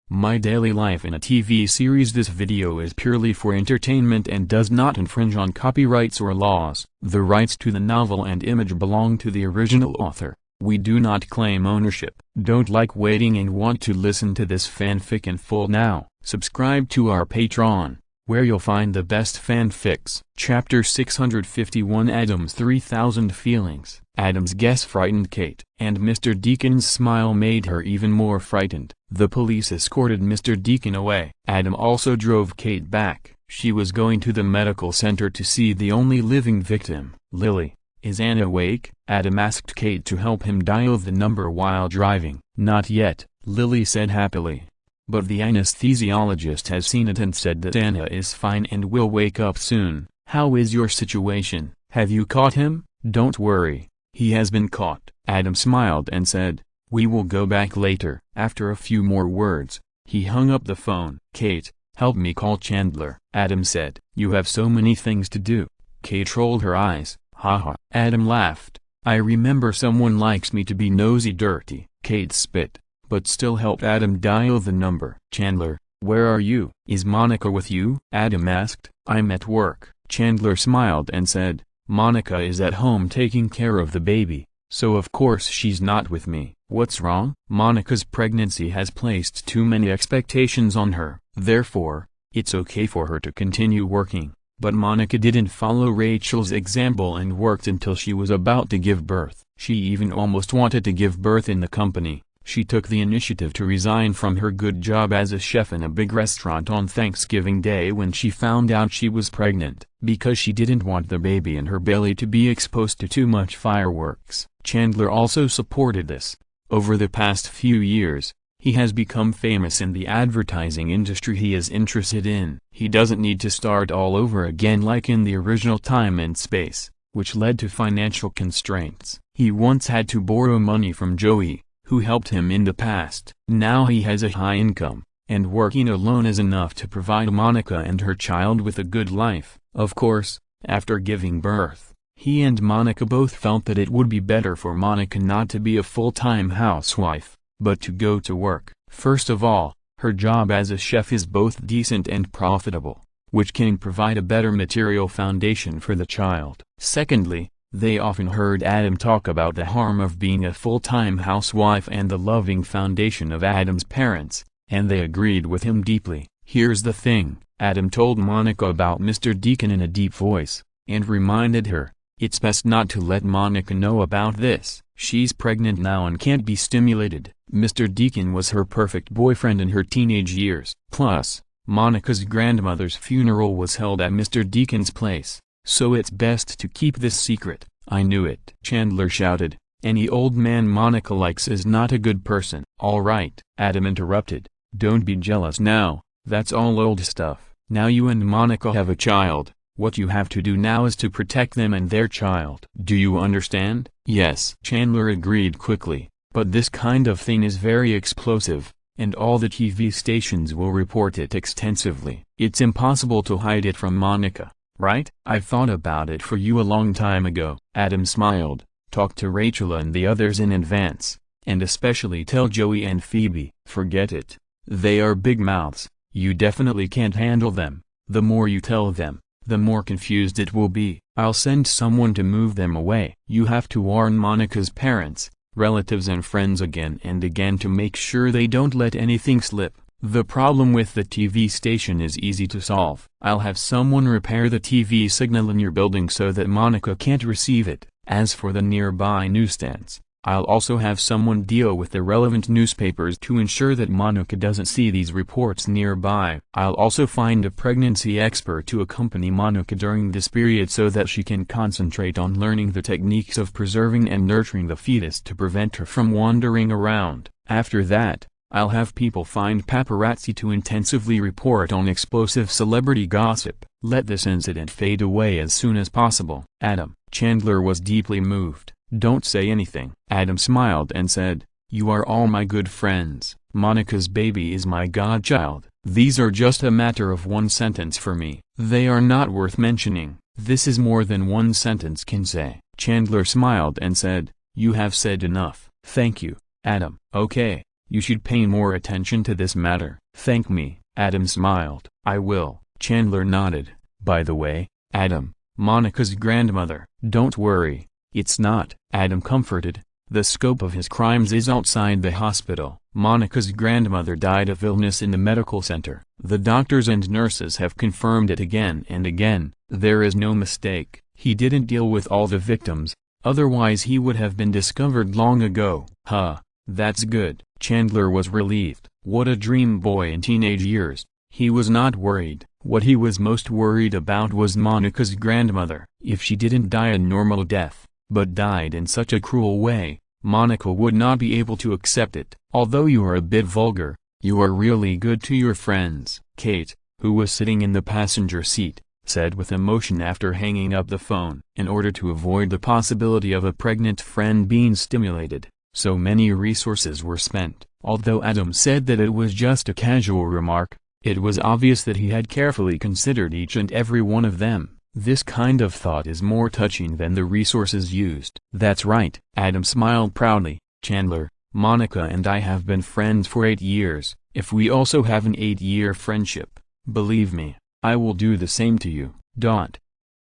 My daily life in a TV series. This video is purely for entertainment and does not infringe on copyrights or laws. The rights to the novel and image belong to the original author. We do not claim ownership. Don't like waiting and want to listen to this fanfic in full now? Subscribe to our Patreon, where you'll find the best fanfics. Chapter 651 Adam's 3000 Feelings. Adam's guess frightened Kate, and Mr. Deacon's smile made her even more frightened. The police escorted Mr. Deacon away. Adam also drove Kate back. She was going to the medical center to see the only living victim. Lily, is Anna awake? Adam asked Kate to help him dial the number while driving. Not yet, Lily said happily. But the anesthesiologist has seen it and said that Anna is fine and will wake up soon. How is your situation? Have you caught him? Don't worry, he has been caught. Adam smiled and said, we will go back later. After a few more words, he hung up the phone. Kate, help me call Chandler, Adam said. You have so many things to do. Kate rolled her eyes. Haha. Adam laughed. I remember someone likes me to be nosy dirty. Kate spit, but still helped Adam dial the number. Chandler, where are you? Is Monica with you? Adam asked. I'm at work. Chandler smiled and said, Monica is at home taking care of the baby, so of course she's not with me. What's wrong? Monica's pregnancy has placed too many expectations on her. Therefore, it's okay for her to continue working. But Monica didn't follow Rachel's example and worked until she was about to give birth. She even almost wanted to give birth in the company. She took the initiative to resign from her good job as a chef in a big restaurant on Thanksgiving Day when she found out she was pregnant, because she didn't want the baby in her belly to be exposed to too much fireworks. Chandler also supported this. Over the past few years, he has become famous in the advertising industry he is interested in. He doesn't need to start all over again like in the original Time and Space, which led to financial constraints. He once had to borrow money from Joey, who helped him in the past. Now he has a high income, and working alone is enough to provide Monica and her child with a good life. Of course, after giving birth, he and Monica both felt that it would be better for Monica not to be a full-time housewife, but to go to work. First of all, her job as a chef is both decent and profitable, which can provide a better material foundation for the child. Secondly, they often heard Adam talk about the harm of being a full-time housewife and the loving foundation of Adam's parents, and they agreed with him deeply. Here's the thing, Adam told Monica about Mr. Deacon in a deep voice, and reminded her, it's best not to let Monica know about this. She's pregnant now and can't be stimulated. Mr. Deacon was her perfect boyfriend in her teenage years. Plus, Monica's grandmother's funeral was held at Mr. Deacon's place. So it's best to keep this secret. I knew it. Chandler shouted, any old man Monica likes is not a good person. All right, Adam interrupted. Don't be jealous now, that's all old stuff. Now you and Monica have a child. What you have to do now is to protect them and their child. Do you understand? Yes. Chandler agreed quickly, but this kind of thing is very explosive, and all the TV stations will report it extensively. It's impossible to hide it from Monica. Right? I've thought about it for you a long time ago. Adam smiled. Talk to Rachel and the others in advance, and especially tell Joey and Phoebe. Forget it. They are big mouths. You definitely can't handle them. The more you tell them, the more confused it will be. I'll send someone to move them away. You have to warn Monica's parents, relatives and friends again and again to make sure they don't let anything slip. The problem with the TV station is easy to solve. I'll have someone repair the TV signal in your building so that Monica can't receive it. As for the nearby newsstands, I'll also have someone deal with the relevant newspapers to ensure that Monica doesn't see these reports nearby. I'll also find a pregnancy expert to accompany Monica during this period so that she can concentrate on learning the techniques of preserving and nurturing the fetus to prevent her from wandering around. After that, I'll have people find paparazzi to intensively report on explosive celebrity gossip. Let this incident fade away as soon as possible. Adam. Chandler was deeply moved. Don't say anything. Adam smiled and said, you are all my good friends. Monica's baby is my godchild. These are just a matter of one sentence for me. They are not worth mentioning. This is more than one sentence can say. Chandler smiled and said, you have said enough. Thank you, Adam. Okay. You should pay more attention to this matter. Thank me. Adam smiled. I will. Chandler nodded. By the way, Adam, Monica's grandmother. Don't worry. It's not. Adam comforted. The scope of his crimes is outside the hospital. Monica's grandmother died of illness in the medical center. The doctors and nurses have confirmed it again and again. There is no mistake. He didn't deal with all the victims, otherwise he would have been discovered long ago. Huh, that's good. Chandler was relieved. What a dream boy in teenage years. He was not worried. What he was most worried about was Monica's grandmother. If she didn't die a normal death, but died in such a cruel way, Monica would not be able to accept it. Although you are a bit vulgar, you are really good to your friends. Kate, who was sitting in the passenger seat, said with emotion after hanging up the phone. In order to avoid the possibility of a pregnant friend being stimulated, so many resources were spent. Although Adam said that it was just a casual remark, it was obvious that he had carefully considered each and every one of them. This kind of thought is more touching than the resources used. That's right. Adam smiled proudly. Chandler, Monica and I have been friends for 8 years. If we also have an 8-year friendship, believe me, I will do the same to you.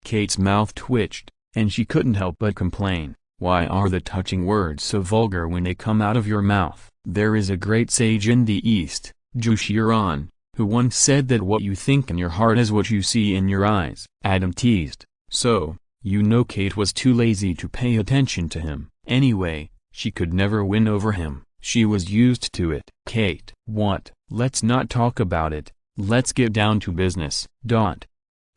Kate's mouth twitched, and she couldn't help but complain. Why are the touching words so vulgar when they come out of your mouth? There is a great sage in the East, Jushiran, who once said that what you think in your heart is what you see in your eyes. Adam teased. So, you know Kate was too lazy to pay attention to him. Anyway, she could never win over him. She was used to it. Kate. What? Let's not talk about it. Let's get down to business.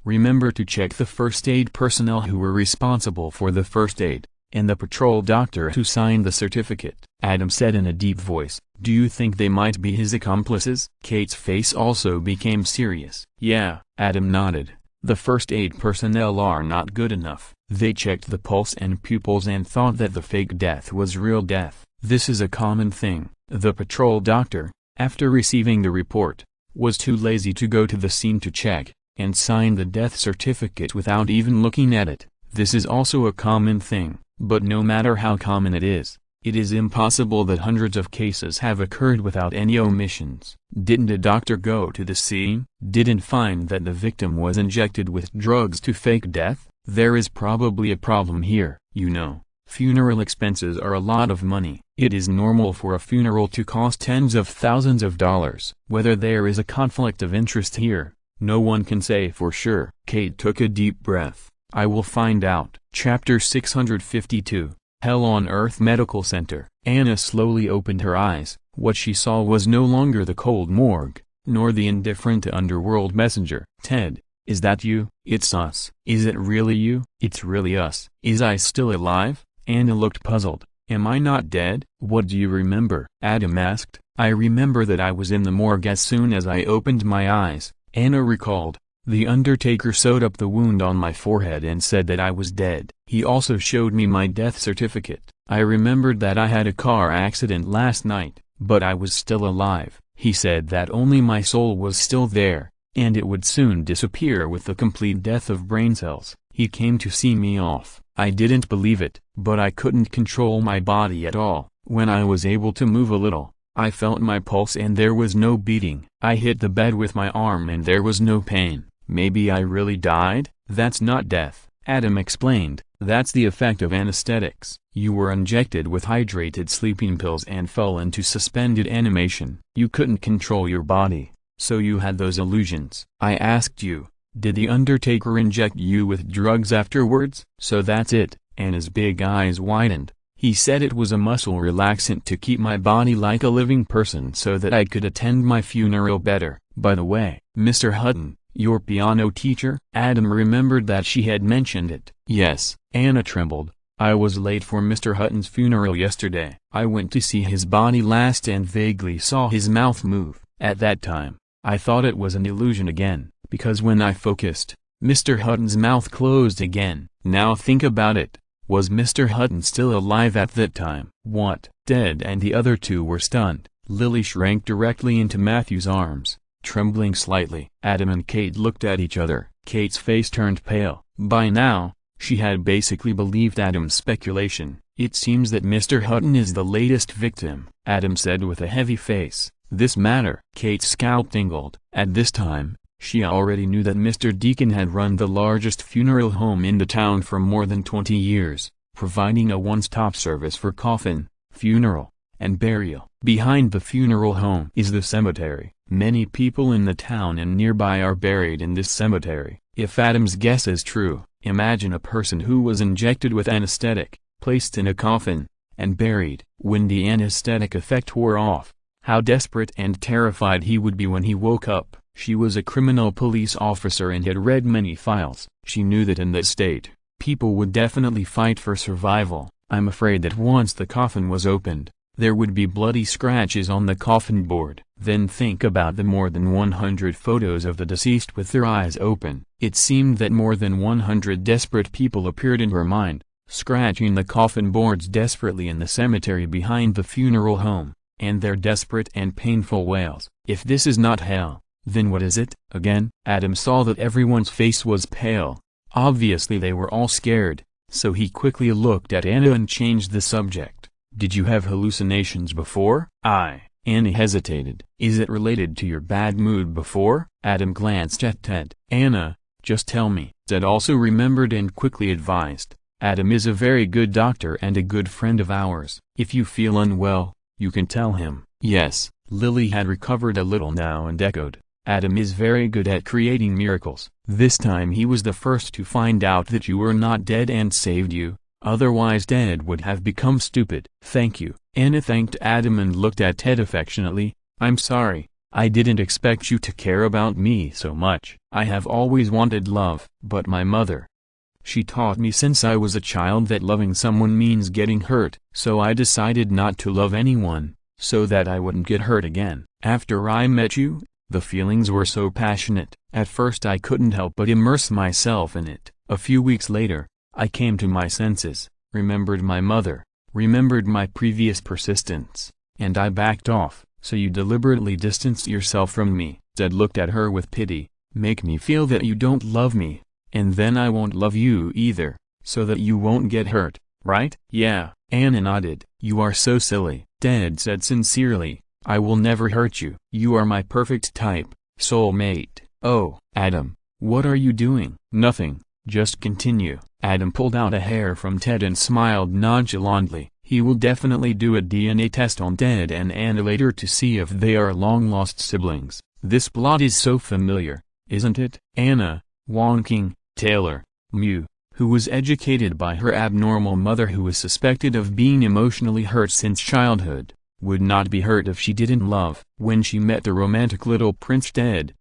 Remember to check the first aid personnel who were responsible for the first aid, and the patrol doctor who signed the certificate. Adam said in a deep voice. Do you think they might be his accomplices? Kate's face also became serious. Yeah. Adam nodded. The first aid personnel are not good enough. They checked the pulse and pupils and thought that the fake death was real death. This is a common thing. The patrol doctor, after receiving the report, was too lazy to go to the scene to check, and signed the death certificate without even looking at it. This is also a common thing, but no matter how common it is impossible that hundreds of cases have occurred without any omissions. Didn't a doctor go to the scene? Didn't find that the victim was injected with drugs to fake death? There is probably a problem here. You know, funeral expenses are a lot of money. It is normal for a funeral to cost tens of thousands of dollars. Whether there is a conflict of interest here, no one can say for sure. Kate took a deep breath. I will find out. Chapter 652. Hell on Earth Medical Center. Anna slowly opened her eyes. What she saw was no longer the cold morgue, nor the indifferent underworld messenger. Ted, is that you? It's us. Is it really you? It's really us. Is I still alive? Anna looked puzzled. Am I not dead? What do you remember? Adam asked. I remember that I was in the morgue as soon as I opened my eyes, Anna recalled. The undertaker sewed up the wound on my forehead and said that I was dead. He also showed me my death certificate. I remembered that I had a car accident last night, but I was still alive. He said that only my soul was still there, and it would soon disappear with the complete death of brain cells. He came to see me off. I didn't believe it, but I couldn't control my body at all. When I was able to move a little, I felt my pulse and there was no beating. I hit the bed with my arm and there was no pain. Maybe I really died? That's not death, Adam explained. That's the effect of anesthetics. You were injected with hydrated sleeping pills and fell into suspended animation. You couldn't control your body, so you had those illusions. I asked you, did the undertaker inject you with drugs afterwards? So that's it. Anna's big eyes widened. He said it was a muscle relaxant to keep my body like a living person so that I could attend my funeral better. By the way, Mr. Hutton, your piano teacher? Adam remembered that she had mentioned it. Yes. Anna trembled. I was late for Mr. Hutton's funeral yesterday. I went to see his body last and vaguely saw his mouth move. At that time, I thought it was an illusion again, because when I focused, Mr. Hutton's mouth closed again. Now think about it. Was Mr. Hutton still alive at that time? What? Dead? And the other two were stunned. Lily shrank directly into Matthew's arms, trembling slightly. Adam and Kate looked at each other. Kate's face turned pale. By now, She had basically believed Adam's speculation. "It seems that Mr. Hutton is the latest victim," Adam said with a heavy face. "This matter." Kate's scalp tingled. At this time, she already knew that Mr. Deacon had run the largest funeral home in the town for more than 20 years, providing a one-stop service for coffin, funeral, and burial. Behind the funeral home is the cemetery. Many people in the town and nearby are buried in this cemetery. If Adam's guess is true, imagine a person who was injected with anesthetic, placed in a coffin, and buried. When the anesthetic effect wore off, how desperate and terrified he would be when he woke up. She was a criminal police officer and had read many files. She knew that in this state, people would definitely fight for survival. I'm afraid that once the coffin was opened, there would be bloody scratches on the coffin board. Then think about the more than 100 photos of the deceased with their eyes open. It seemed that more than 100 desperate people appeared in her mind, scratching the coffin boards desperately in the cemetery behind the funeral home, and their desperate and painful wails. If this is not hell, then what is it? Again, Adam saw that everyone's face was pale. Obviously they were all scared, so he quickly looked at Anna and changed the subject. "Did you have hallucinations before?" Anna hesitated. "Is it related to your bad mood before?" Adam glanced at Ted. "Anna, just tell me." Ted also remembered and quickly advised. "Adam is a very good doctor and a good friend of ours. If you feel unwell, you can tell him." Yes, Lily had recovered a little now and echoed. "Adam is very good at creating miracles. This time he was the first to find out that you were not dead and saved you. Otherwise Ted would have become stupid." "Thank you." Anna thanked Adam and looked at Ted affectionately. "I'm sorry, I didn't expect you to care about me so much. I have always wanted love. But my mother, she taught me since I was a child that loving someone means getting hurt. So I decided not to love anyone, so that I wouldn't get hurt again. After I met you, the feelings were so passionate. At first I couldn't help but immerse myself in it. A few weeks later, I came to my senses, remembered my mother, remembered my previous persistence, and I backed off. So you deliberately distanced yourself from me." Ted looked at her with pity. "Make me feel that you don't love me, and then I won't love you either, so that you won't get hurt, right?" "Yeah." Anna nodded. "You are so silly." Ted said sincerely, "I will never hurt you. You are my perfect type, soulmate." "Oh, Adam, what are you doing?" "Nothing, just continue." Adam pulled out a hair from Ted and smiled nonchalantly. He will definitely do a DNA test on Ted and Anna later to see if they are long-lost siblings. This plot is so familiar, isn't it? Anna, Wonking, Taylor, Mew, who was educated by her abnormal mother who was suspected of being emotionally hurt since childhood, would not be hurt if she didn't love. When she met the romantic little prince Ted,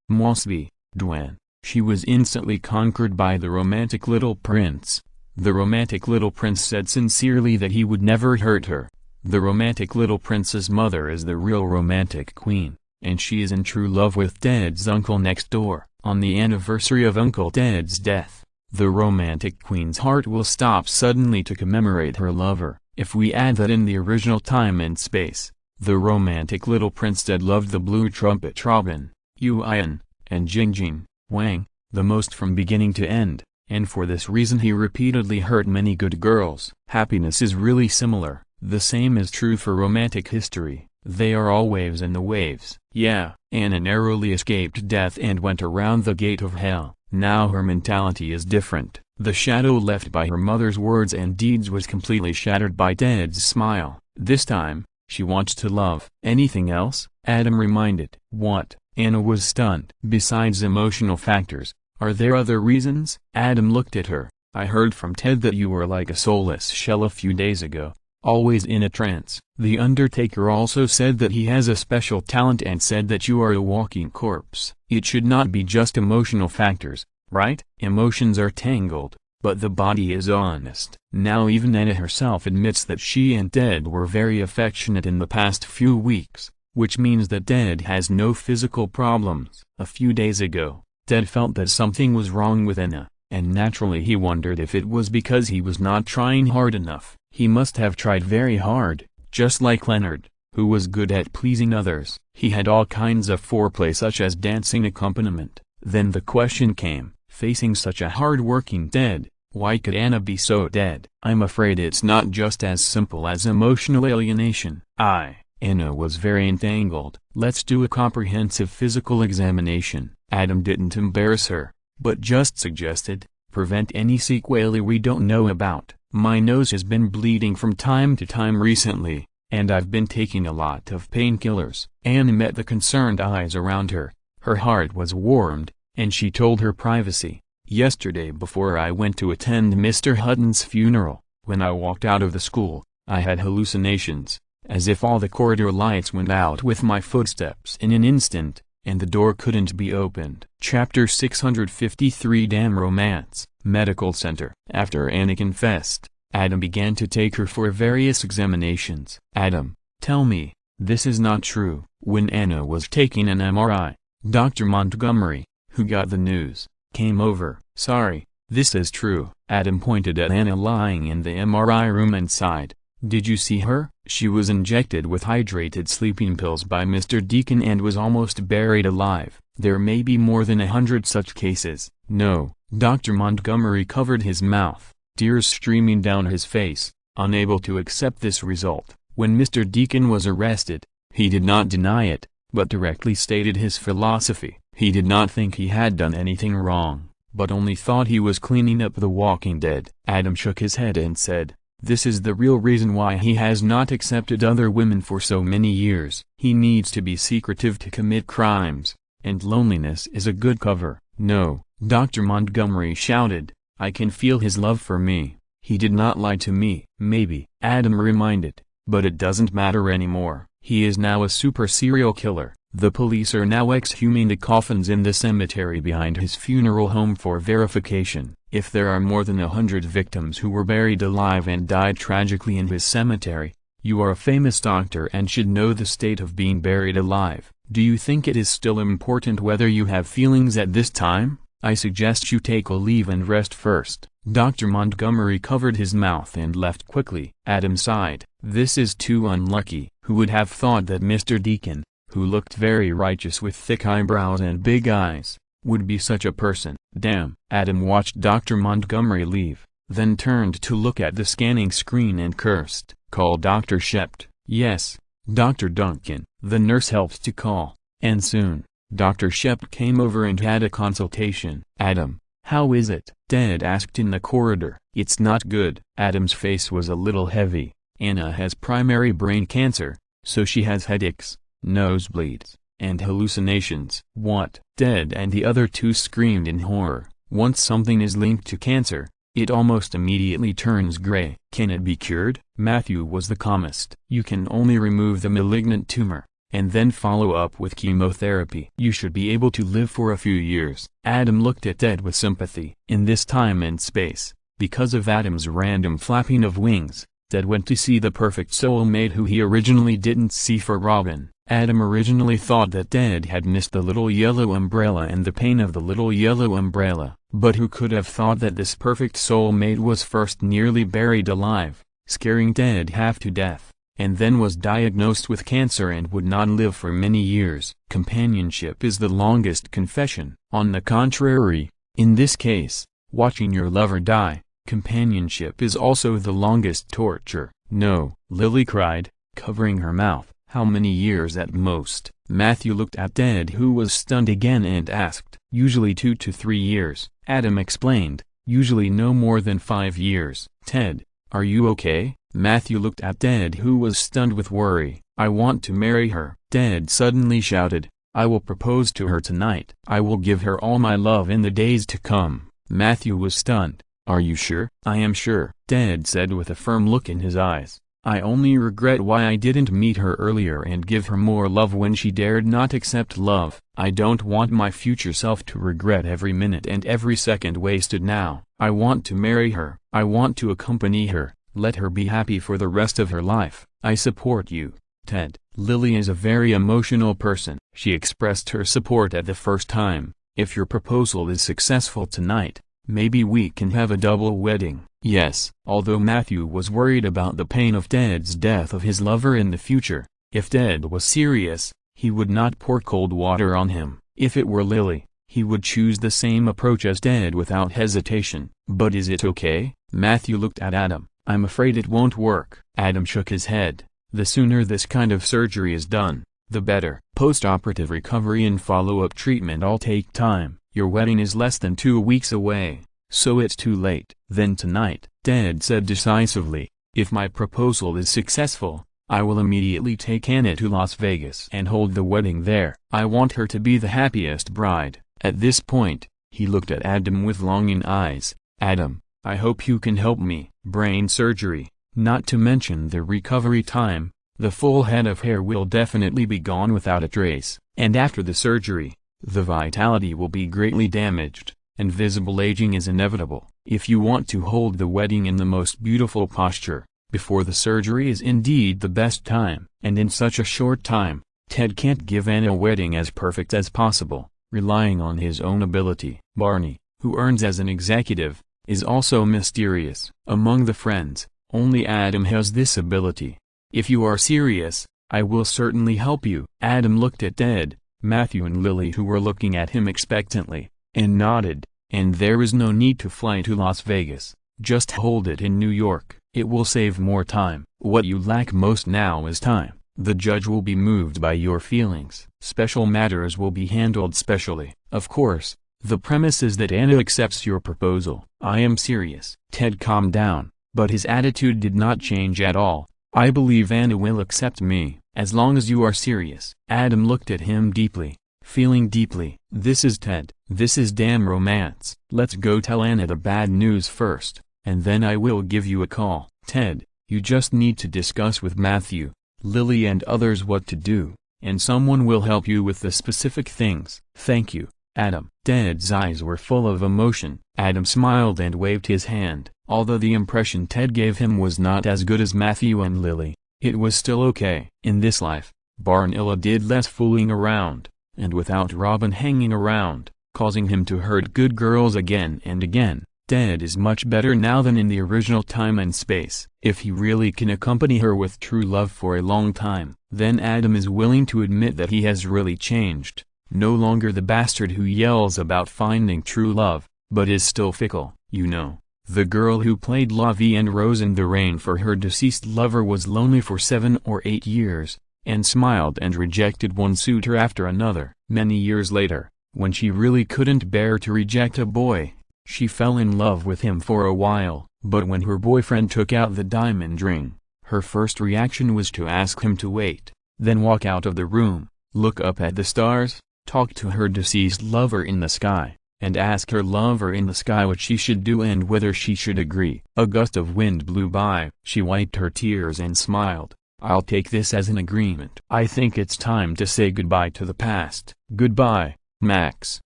Mosby, Dwan, she was instantly conquered by the romantic little prince. The romantic little prince said sincerely that he would never hurt her. The romantic little prince's mother is the real romantic queen, and she is in true love with Ted's uncle next door. On the anniversary of Uncle Ted's death, the romantic queen's heart will stop suddenly to commemorate her lover. If we add that in the original time and space, the romantic little prince Ted loved the blue trumpet Robin, Yuan, and Jingjing, Wang, the most from beginning to end, and for this reason he repeatedly hurt many good girls. Happiness is really similar. The same is true for romantic history. They are all waves in the waves. Yeah, Anna narrowly escaped death and went around the gate of hell. Now her mentality is different. The shadow left by her mother's words and deeds was completely shattered by Ted's smile. This time, she wants to love. Anything else? Adam reminded. What? Anna was stunned. Besides emotional factors, are there other reasons? Adam looked at her. I heard from Ted that you were like a soulless shell a few days ago, always in a trance. The Undertaker also said that he has a special talent and said that you are a walking corpse. It should not be just emotional factors, right? Emotions are tangled, but the body is honest. Now even Anna herself admits that she and Ted were very affectionate in the past few weeks, which means that Ted has no physical problems. A few days ago, Ted felt that something was wrong with Anna, and naturally he wondered if it was because he was not trying hard enough. He must have tried very hard, just like Leonard, who was good at pleasing others. He had all kinds of foreplay such as dancing accompaniment. Then the question came, facing such a hard-working Ted. Why could Anna be so dead? I'm afraid it's not just as simple as emotional alienation. Anna was very entangled. Let's do a comprehensive physical examination. Adam didn't embarrass her, but just suggested, prevent any sequelae we don't know about. My nose has been bleeding from time to time recently, and I've been taking a lot of painkillers. Anna met the concerned eyes around her. Her heart was warmed, and she told her privacy. Yesterday before I went to attend Mr. Hutton's funeral, when I walked out of the school, I had hallucinations, as if all the corridor lights went out with my footsteps in an instant, and the door couldn't be opened. Chapter 653 Damn Romance, Medical Center. After Anna confessed, Adam began to take her for various examinations. Adam, tell me, this is not true. When Anna was taking an MRI, Dr. Montgomery, who got the news, came over. Sorry, this is true. Adam pointed at Anna lying in the MRI room and sighed. Did you see her? She was injected with hydrated sleeping pills by Mr. Deacon and was almost buried alive. There may be more than 100 such cases. No. Dr. Montgomery covered his mouth, tears streaming down his face, unable to accept this result. When Mr. Deacon was arrested, he did not deny it, but directly stated his philosophy. He did not think he had done anything wrong, but only thought he was cleaning up The Walking Dead. Adam shook his head and said, this is the real reason why he has not accepted other women for so many years. He needs to be secretive to commit crimes, and loneliness is a good cover. No, Dr. Montgomery shouted, I can feel his love for me. He did not lie to me. Maybe, Adam reminded, but it doesn't matter anymore. He is now a super serial killer. The police are now exhuming the coffins in the cemetery behind his funeral home for verification. If there are more than 100 victims who were buried alive and died tragically in his cemetery, you are a famous doctor and should know the state of being buried alive. Do you think it is still important whether you have feelings at this time? I suggest you take a leave and rest first. Dr. Montgomery covered his mouth and left quickly. Adam sighed. This is too unlucky. Who would have thought that Mr. Deacon, who looked very righteous with thick eyebrows and big eyes, would be such a person? Damn. Adam watched Dr. Montgomery leave, then turned to look at the scanning screen and cursed. Call Dr. Shept. Yes, Dr. Duncan. The nurse helped to call, and soon, Dr. Shept came over and had a consultation. Adam, how is it? Ted asked in the corridor. It's not good. Adam's face was a little heavy. Anna has primary brain cancer, so she has headaches, nosebleeds, and hallucinations. What? Ted and the other two screamed in horror. Once something is linked to cancer, it almost immediately turns gray. Can it be cured? Matthew was the calmest. You can only remove the malignant tumor, and then follow up with chemotherapy. You should be able to live for a few years. Adam looked at Ted with sympathy. In this time and space, because of Adam's random flapping of wings, Ted went to see the perfect soulmate who he originally didn't see for Robin. Adam originally thought that Ted had missed the little yellow umbrella and the pain of the little yellow umbrella, but who could have thought that this perfect soulmate was first nearly buried alive, scaring Ted half to death, and then was diagnosed with cancer and would not live for many years. Companionship is the longest confession. On the contrary, in this case, watching your lover die, companionship is also the longest torture. No, Lily cried, covering her mouth. How many years at most? Matthew looked at Ted, who was stunned again, and asked. Usually 2 to 3 years. Adam explained. Usually no more than 5 years. Ted, are you okay? Matthew looked at Ted, who was stunned with worry. I want to marry her. Ted suddenly shouted. I will propose to her tonight. I will give her all my love in the days to come. Matthew was stunned. Are you sure? I am sure, Ted said with a firm look in his eyes. I only regret why I didn't meet her earlier and give her more love when she dared not accept love. I don't want my future self to regret every minute and every second wasted now. I want to marry her. I want to accompany her, let her be happy for the rest of her life. I support you, Ted. Lily is a very emotional person. She expressed her support at the first time. If your proposal is successful tonight, maybe we can have a double wedding. Yes. Although Matthew was worried about the pain of Ted's death of his lover in the future, if Ted was serious, he would not pour cold water on him. If it were Lily, he would choose the same approach as Ted without hesitation. "But is it okay?" Matthew looked at Adam. "I'm afraid it won't work." Adam shook his head. "The sooner this kind of surgery is done, the better. Post-operative recovery and follow-up treatment all take time. Your wedding is less than 2 weeks away, so it's too late." "Then tonight," Ted said decisively, "if my proposal is successful, I will immediately take Anna to Las Vegas and hold the wedding there. I want her to be the happiest bride." At this point, he looked at Adam with longing eyes. "Adam, I hope you can help me. Brain surgery, not to mention the recovery time, the full head of hair will definitely be gone without a trace. And after the surgery, the vitality will be greatly damaged, and visible aging is inevitable. If you want to hold the wedding in the most beautiful posture, before the surgery is indeed the best time." And in such a short time, Ted can't give Anna a wedding as perfect as possible, relying on his own ability. Barney, who earns as an executive, is also mysterious. Among the friends, only Adam has this ability. "If you are serious, I will certainly help you." Adam looked at Ted, Matthew and Lily, who were looking at him expectantly, and nodded. "And there is no need to fly to Las Vegas. Just hold it in New York. It will save more time. What you lack most now is time. The judge will be moved by your feelings. Special matters will be handled specially. Of course, the premise is that Anna accepts your proposal." "I am serious." Ted calmed down, but his attitude did not change at all. "I believe Anna will accept me, as long as you are serious." Adam looked at him deeply, feeling deeply. "This is Ted. This is damn romance. Let's go tell Anna the bad news first, and then I will give you a call." "Ted, you just need to discuss with Matthew, Lily and others what to do, and someone will help you with the specific things." "Thank you, Adam." Ted's eyes were full of emotion. Adam smiled and waved his hand. Although the impression Ted gave him was not as good as Matthew and Lily, it was still okay. In this life, Barnilla did less fooling around, and without Robin hanging around, causing him to hurt good girls again and again, Ted is much better now than in the original time and space. If he really can accompany her with true love for a long time, then Adam is willing to admit that he has really changed. No longer the bastard who yells about finding true love, but is still fickle. You know, the girl who played La Vie en Rose in the Rain for her deceased lover was lonely for 7 or 8 years, and smiled and rejected one suitor after another. Many years later, when she really couldn't bear to reject a boy, she fell in love with him for a while. But when her boyfriend took out the diamond ring, her first reaction was to ask him to wait, then walk out of the room, look up at the stars, talk to her deceased lover in the sky, and ask her lover in the sky what she should do and whether she should agree. A gust of wind blew by. She wiped her tears and smiled. "I'll take this as an agreement. I think it's time to say goodbye to the past." "Goodbye, Max."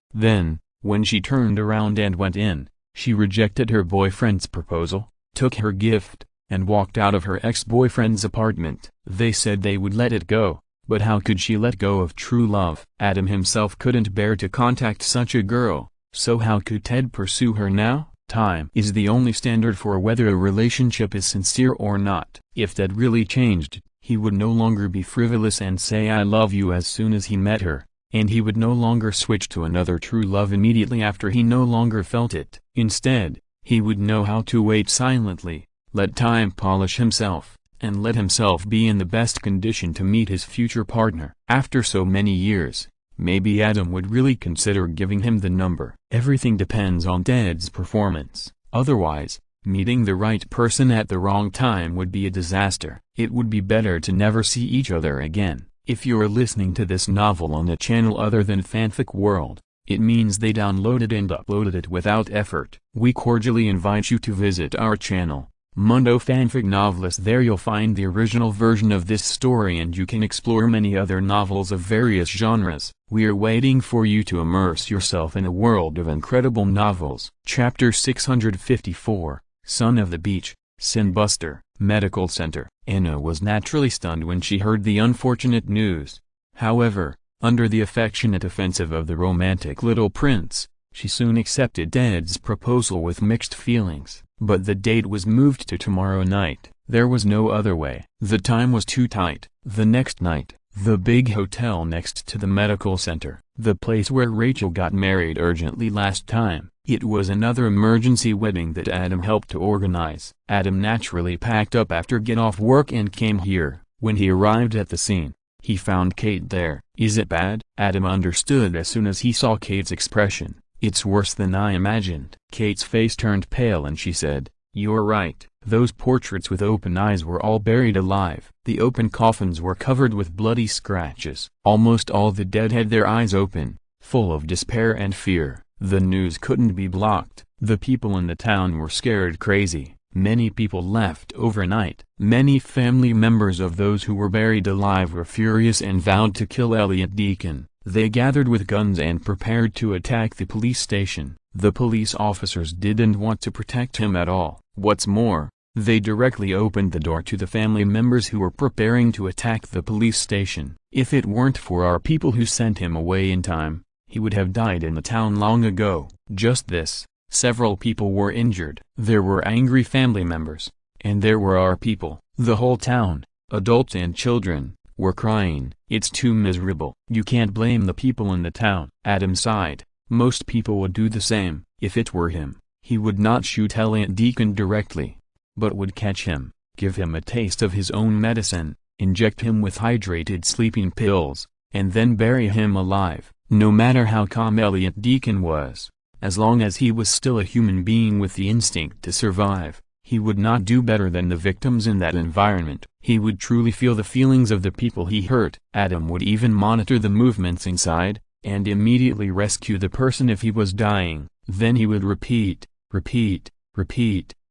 Then, when she turned around and went in, she rejected her boyfriend's proposal, took her gift, and walked out of her ex-boyfriend's apartment. They said they would let it go, but how could she let go of true love? Adam himself couldn't bear to contact such a girl, so how could Ted pursue her now? Time is the only standard for whether a relationship is sincere or not. If Ted really changed, he would no longer be frivolous and say "I love you" as soon as he met her, and he would no longer switch to another true love immediately after he no longer felt it. Instead, he would know how to wait silently, let time polish himself, and let himself be in the best condition to meet his future partner. After so many years, maybe Adam would really consider giving him the number. Everything depends on Ted's performance. Otherwise, meeting the right person at the wrong time would be a disaster. It would be better to never see each other again. If you're listening to this novel on a channel other than Fanfic World, it means they downloaded and uploaded it without effort. We cordially invite you to visit our channel, Mundo Fanfic Novelist. There you'll find the original version of this story and you can explore many other novels of various genres. We are waiting for you to immerse yourself in a world of incredible novels. Chapter 654, Son of the Beach, Sin Buster, Medical Center. Anna was naturally stunned when she heard the unfortunate news. However, under the affectionate offensive of the romantic little prince, she soon accepted Ted's proposal with mixed feelings. But the date was moved to tomorrow night. There was no other way. The time was too tight. The next night, The big hotel next to the medical center. The place where Rachel got married urgently last time. It was another emergency wedding that Adam helped to organize. Adam naturally packed up after get off work and came here. When he arrived at the scene, he found Kate there. Is it bad? Adam understood as soon as he saw Kate's expression. It's worse than I imagined. Kate's face turned pale and she said, "You're right. Those portraits with open eyes were all buried alive. The open coffins were covered with bloody scratches. Almost all the dead had their eyes open, full of despair and fear. The news couldn't be blocked. The people in the town were scared crazy. Many people left overnight. Many family members of those who were buried alive were furious and vowed to kill Elliot Deacon. They gathered with guns and prepared to attack the police station. The police officers didn't want to protect him at all. What's more, they directly opened the door to the family members who were preparing to attack the police station. If it weren't for our people who sent him away in time, he would have died in the town long ago." Just this. Several people were injured. There were angry family members, and there were our people. The whole town, adults and children, were crying. It's too miserable. You can't blame the people in the town. Adam sighed. Most people would do the same. If it were him, he would not shoot Elliot Deacon directly, but would catch him, give him a taste of his own medicine, inject him with hydrated sleeping pills, and then bury him alive. No matter how calm Elliot Deacon was, as long as he was still a human being with the instinct to survive, he would not do better than the victims in that environment. He would truly feel the feelings of the people he hurt. Adam would even monitor the movements inside, and immediately rescue the person if he was dying. Then he would repeat,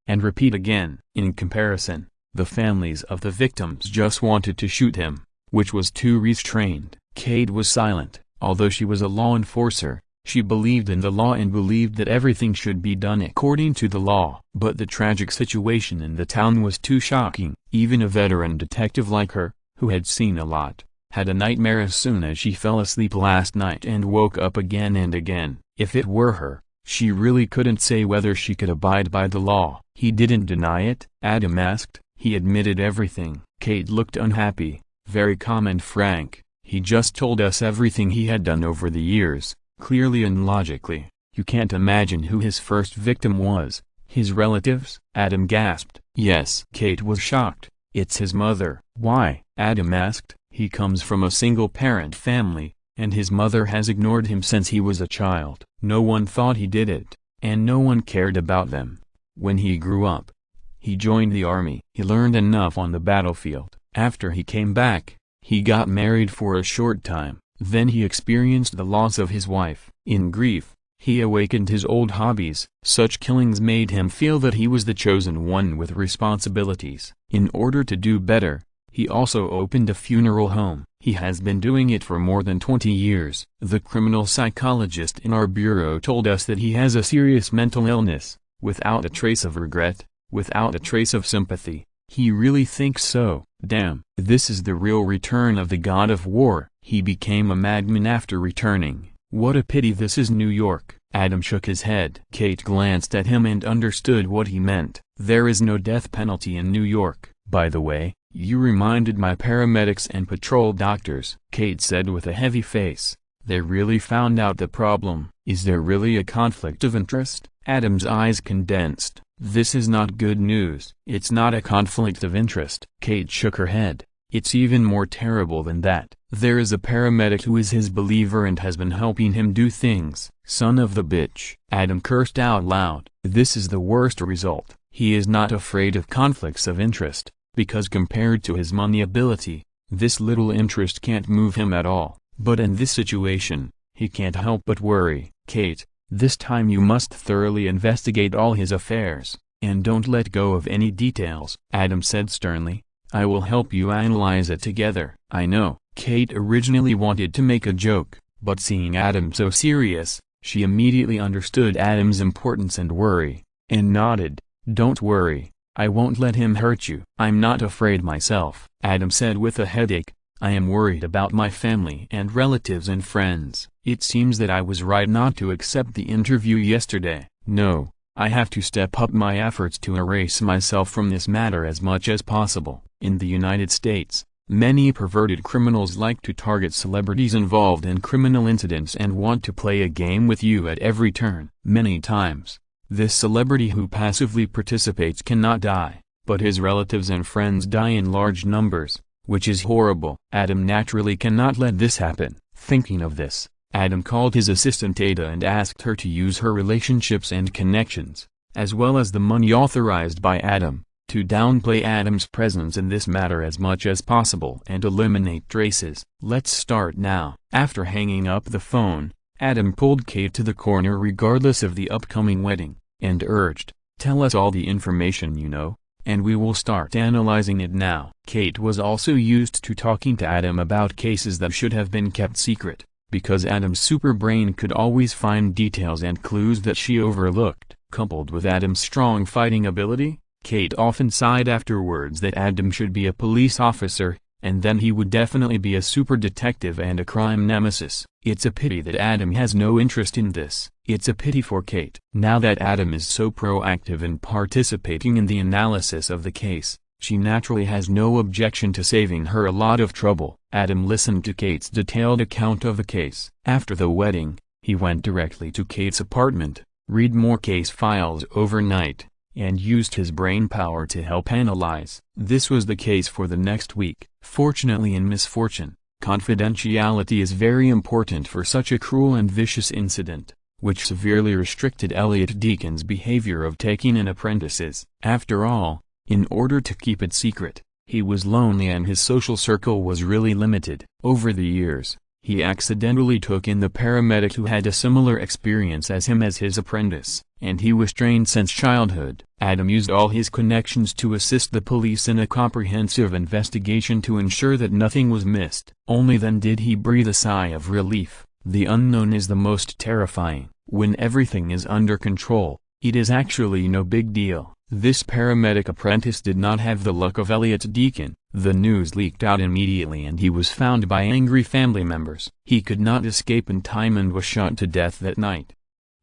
and repeat again. In comparison, the families of the victims just wanted to shoot him, which was too restrained. Kate was silent. Although she was a law enforcer, she believed in the law and believed that everything should be done according to the law. But the tragic situation in the town was too shocking. Even a veteran detective like her, who had seen a lot, had a nightmare as soon as she fell asleep last night and woke up again and again. If it were her, she really couldn't say whether she could abide by the law. He didn't deny it, Adam asked. He admitted everything. Kate looked unhappy, very calm and frank. He just told us everything he had done over the years, clearly and logically. You can't imagine who his first victim was. His relatives? Adam gasped. Yes. Kate was shocked. It's his mother. Why? Adam asked. He comes from a single-parent family, and his mother has ignored him since he was a child. No one thought he did it, and no one cared about them. When he grew up, he joined the army. He learned enough on the battlefield. After he came back, he got married for a short time. Then he experienced the loss of his wife. In grief, he awakened his old hobbies. Such killings made him feel that he was the chosen one with responsibilities. In order to do better, he also opened a funeral home. He has been doing it for more than 20 years. The criminal psychologist in our bureau told us that he has a serious mental illness, without a trace of regret, without a trace of sympathy. He really thinks so. Damn. This is the real return of the god of war. He became a madman after returning. What a pity this is New York. Adam shook his head. Kate glanced at him and understood what he meant. There is no death penalty in New York. By the way, you reminded my paramedics and patrol doctors, Kate said with a heavy face. They really found out the problem. Is there really a conflict of interest? Adam's eyes condensed. This is not good news. It's not a conflict of interest. Kate shook her head. It's even more terrible than that. There is a paramedic who is his believer and has been helping him do things. Son of the bitch. Adam cursed out loud. This is the worst result. He is not afraid of conflicts of interest, because compared to his money ability, this little interest can't move him at all. But in this situation, he can't help but worry. Kate, this time you must thoroughly investigate all his affairs, and don't let go of any details, Adam said sternly. I will help you analyze it together. I know. Kate originally wanted to make a joke, but seeing Adam so serious, she immediately understood Adam's importance and worry, and nodded. Don't worry, I won't let him hurt you. I'm not afraid myself, Adam said with a headache. I am worried about my family and relatives and friends. It seems that I was right not to accept the interview yesterday. No, I have to step up my efforts to erase myself from this matter as much as possible. In the United States, Many perverted criminals like to target celebrities involved in criminal incidents and want to play a game with you at every turn. Many times, this celebrity who passively participates cannot die, but his relatives and friends die in large numbers, which is horrible. Adam naturally cannot let this happen. Thinking of this, Adam called his assistant Ada and asked her to use her relationships and connections, as well as the money authorized by Adam, to downplay Adam's presence in this matter as much as possible and eliminate traces. Let's start now. After hanging up the phone, Adam pulled Kate to the corner regardless of the upcoming wedding, and urged, "Tell us all the information you know, and we will start analyzing it now." Kate was also used to talking to Adam about cases that should have been kept secret, because Adam's superbrain could always find details and clues that she overlooked. Coupled with Adam's strong fighting ability, Kate often sighed afterwards that Adam should be a police officer, and then he would definitely be a super detective and a crime nemesis. It's a pity that Adam has no interest in this. It's a pity for Kate. Now that Adam is so proactive in participating in the analysis of the case, she naturally has no objection to saving her a lot of trouble. Adam listened to Kate's detailed account of the case. After the wedding, he went directly to Kate's apartment, read more case files overnight, and used his brain power to help analyze. This was the case for the next week. Fortunately in misfortune, confidentiality is very important for such a cruel and vicious incident, which severely restricted Elliot Deacon's behavior of taking in apprentices. After all, in order to keep it secret, he was lonely and his social circle was really limited. Over the years, he accidentally took in the paramedic who had a similar experience as him as his apprentice, and he was trained since childhood. Adam used all his connections to assist the police in a comprehensive investigation to ensure that nothing was missed. Only then did he breathe a sigh of relief. The unknown is the most terrifying. When everything is under control, it is actually no big deal. This paramedic apprentice did not have the luck of Elliot Deacon. The news leaked out immediately and he was found by angry family members. He could not escape in time and was shot to death that night.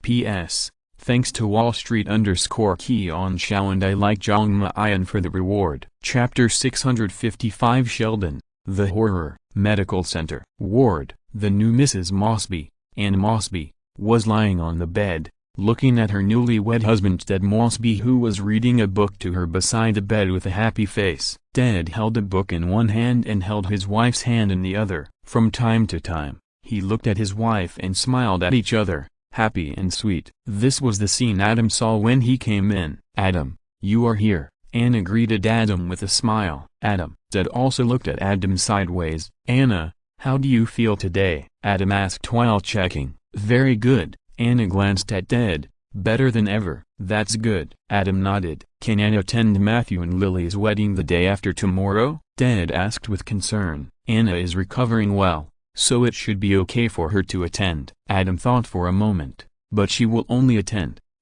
P.S. Thanks to Wall Street _key on Xiao and I like Zhang Maiyan for the reward. Chapter 655 Sheldon, the Horror, Medical Center. Ward, the new Mrs. Mosby, Ann Mosby, was lying on the bed, looking at her newlywed husband Ted Mosby, who was reading a book to her beside the bed with a happy face. Ted held a book in one hand and held his wife's hand in the other. From time to time, he looked at his wife and smiled at each other, happy and sweet. This was the scene Adam saw when he came in. "Adam, you are here," Anna greeted Adam with a smile. Ted also looked at Adam sideways. "Anna, how do you feel today?" Adam asked while checking. "Very good." Anna glanced at Ted. "Better than ever." "That's good." Adam nodded. "Can Anna attend Matthew and Lily's wedding the day after tomorrow?" Ted asked with concern. "Anna is recovering well, so it should be okay for her to attend." Adam thought for a moment. "But she will only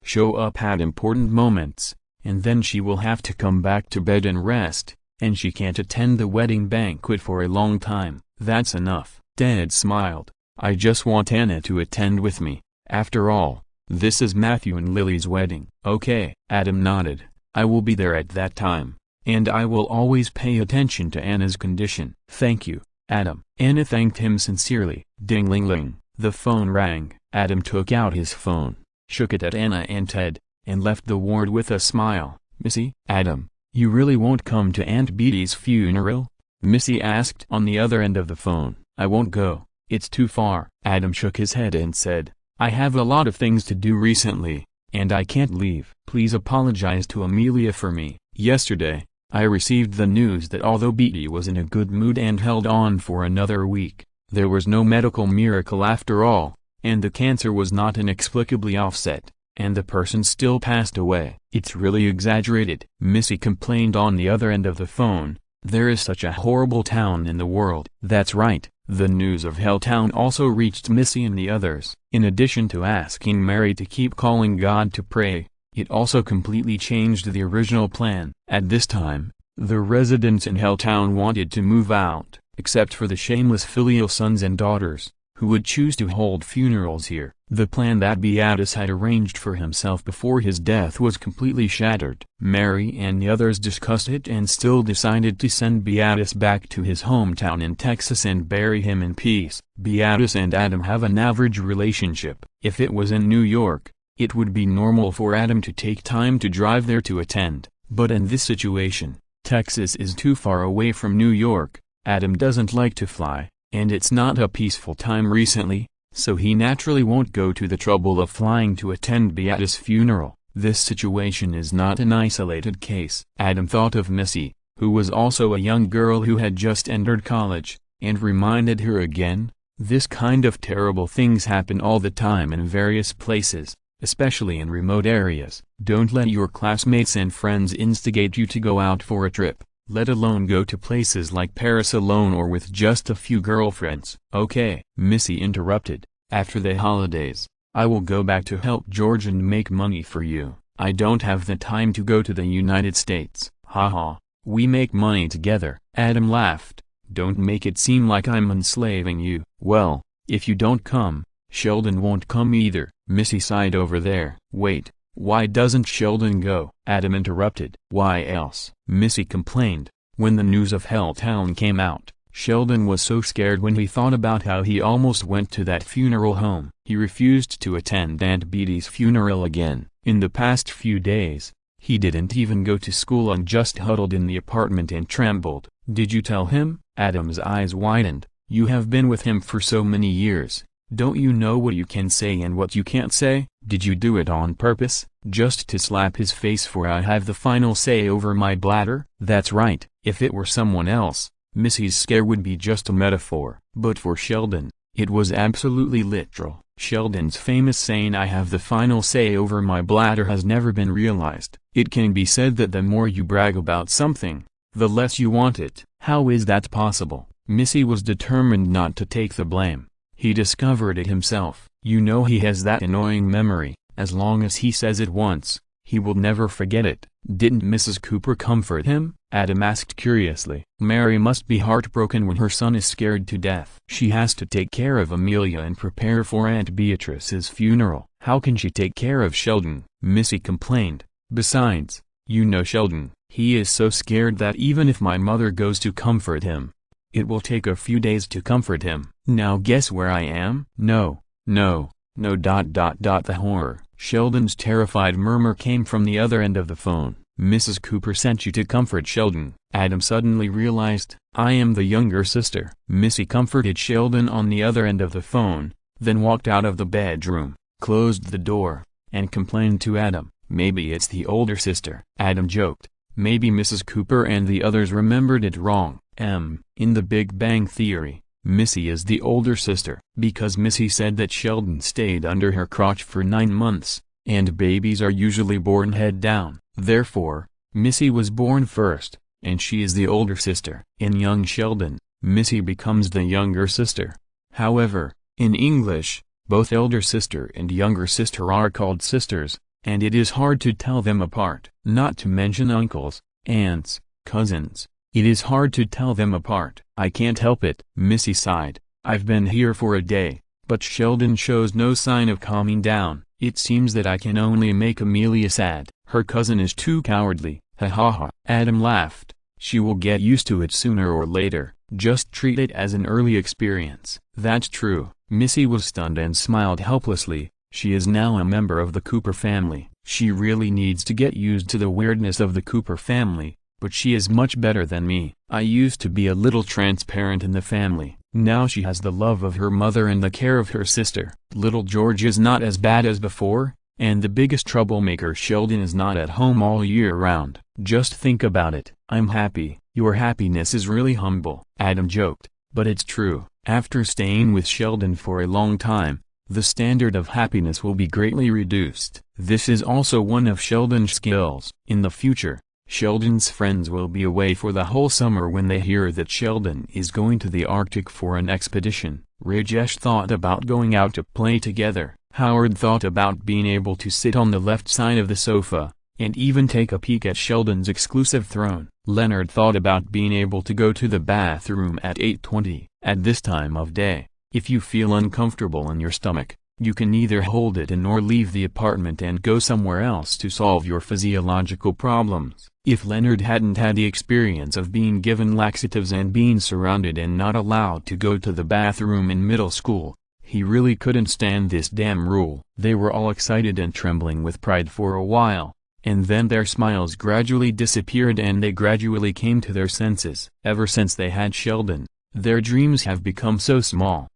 show up at important moments, and then she will have to come back to bed and rest, and she can't attend the wedding banquet for a long time." "That's enough." Ted smiled. "I just want Anna to attend with me. After all, this is Matthew and Lily's wedding." "Okay." Adam nodded. "I will be there at that time, and I will always pay attention to Anna's condition." "Thank you, Adam." Anna thanked him sincerely. Ding-ling-ling. The phone rang. Adam took out his phone, shook it at Anna and Ted, and left the ward with a smile. "Missy?" "Adam, you really won't come to Aunt Beatty's funeral?" Missy asked on the other end of the phone. "I won't go. It's too far." Adam shook his head and said, "I have a lot of things to do recently, and I can't leave. Please apologize to Amelia for me." Yesterday, I received the news that although Beatty was in a good mood and held on for another week, there was no medical miracle after all, and the cancer was not inexplicably offset, and the person still passed away. "It's really exaggerated," Missy complained on the other end of the phone. "There is such a horrible town in the world." "That's right." The news of Helltown also reached Missy and the others. In addition to asking Mary to keep calling God to pray, it also completely changed the original plan. At this time, the residents in Helltown wanted to move out, except for the shameless filial sons and daughters, who would choose to hold funerals here. The plan that Beatus had arranged for himself before his death was completely shattered. Mary and the others discussed it and still decided to send Beatus back to his hometown in Texas and bury him in peace. Beatus and Adam have an average relationship. If it was in New York, it would be normal for Adam to take time to drive there to attend. But in this situation, Texas is too far away from New York, Adam doesn't like to fly, and it's not a peaceful time recently, so he naturally won't go to the trouble of flying to attend Beatus' funeral. This situation is not an isolated case. Adam thought of Missy, who was also a young girl who had just entered college, and reminded her again, this kind of terrible things happen all the time in various places, especially in remote areas. Don't let your classmates and friends instigate you to go out for a trip, let alone go to places like Paris alone or with just a few girlfriends. Okay, Missy interrupted, after the holidays, I will go back to help George and make money for you. I don't have the time to go to the United States. Haha, we make money together. Adam laughed, don't make it seem like I'm enslaving you. Well, if you don't come, Sheldon won't come either. Missy sighed over there. Wait, why doesn't Sheldon go? Adam interrupted. Why else? Missy complained. When the news of Helltown came out, Sheldon was so scared when he thought about how he almost went to that funeral home. He refused to attend Aunt Beatty's funeral again. In the past few days, he didn't even go to school and just huddled in the apartment and trembled. Did you tell him? Adam's eyes widened. You have been with him for so many years. Don't you know what you can say and what you can't say? Did you do it on purpose, just to slap his face for I have the final say over my bladder? That's right. If it were someone else, Missy's scare would be just a metaphor. But for Sheldon, it was absolutely literal. Sheldon's famous saying I have the final say over my bladder has never been realized. It can be said that the more you brag about something, the less you want it. How is that possible? Missy was determined not to take the blame. He discovered it himself. You know he has that annoying memory. As long as he says it once, he will never forget it. Didn't Mrs. Cooper comfort him? Adam asked curiously. Mary must be heartbroken when her son is scared to death. She has to take care of Amelia and prepare for Aunt Beatrice's funeral. How can she take care of Sheldon? Missy complained. Besides, you know Sheldon. He is so scared that even if my mother goes to comfort him, it will take a few days to comfort him. Now guess where I am? No. The horror. Sheldon's terrified murmur came from the other end of the phone. Mrs. Cooper sent you to comfort Sheldon. Adam suddenly realized, I am the younger sister. Missy comforted Sheldon on the other end of the phone, then walked out of the bedroom, closed the door, and complained to Adam, maybe it's the older sister. Adam joked, maybe Mrs. Cooper and the others remembered it wrong. In the Big Bang Theory, Missy is the older sister. Because Missy said that Sheldon stayed under her crotch for 9 months, and babies are usually born head down. Therefore, Missy was born first, and she is the older sister. In young Sheldon, Missy becomes the younger sister. However, in English, both elder sister and younger sister are called sisters, and it is hard to tell them apart. Not to mention uncles, aunts, cousins. It is hard to tell them apart. I can't help it. Missy sighed. I've been here for a day, but Sheldon shows no sign of calming down. It seems that I can only make Amelia sad. Her cousin is too cowardly. Ha ha ha. Adam laughed. She will get used to it sooner or later. Just treat it as an early experience. That's true. Missy was stunned and smiled helplessly. She is now a member of the Cooper family. She really needs to get used to the weirdness of the Cooper family. But she is much better than me. I used to be a little transparent in the family. Now she has the love of her mother and the care of her sister. Little George is not as bad as before, and the biggest troublemaker Sheldon is not at home all year round. Just think about it. I'm happy. Your happiness is really humble. Adam joked, but it's true. After staying with Sheldon for a long time, the standard of happiness will be greatly reduced. This is also one of Sheldon's skills. In the future, Sheldon's friends will be away for the whole summer when they hear that Sheldon is going to the Arctic for an expedition. Rajesh thought about going out to play together. Howard thought about being able to sit on the left side of the sofa, and even take a peek at Sheldon's exclusive throne. Leonard thought about being able to go to the bathroom at 8:20. At this time of day, If you feel uncomfortable in your stomach, you can either hold it in or leave the apartment and go somewhere else to solve your physiological problems. If Leonard hadn't had the experience of being given laxatives and being surrounded and not allowed to go to the bathroom in middle school, he really couldn't stand this damn rule. They were all excited and trembling with pride for a while, and then their smiles gradually disappeared and they gradually came to their senses. Ever since they had Sheldon, their dreams have become so small.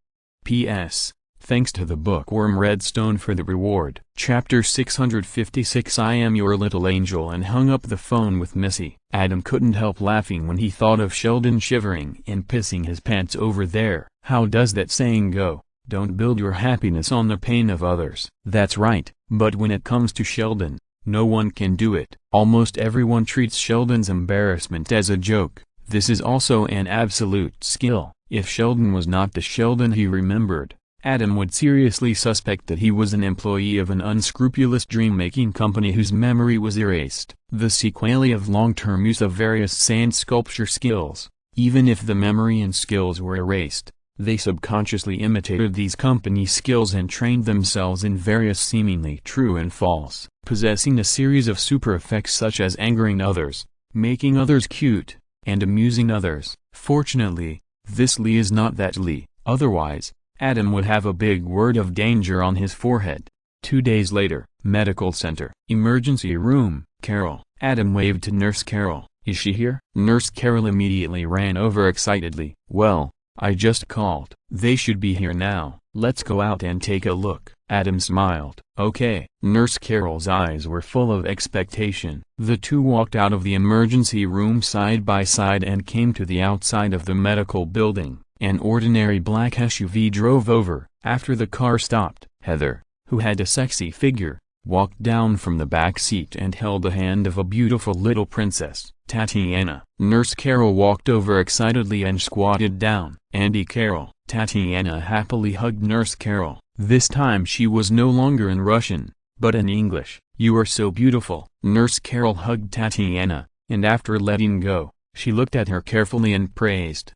P.S. Thanks to the bookworm Redstone for the reward. Chapter 656 I Am Your Little Angel and hung up the phone with Missy. Adam couldn't help laughing when he thought of Sheldon shivering and pissing his pants over there. How does that saying go? Don't build your happiness on the pain of others. That's right, but when it comes to Sheldon, no one can do it. Almost everyone treats Sheldon's embarrassment as a joke. This is also an absolute skill. If Sheldon was not the Sheldon he remembered, Adam would seriously suspect that he was an employee of an unscrupulous dream-making company whose memory was erased. The sequelae of long-term use of various sand sculpture skills, even if the memory and skills were erased, they subconsciously imitated these company skills and trained themselves in various seemingly true and false, possessing a series of super effects such as angering others, making others cute, and amusing others. Fortunately, this Lee is not that Lee, otherwise, Adam would have a big word of danger on his forehead. 2 days later, medical center. Emergency room. Carol. Adam waved to Nurse Carol. Is she here? Nurse Carol immediately ran over excitedly. Well, I just called. They should be here now. Let's go out and take a look. Adam smiled. Okay. Nurse Carol's eyes were full of expectation. The two walked out of the emergency room side by side and came to the outside of the medical building. An ordinary black SUV drove over. After the car stopped, Heather, who had a sexy figure, walked down from the back seat and held the hand of a beautiful little princess, Tatiana. Nurse Carol walked over excitedly and squatted down. Andy Carol. Tatiana happily hugged Nurse Carol. This time she was no longer in Russian, but in English. You are so beautiful. Nurse Carol hugged Tatiana, and after letting go, she looked at her carefully and praised.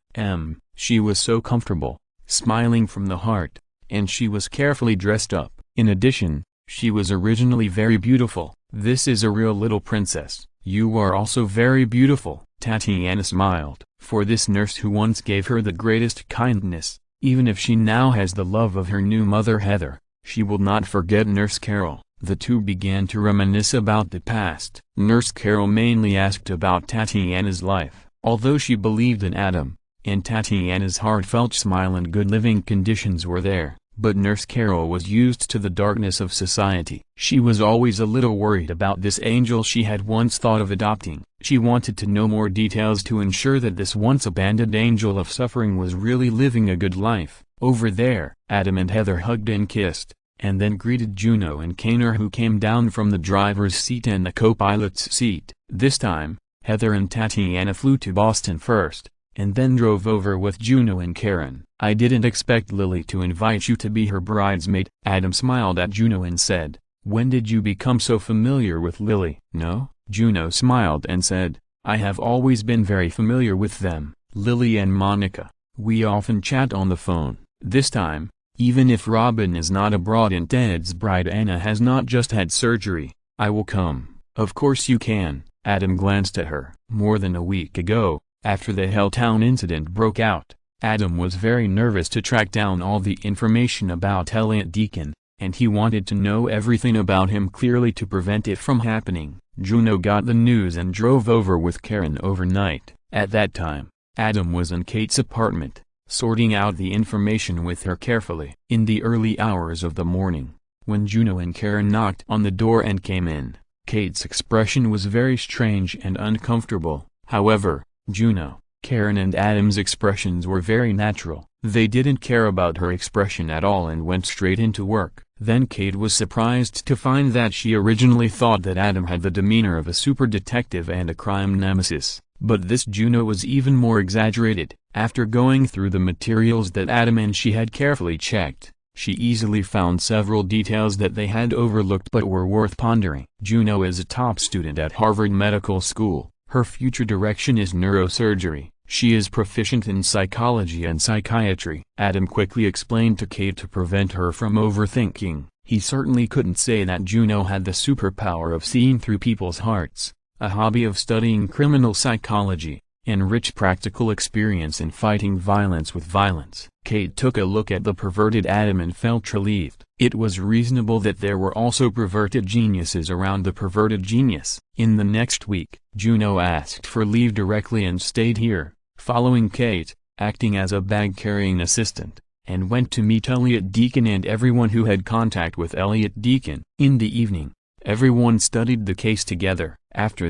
She was so comfortable, smiling from the heart, and she was carefully dressed up. In addition, she was originally very beautiful. This is a real little princess. You are also very beautiful. Tatiana smiled. For this nurse who once gave her the greatest kindness, even if she now has the love of her new mother Heather, she will not forget Nurse Carol. The two began to reminisce about the past. Nurse Carol mainly asked about Tatiana's life, although she believed in Adam, and Tatiana's heartfelt smile and good living conditions were there. But Nurse Carol was used to the darkness of society. She was always a little worried about this angel she had once thought of adopting. She wanted to know more details to ensure that this once abandoned angel of suffering was really living a good life. Over there, Adam and Heather hugged and kissed, and then greeted Juno and Kaner, who came down from the driver's seat and the co-pilot's seat. This time, Heather and Tatiana flew to Boston first, and then drove over with Juno and Karen. I didn't expect Lily to invite you to be her bridesmaid. Adam smiled at Juno and said, when did you become so familiar with Lily? No? Juno smiled and said, I have always been very familiar with them. Lily and Monica, we often chat on the phone. This time, even if Robin is not abroad and Ted's bride Anna has not just had surgery, I will come. Of course you can. Adam glanced at her. More than a week ago, after the Helltown incident broke out, Adam was very nervous to track down all the information about Elliot Deacon, and he wanted to know everything about him clearly to prevent it from happening. Juno got the news and drove over with Karen overnight. At that time, Adam was in Kate's apartment, sorting out the information with her carefully. In the early hours of the morning, when Juno and Karen knocked on the door and came in, Kate's expression was very strange and uncomfortable. However, Juno, Karen and Adam's expressions were very natural. They didn't care about her expression at all and went straight into work. Then Kate was surprised to find that she originally thought that Adam had the demeanor of a super detective and a crime nemesis. But this Juno was even more exaggerated. After going through the materials that Adam and she had carefully checked, she easily found several details that they had overlooked but were worth pondering. Juno is a top student at Harvard Medical School. Her future direction is neurosurgery. She is proficient in psychology and psychiatry. Adam quickly explained to Kate to prevent her from overthinking. He certainly couldn't say that Juno had the superpower of seeing through people's hearts, a hobby of studying criminal psychology, and rich practical experience in fighting violence with violence. Kate took a look at the perverted Adam and felt relieved. It was reasonable that there were also perverted geniuses around the perverted genius. In the next week, Juno asked for leave directly and stayed here, following Kate, acting as a bag-carrying assistant, and went to meet Elliot Deacon and everyone who had contact with Elliot Deacon. In the evening, everyone studied the case together. After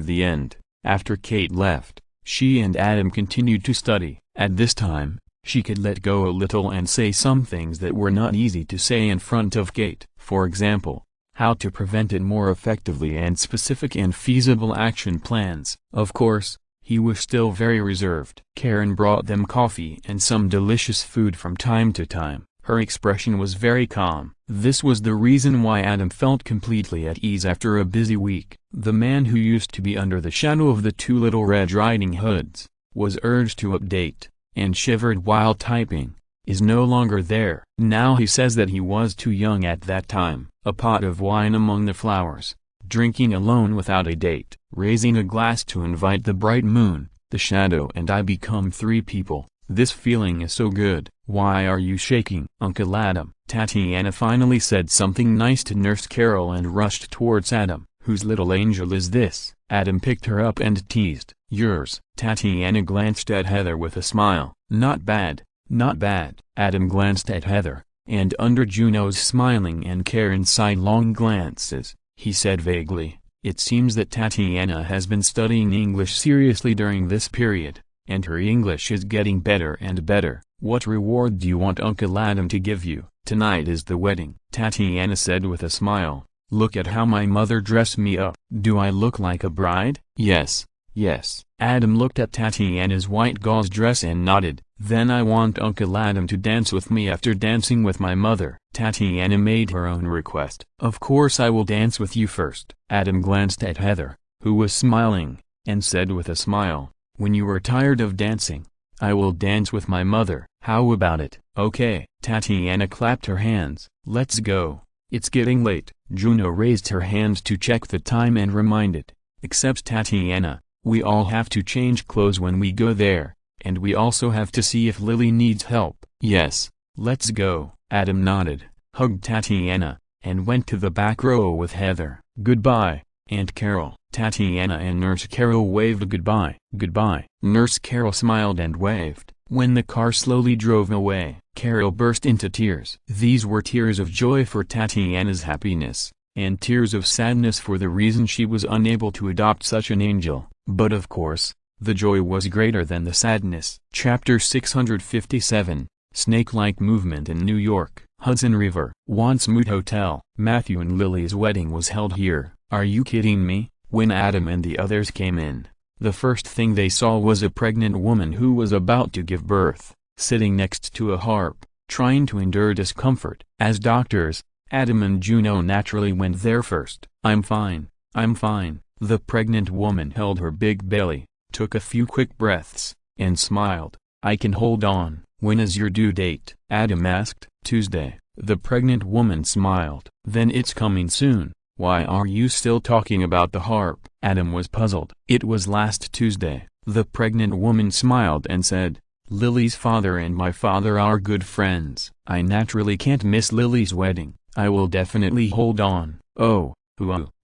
Kate left, she and Adam continued to study. At this time, she could let go a little and say some things that were not easy to say in front of Kate. For example, how to prevent it more effectively and specific and feasible action plans. Of course, he was still very reserved. Karen brought them coffee and some delicious food from time to time. Her expression was very calm. This was the reason why Adam felt completely at ease after a busy week. The man who used to be under the shadow of the two little Red Riding Hoods, was urged to update, and shivered while typing, is no longer there. Now he says that he was too young at that time. A pot of wine among the flowers, drinking alone without a date, raising a glass to invite the bright moon, the shadow and I become three people. This feeling is so good. Why are you shaking, Uncle Adam? Tatiana finally said something nice to Nurse Carol and rushed towards Adam. Whose little angel is this? Adam picked her up and teased. Yours. Tatiana glanced at Heather with a smile. Not bad, not bad. Adam glanced at Heather, and under Juno's smiling and Karen's sidelong glances, he said vaguely, it seems that Tatiana has been studying English seriously during this period, and her English is getting better and better. What reward do you want Uncle Adam to give you? Tonight is the wedding, Tatiana said with a smile. Look at how my mother dressed me up. Do I look like a bride? Yes, yes. Adam looked at Tatiana's white gauze dress and nodded. Then I want Uncle Adam to dance with me after dancing with my mother. Tatiana made her own request. Of course I will dance with you first. Adam glanced at Heather, who was smiling, and said with a smile, when you are tired of dancing, I will dance with my mother. How about it? Okay. Tatiana clapped her hands. Let's go. It's getting late. Juno raised her hand to check the time and reminded, except Tatiana, we all have to change clothes when we go there, and we also have to see if Lily needs help. Yes, let's go. Adam nodded, hugged Tatiana, and went to the back row with Heather. Goodbye, Aunt Carol. Tatiana and Nurse Carol waved goodbye. Goodbye. Nurse Carol smiled and waved. When the car slowly drove away, Carol burst into tears. These were tears of joy for Tatiana's happiness, and tears of sadness for the reason she was unable to adopt such an angel. But of course, the joy was greater than the sadness. Chapter 657, Snake-like Movement in New York, Hudson River. Once Mood Hotel. Matthew and Lily's wedding was held here. Are you kidding me? When Adam and the others came in, the first thing they saw was a pregnant woman who was about to give birth, sitting next to a harp, trying to endure discomfort. As doctors, Adam and Juno naturally went there first. I'm fine, I'm fine. The pregnant woman held her big belly, took a few quick breaths, and smiled. I can hold on. When is your due date? Adam asked. Tuesday. The pregnant woman smiled. Then it's coming soon. Why are you still talking about the harp? Adam was puzzled. It was last Tuesday. The pregnant woman smiled and said, Lily's father and my father are good friends. I naturally can't miss Lily's wedding. I will definitely hold on. Oh,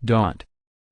dot.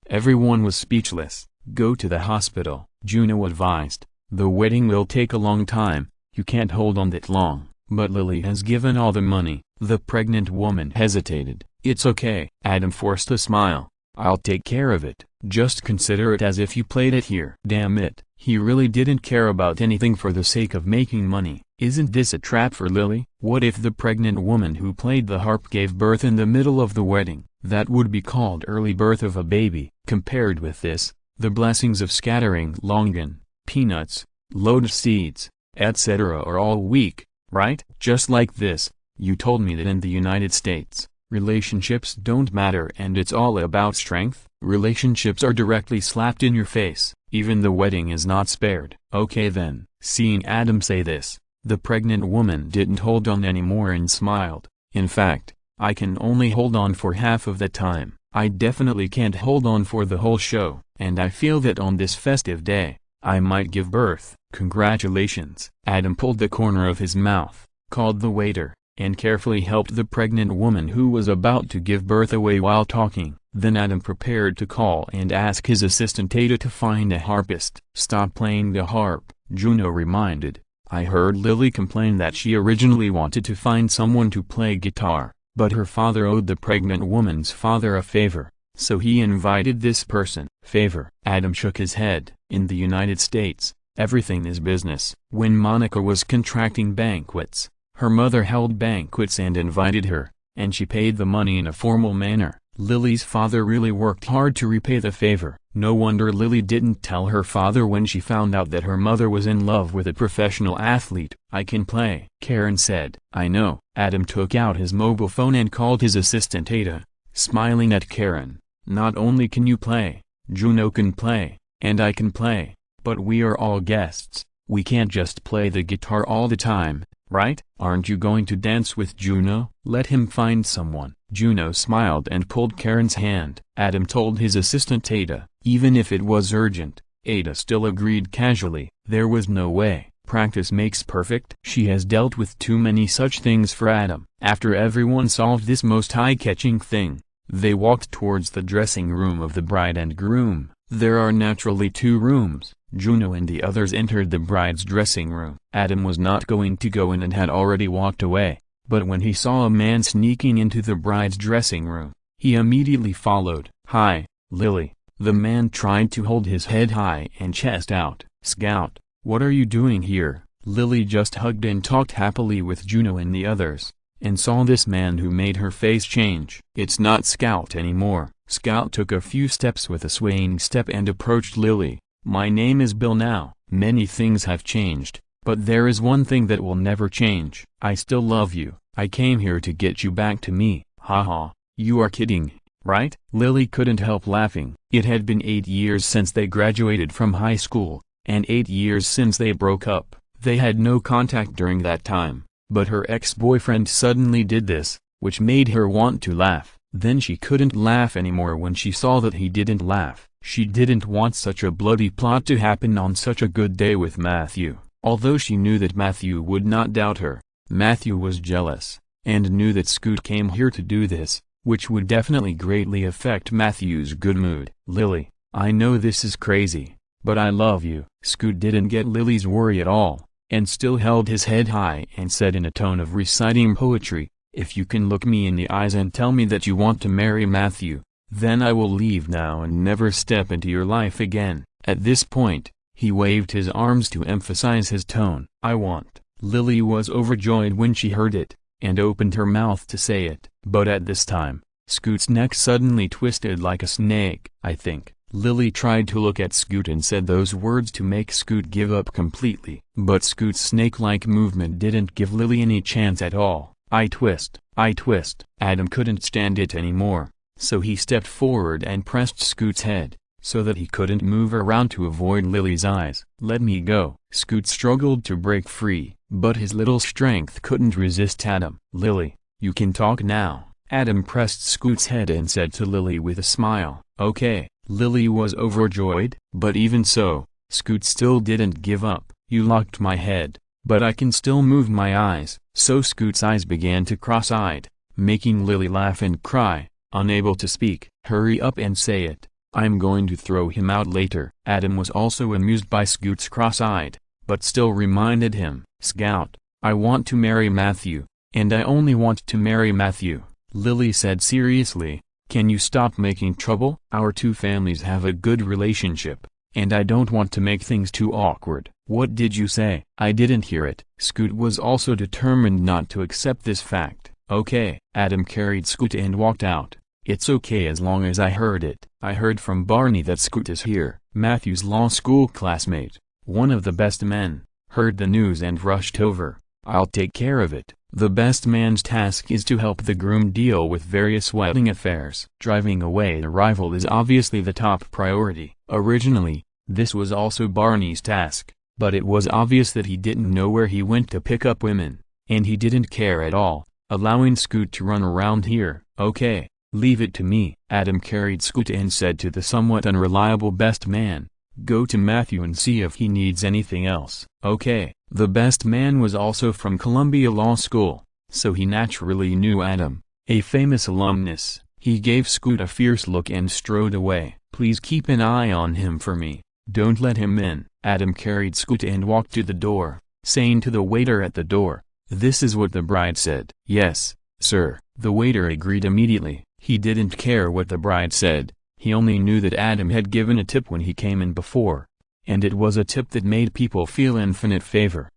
Everyone was speechless. Go to the hospital, Juno advised. The wedding will take a long time. You can't hold on that long. But Lily has given all the money. The pregnant woman hesitated. It's okay. Adam forced a smile. I'll take care of it. Just consider it as if you played it here. Damn it. He really didn't care about anything for the sake of making money. Isn't this a trap for Lily? What if the pregnant woman who played the harp gave birth in the middle of the wedding? That would be called early birth of a baby. Compared with this, the blessings of scattering longan, peanuts, lotus seeds, etc. are all weak, right? Just like this, you told me that in the United States, relationships don't matter and it's all about strength. Relationships are directly slapped in your face. Even the wedding is not spared. Okay then, Seeing Adam say this, the pregnant woman didn't hold on anymore and smiled. In fact, I can only hold on for half of the time. I definitely can't hold on for the whole show. And I feel that on this festive day, I might give birth. Congratulations. Adam pulled the corner of his mouth, called the waiter, and carefully helped the pregnant woman who was about to give birth away while talking. Then Adam prepared to call and ask his assistant Ada to find a harpist. Stop playing the harp, Juno reminded. I heard Lily complain that she originally wanted to find someone to play guitar, but her father owed the pregnant woman's father a favor, so he invited this person. Favor. Adam shook his head. In the United States, everything is business. When Monica was contracting banquets, her mother held banquets and invited her, and she paid the money in a formal manner. Lily's father really worked hard to repay the favor. No wonder Lily didn't tell her father when she found out that her mother was in love with a professional athlete. I can play, Karen said. I know. Adam took out his mobile phone and called his assistant Ada, smiling at Karen. Not only can you play, Juno can play, and I can play, but we are all guests. We can't just play the guitar all the time, right? Aren't you going to dance with Juno? Let him find someone. Juno smiled and pulled Karen's hand. Adam told his assistant Ada, even if it was urgent. Ada still agreed casually. There was no way. Practice makes perfect. She has dealt with too many such things for Adam. After everyone solved this most eye-catching thing, they walked towards the dressing room of the bride and groom. There are naturally two rooms. Juno and the others entered the bride's dressing room. Adam was not going to go in and had already walked away, but when he saw a man sneaking into the bride's dressing room, he immediately followed. Hi, Lily. The man tried to hold his head high and chest out. Scout, what are you doing here? Lily just hugged and talked happily with Juno and the others, and saw this man who made her face change. It's not Scout anymore. Scout took a few steps with a swaying step and approached Lily. My name is Bill now. Many things have changed, but there is one thing that will never change. I still love you. I came here to get you back to me. Haha, you are kidding, right? Lily couldn't help laughing. It had been 8 years since they graduated from high school, and 8 years since they broke up. They had no contact during that time, but her ex-boyfriend suddenly did this, which made her want to laugh. Then she couldn't laugh anymore when she saw that he didn't laugh. She didn't want such a bloody plot to happen on such a good day with Matthew. Although she knew that Matthew would not doubt her, Matthew was jealous, and knew that Scoot came here to do this, which would definitely greatly affect Matthew's good mood. Lily, I know this is crazy, but I love you. Scoot didn't get Lily's worry at all, and still held his head high and said in a tone of reciting poetry, if you can look me in the eyes and tell me that you want to marry Matthew, then I will leave now and never step into your life again. At this point, he waved his arms to emphasize his tone. I want. Lily was overjoyed when she heard it, and opened her mouth to say it. But at this time, Scoot's neck suddenly twisted like a snake. I think. Lily tried to look at Scoot and said those words to make Scoot give up completely. But Scoot's snake-like movement didn't give Lily any chance at all. I twist. Adam couldn't stand it anymore, so he stepped forward and pressed Scoot's head, so that he couldn't move around to avoid Lily's eyes. Let me go. Scoot struggled to break free, but his little strength couldn't resist Adam. Lily, you can talk now. Adam pressed Scoot's head and said to Lily with a smile, okay. Lily was overjoyed, but even so, Scoot still didn't give up. You locked my head, but I can still move my eyes. So Scoot's eyes began to cross-eyed, making Lily laugh and cry, unable to speak. Hurry up and say it. I'm going to throw him out later. Adam was also amused by Scoot's cross-eyed, but still reminded him, Scout, I want to marry Matthew, and I only want to marry Matthew. Lily said seriously, can you stop making trouble? Our two families have a good relationship, and I don't want to make things too awkward. What did you say? I didn't hear it. Scoot was also determined not to accept this fact. Okay. Adam carried Scoot and walked out. It's okay as long as I heard it. I heard from Barney that Scoot is here. Matthew's law school classmate, one of the best men, heard the news and rushed over. I'll take care of it. The best man's task is to help the groom deal with various wedding affairs. Driving away the rival is obviously the top priority. Originally, this was also Barney's task, But it was obvious that he didn't know where he went to pick up women, and he didn't care at all, allowing Scoot to run around here. Okay, leave it to me. Adam carried Scoot and said to the somewhat unreliable best man, go to Matthew and see if he needs anything else. Okay. The best man was also from Columbia Law School, so he naturally knew Adam, a famous alumnus. He gave Scoot a fierce look and strode away. Please keep an eye on him for me. Don't let him in. Adam carried Scoot and walked to the door, saying to the waiter at the door, this is what the bride said. Yes, sir. The waiter agreed immediately. He didn't care what the bride said. He only knew that Adam had given a tip when he came in before, and it was a tip that made people feel infinite favor.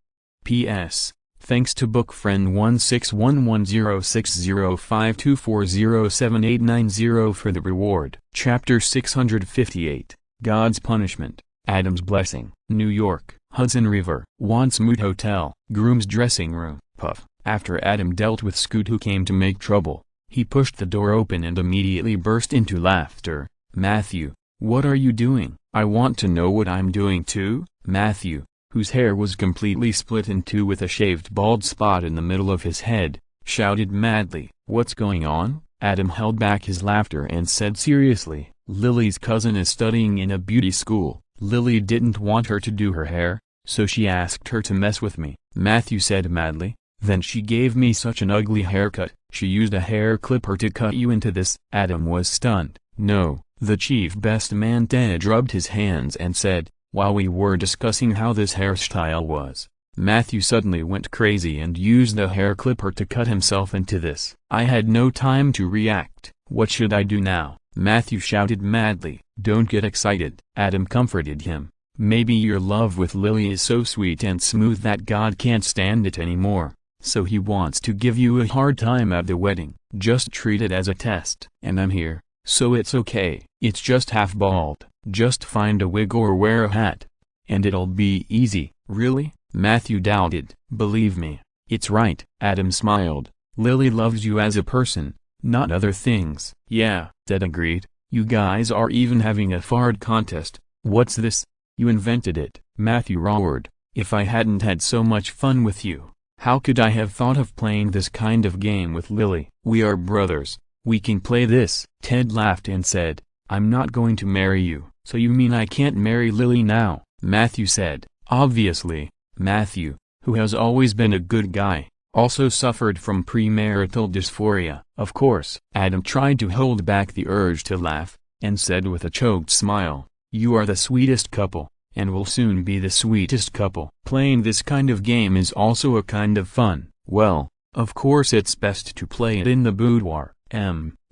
P.S. Thanks to book friend 1611060524078990 for the reward. Chapter 658, God's Punishment, Adam's Blessing. New York, Hudson River. Wants Moot Hotel. Groom's dressing room. Puff. After Adam dealt with Scoot who came to make trouble, he pushed the door open and immediately burst into laughter. Matthew, what are you doing? I want to know what I'm doing too. Matthew, whose hair was completely split in two with a shaved bald spot in the middle of his head, shouted madly. What's going on? Adam held back his laughter and said seriously, Lily's cousin is studying in a beauty school. Lily didn't want her to do her hair, so she asked her to mess with me. Matthew said madly, then she gave me such an ugly haircut. She used a hair clipper to cut you into this. Adam was stunned. No, the chief best man Ted rubbed his hands and said, while we were discussing how this hairstyle was, Matthew suddenly went crazy and used the hair clipper to cut himself into this. I had no time to react. What should I do now? Matthew shouted madly. Don't get excited. Adam comforted him. Maybe your love with Lily is so sweet and smooth that God can't stand it anymore, so he wants to give you a hard time at the wedding. Just treat it as a test. And I'm here, so it's okay. It's just half bald. Just find a wig or wear a hat, and it'll be easy. Really? Matthew doubted. Believe me, it's right. Adam smiled. Lily loves you as a person, not other things. Yeah, Ted agreed. You guys are even having a fart contest. What's this? You invented it. Matthew roared. If I hadn't had so much fun with you, how could I have thought of playing this kind of game with Lily? We are brothers. We can play this. Ted laughed and said, I'm not going to marry you. So you mean I can't marry Lily now? Matthew said. Obviously. Matthew, who has always been a good guy, also suffered from premarital dysphoria. Of course. Adam tried to hold back the urge to laugh, and said with a choked smile, you are the sweetest couple, and will soon be the sweetest couple. Playing this kind of game is also a kind of fun. Well, of course it's best to play it in the boudoir.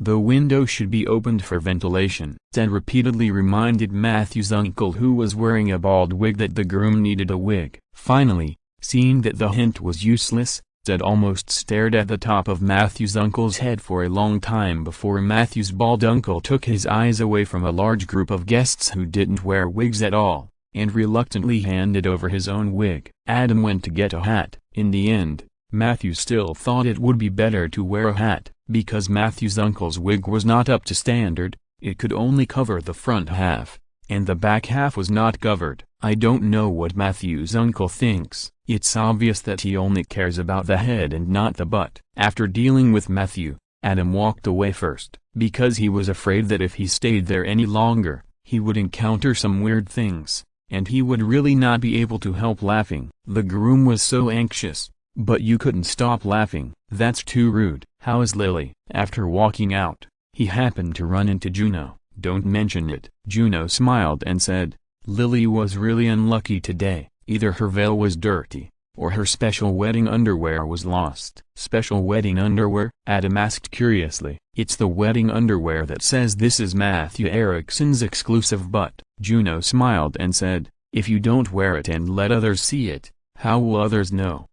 The window should be opened for ventilation. Ted repeatedly reminded Matthew's uncle, who was wearing a bald wig, that the groom needed a wig. Finally, seeing that the hint was useless, Ted almost stared at the top of Matthew's uncle's head for a long time before Matthew's bald uncle took his eyes away from a large group of guests who didn't wear wigs at all, and reluctantly handed over his own wig. Adam went to get a hat. In the end, Matthew still thought it would be better to wear a hat, because Matthew's uncle's wig was not up to standard. It could only cover the front half, and the back half was not covered. I don't know what Matthew's uncle thinks. It's obvious that he only cares about the head and not the butt. After dealing with Matthew, Adam walked away first, because he was afraid that if he stayed there any longer, he would encounter some weird things, and he would really not be able to help laughing. The groom was so anxious, but you couldn't stop laughing. That's too rude. How is Lily? After walking out, he happened to run into Juno. Don't mention it. Juno smiled and said, Lily was really unlucky today. Either her veil was dirty, or her special wedding underwear was lost. Special wedding underwear? Adam asked curiously. It's the wedding underwear that says this is Matthew Erickson's exclusive butt. Juno smiled and said, if you don't wear it and let others see it, how will others know?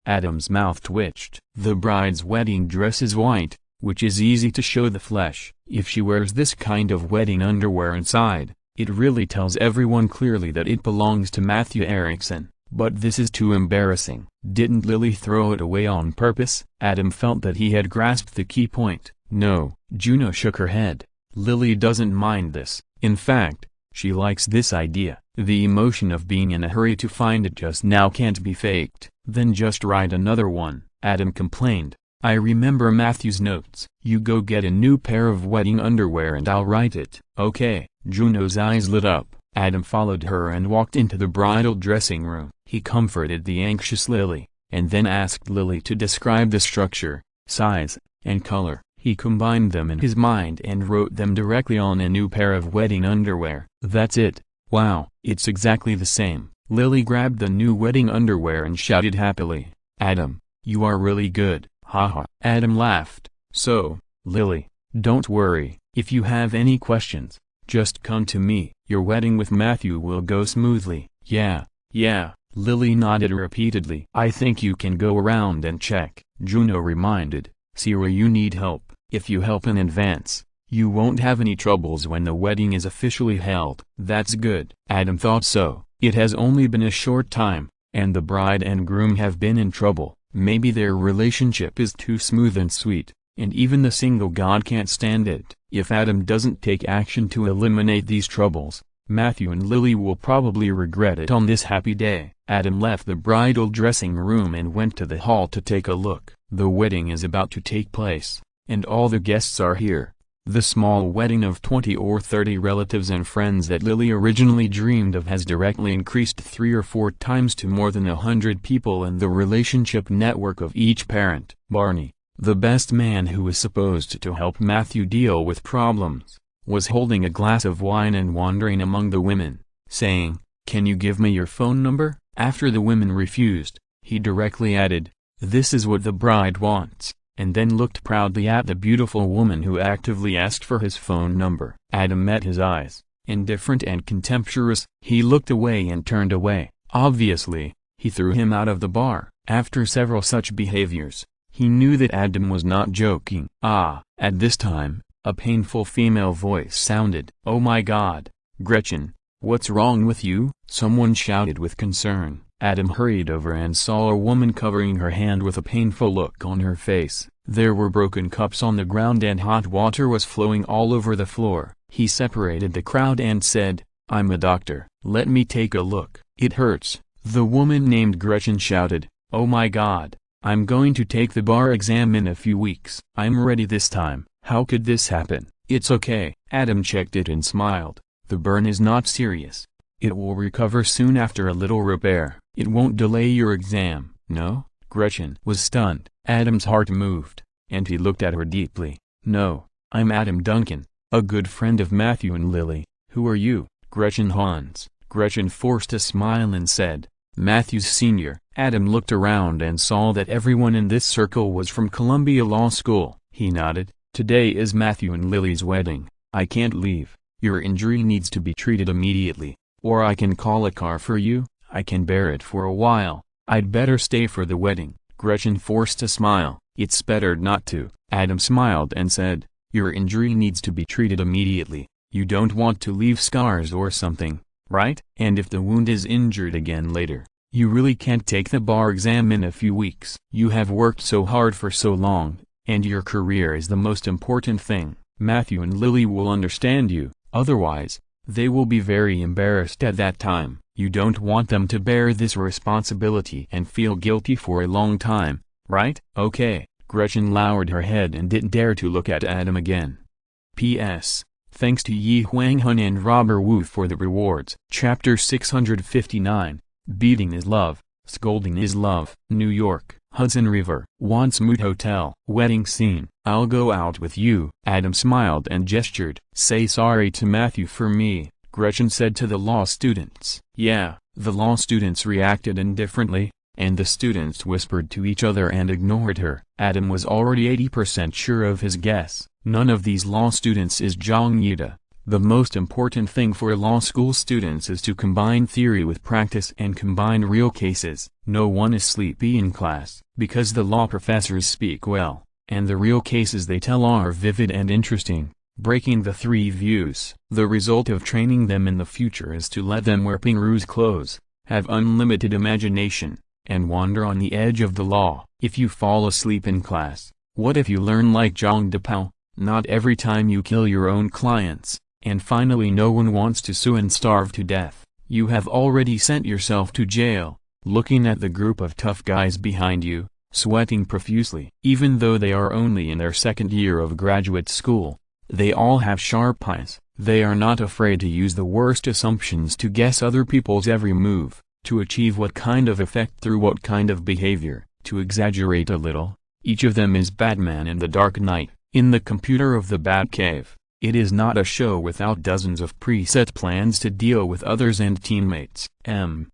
Adam's mouth twitched. The bride's wedding dress is white, which is easy to show the flesh. If she wears this kind of wedding underwear inside, it really tells everyone clearly that it belongs to Matthew Erickson. But this is too embarrassing. Didn't Lily throw it away on purpose? Adam felt that he had grasped the key point. No. Juno shook her head. Lily doesn't mind this. In fact, she likes this idea. The emotion of being in a hurry to find it just now can't be faked. Then just write another one, Adam complained. I remember Matthew's notes. You go get a new pair of wedding underwear and I'll write it. Okay. Juno's eyes lit up. Adam followed her and walked into the bridal dressing room. He comforted the anxious Lily, and then asked Lily to describe the structure, size, and color. He combined them in his mind and wrote them directly on a new pair of wedding underwear. That's it. Wow, it's exactly the same. Lily grabbed the new wedding underwear and shouted happily, Adam, you are really good, haha. Adam laughed. So, Lily, don't worry, if you have any questions, just come to me. Your wedding with Matthew will go smoothly. Yeah, Lily nodded repeatedly. I think you can go around and check, Juno reminded, see where you need help. If you help in advance, you won't have any troubles when the wedding is officially held. That's good. Adam thought so. It has only been a short time, and the bride and groom have been in trouble. Maybe their relationship is too smooth and sweet, and even the single god can't stand it. If Adam doesn't take action to eliminate these troubles, Matthew and Lily will probably regret it on this happy day. Adam left the bridal dressing room and went to the hall to take a look. The wedding is about to take place, and all the guests are here. The small wedding of 20 or 30 relatives and friends that Lily originally dreamed of has directly increased 3 or 4 times to more than 100 people in the relationship network of each parent. Barney, the best man who was supposed to help Matthew deal with problems, was holding a glass of wine and wandering among the women, saying, "Can you give me your phone number?" After the women refused, he directly added, "This is what the bride wants," and then looked proudly at the beautiful woman who actively asked for his phone number. Adam met his eyes, indifferent and contemptuous. He looked away and turned away. Obviously, he threw him out of the bar. After several such behaviors, he knew that Adam was not joking. At this time, a painful female voice sounded. "Oh my God, Gretchen, what's wrong with you?" someone shouted with concern. Adam hurried over and saw a woman covering her hand with a painful look on her face. There were broken cups on the ground and hot water was flowing all over the floor. He separated the crowd and said, "I'm a doctor. Let me take a look." "It hurts," the woman named Gretchen shouted. "Oh my God, I'm going to take the bar exam in a few weeks. I'm ready this time." "How could this happen?" "It's okay." Adam checked it and smiled. "The burn is not serious. It will recover soon after a little repair. It won't delay your exam." "No?" Gretchen was stunned. Adam's heart moved, and he looked at her deeply. "No, I'm Adam Duncan, a good friend of Matthew and Lily." "Who are you?" "Gretchen Hans." Gretchen forced a smile and said, "Matthew's senior." Adam looked around and saw that everyone in this circle was from Columbia Law School. He nodded. "Today is Matthew and Lily's wedding. I can't leave. Your injury needs to be treated immediately, or I can call a car for you. I can bear it for a while. I'd better stay for the wedding." Gretchen forced a smile. "It's better not to." Adam smiled and said, "Your injury needs to be treated immediately. You don't want to leave scars or something, right? And if the wound is injured again later, you really can't take the bar exam in a few weeks. You have worked so hard for so long, and your career is the most important thing. Matthew and Lily will understand you, otherwise, they will be very embarrassed at that time. You don't want them to bear this responsibility and feel guilty for a long time, right?" "Okay." Gretchen lowered her head and didn't dare to look at Adam again. P.S. Thanks to Yi Huang Hun and Robert Wu for the rewards. Chapter 659, Beating is Love, Scolding is Love. New York, Hudson River. Once Mood Hotel. Wedding scene. "I'll go out with you." Adam smiled and gestured. "Say sorry to Matthew for me," Gretchen said to the law students. "Yeah." The law students reacted indifferently, and the students whispered to each other and ignored her. Adam was already 80% sure of his guess. None of these law students is Zhang Yida. The most important thing for law school students is to combine theory with practice and combine real cases. No one is sleepy in class, because the law professors speak well, and the real cases they tell are vivid and interesting, breaking the 3 views. The result of training them in the future is to let them wear pinroos clothes, have unlimited imagination, and wander on the edge of the law. If you fall asleep in class, what if you learn like Zhang Depao? Not every time you kill your own clients. And finally, no one wants to sue and starve to death. You have already sent yourself to jail, looking at the group of tough guys behind you, sweating profusely. Even though they are only in their second year of graduate school, they all have sharp eyes. They are not afraid to use the worst assumptions to guess other people's every move, to achieve what kind of effect through what kind of behavior, to exaggerate a little. Each of them is Batman in the Dark Knight, in the computer of the Batcave. It is not a show without dozens of preset plans to deal with others and teammates.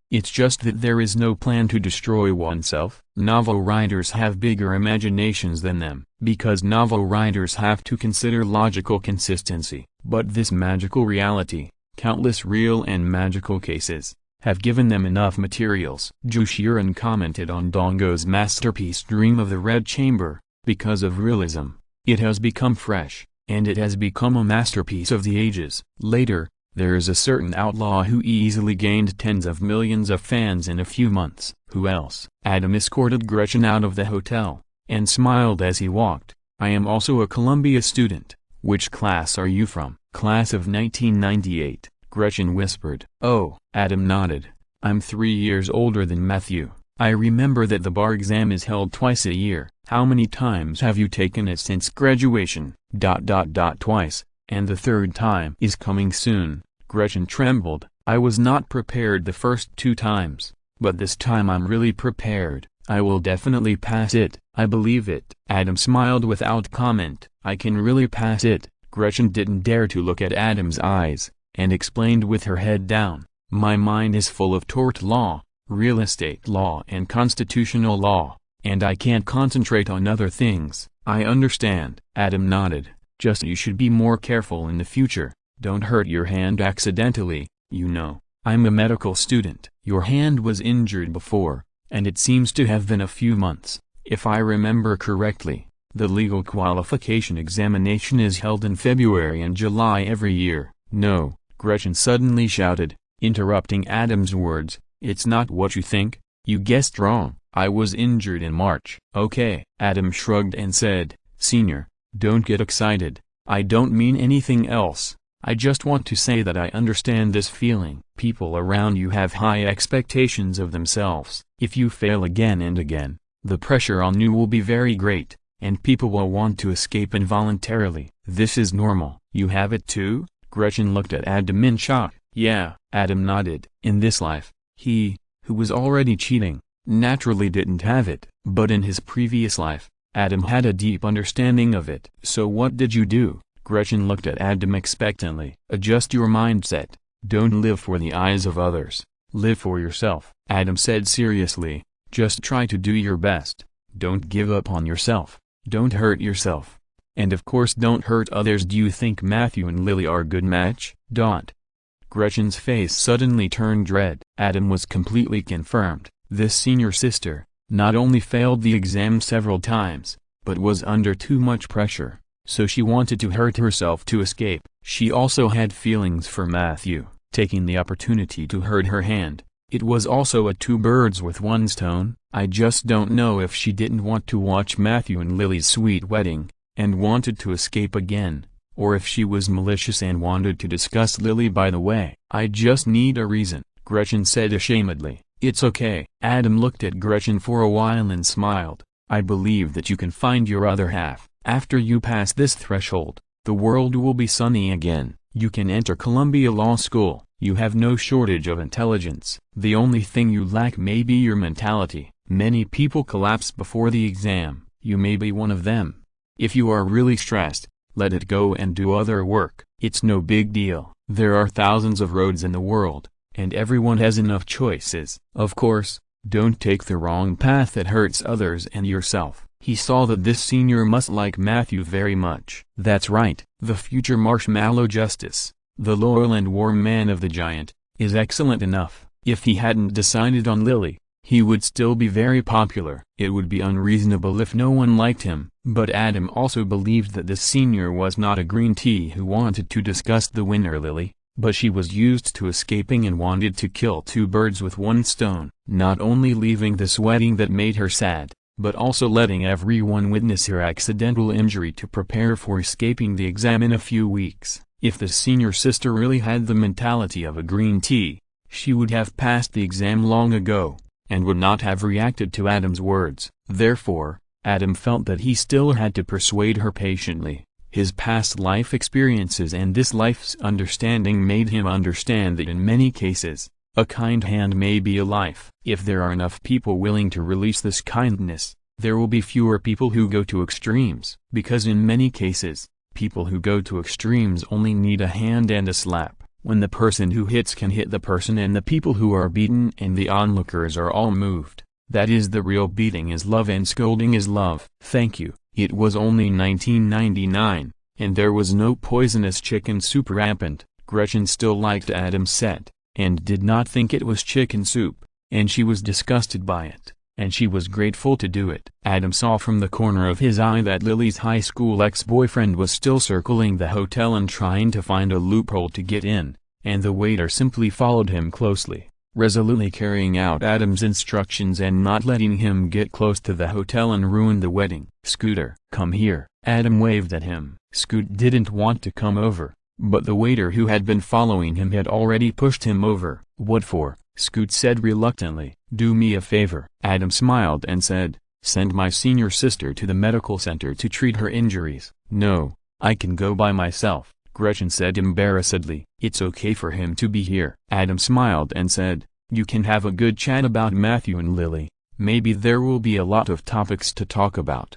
It's just that there is no plan to destroy oneself. Novel writers have bigger imaginations than them, because novel writers have to consider logical consistency. But this magical reality, countless real and magical cases, have given them enough materials. Jushiren commented on Dongo's masterpiece Dream of the Red Chamber. Because of realism, it has become fresh, and it has become a masterpiece of the ages. Later, there is a certain outlaw who easily gained tens of millions of fans in a few months. Who else? Adam escorted Gretchen out of the hotel, and smiled as he walked. I am also a Columbia student. Which class are you from? Class of 1998, Gretchen whispered. Oh, Adam nodded. I'm 3 years older than Matthew. I remember that the bar exam is held twice a year. How many times have you taken it since graduation? Twice, and the third time is coming soon. Gretchen trembled. I was not prepared the first 2 times, but this time I'm really prepared. I will definitely pass it. I believe it. Adam smiled without comment. I can really pass it. Gretchen didn't dare to look at Adam's eyes, and explained with her head down. My mind is full of tort law, real estate law and constitutional law, and I can't concentrate on other things. I understand. Adam nodded. Just you should be more careful in the future. Don't hurt your hand accidentally, you know. I'm a medical student. Your hand was injured before, and it seems to have been a few months, if I remember correctly. The legal qualification examination is held in February and July every year. No, Gretchen suddenly shouted, interrupting Adam's words. It's not what you think. You guessed wrong. I was injured in March. Okay. Adam shrugged and said, Senior, don't get excited. I don't mean anything else. I just want to say that I understand this feeling. People around you have high expectations of themselves. If you fail again and again, the pressure on you will be very great, and people will want to escape involuntarily. This is normal. You have it too? Gretchen looked at Adam in shock. Yeah. Adam nodded. In this life, he, who was already cheating, naturally didn't have it. But in his previous life, Adam had a deep understanding of it. So what did you do? Gretchen looked at Adam expectantly. Adjust your mindset. Don't live for the eyes of others. Live for yourself. Adam said seriously. Just try to do your best. Don't give up on yourself. Don't hurt yourself. And of course don't hurt others. Do you think Matthew and Lily are a good match? Gretchen's face suddenly turned red. Adam was completely confirmed. This senior sister, not only failed the exam several times, but was under too much pressure, so she wanted to hurt herself to escape. She also had feelings for Matthew, taking the opportunity to hurt her hand. It was also a 2 birds with 1 stone. I just don't know if she didn't want to watch Matthew and Lily's sweet wedding, and wanted to escape again, or if she was malicious and wanted to discuss Lily by the way. I just need a reason, Gretchen said ashamedly. It's okay. Adam looked at Gretchen for a while and smiled. I believe that you can find your other half. After you pass this threshold, the world will be sunny again. You can enter Columbia Law School. You have no shortage of intelligence. The only thing you lack may be your mentality. Many people collapse before the exam. You may be one of them. If you are really stressed, let it go and do other work. It's no big deal. There are thousands of roads in the world, and everyone has enough choices. Of course, don't take the wrong path that hurts others and yourself. He saw that this senior must like Matthew very much. That's right. The future Marshmallow Justice, the loyal and warm man of the Giant, is excellent enough. If he hadn't decided on Lily, he would still be very popular. It would be unreasonable if no one liked him. But Adam also believed that this senior was not a green tea who wanted to discuss the winner Lily, but she was used to escaping and wanted to kill 2 birds with 1 stone. Not only leaving this wedding that made her sad, but also letting everyone witness her accidental injury to prepare for escaping the exam in a few weeks. If the senior sister really had the mentality of a green tea, she would have passed the exam long ago, and would not have reacted to Adam's words. Therefore, Adam felt that he still had to persuade her patiently. His past life experiences and this life's understanding made him understand that in many cases, a kind hand may be a life. If there are enough people willing to release this kindness, there will be fewer people who go to extremes. Because in many cases, people who go to extremes only need a hand and a slap. When the person who hits can hit the person and the people who are beaten and the onlookers are all moved, that is the real beating is love and scolding is love. Thank you. It was only 1999, and there was no poisonous chicken soup rampant. Gretchen still liked Adam's set, and did not think it was chicken soup, and she was disgusted by it, and she was grateful to do it. Adam saw from the corner of his eye that Lily's high school ex-boyfriend was still circling the hotel and trying to find a loophole to get in, and the waiter simply followed him closely, resolutely carrying out Adam's instructions and not letting him get close to the hotel and ruin the wedding. Scooter, come here. Adam waved at him. Scoot didn't want to come over, but the waiter who had been following him had already pushed him over. What for? Scoot said reluctantly. Do me a favor. Adam smiled and said, send my senior sister to the medical center to treat her injuries. No, I can go by myself, Gretchen said embarrassedly. It's okay for him to be here. Adam smiled and said, you can have a good chat about Matthew and Lily. Maybe there will be a lot of topics to talk about.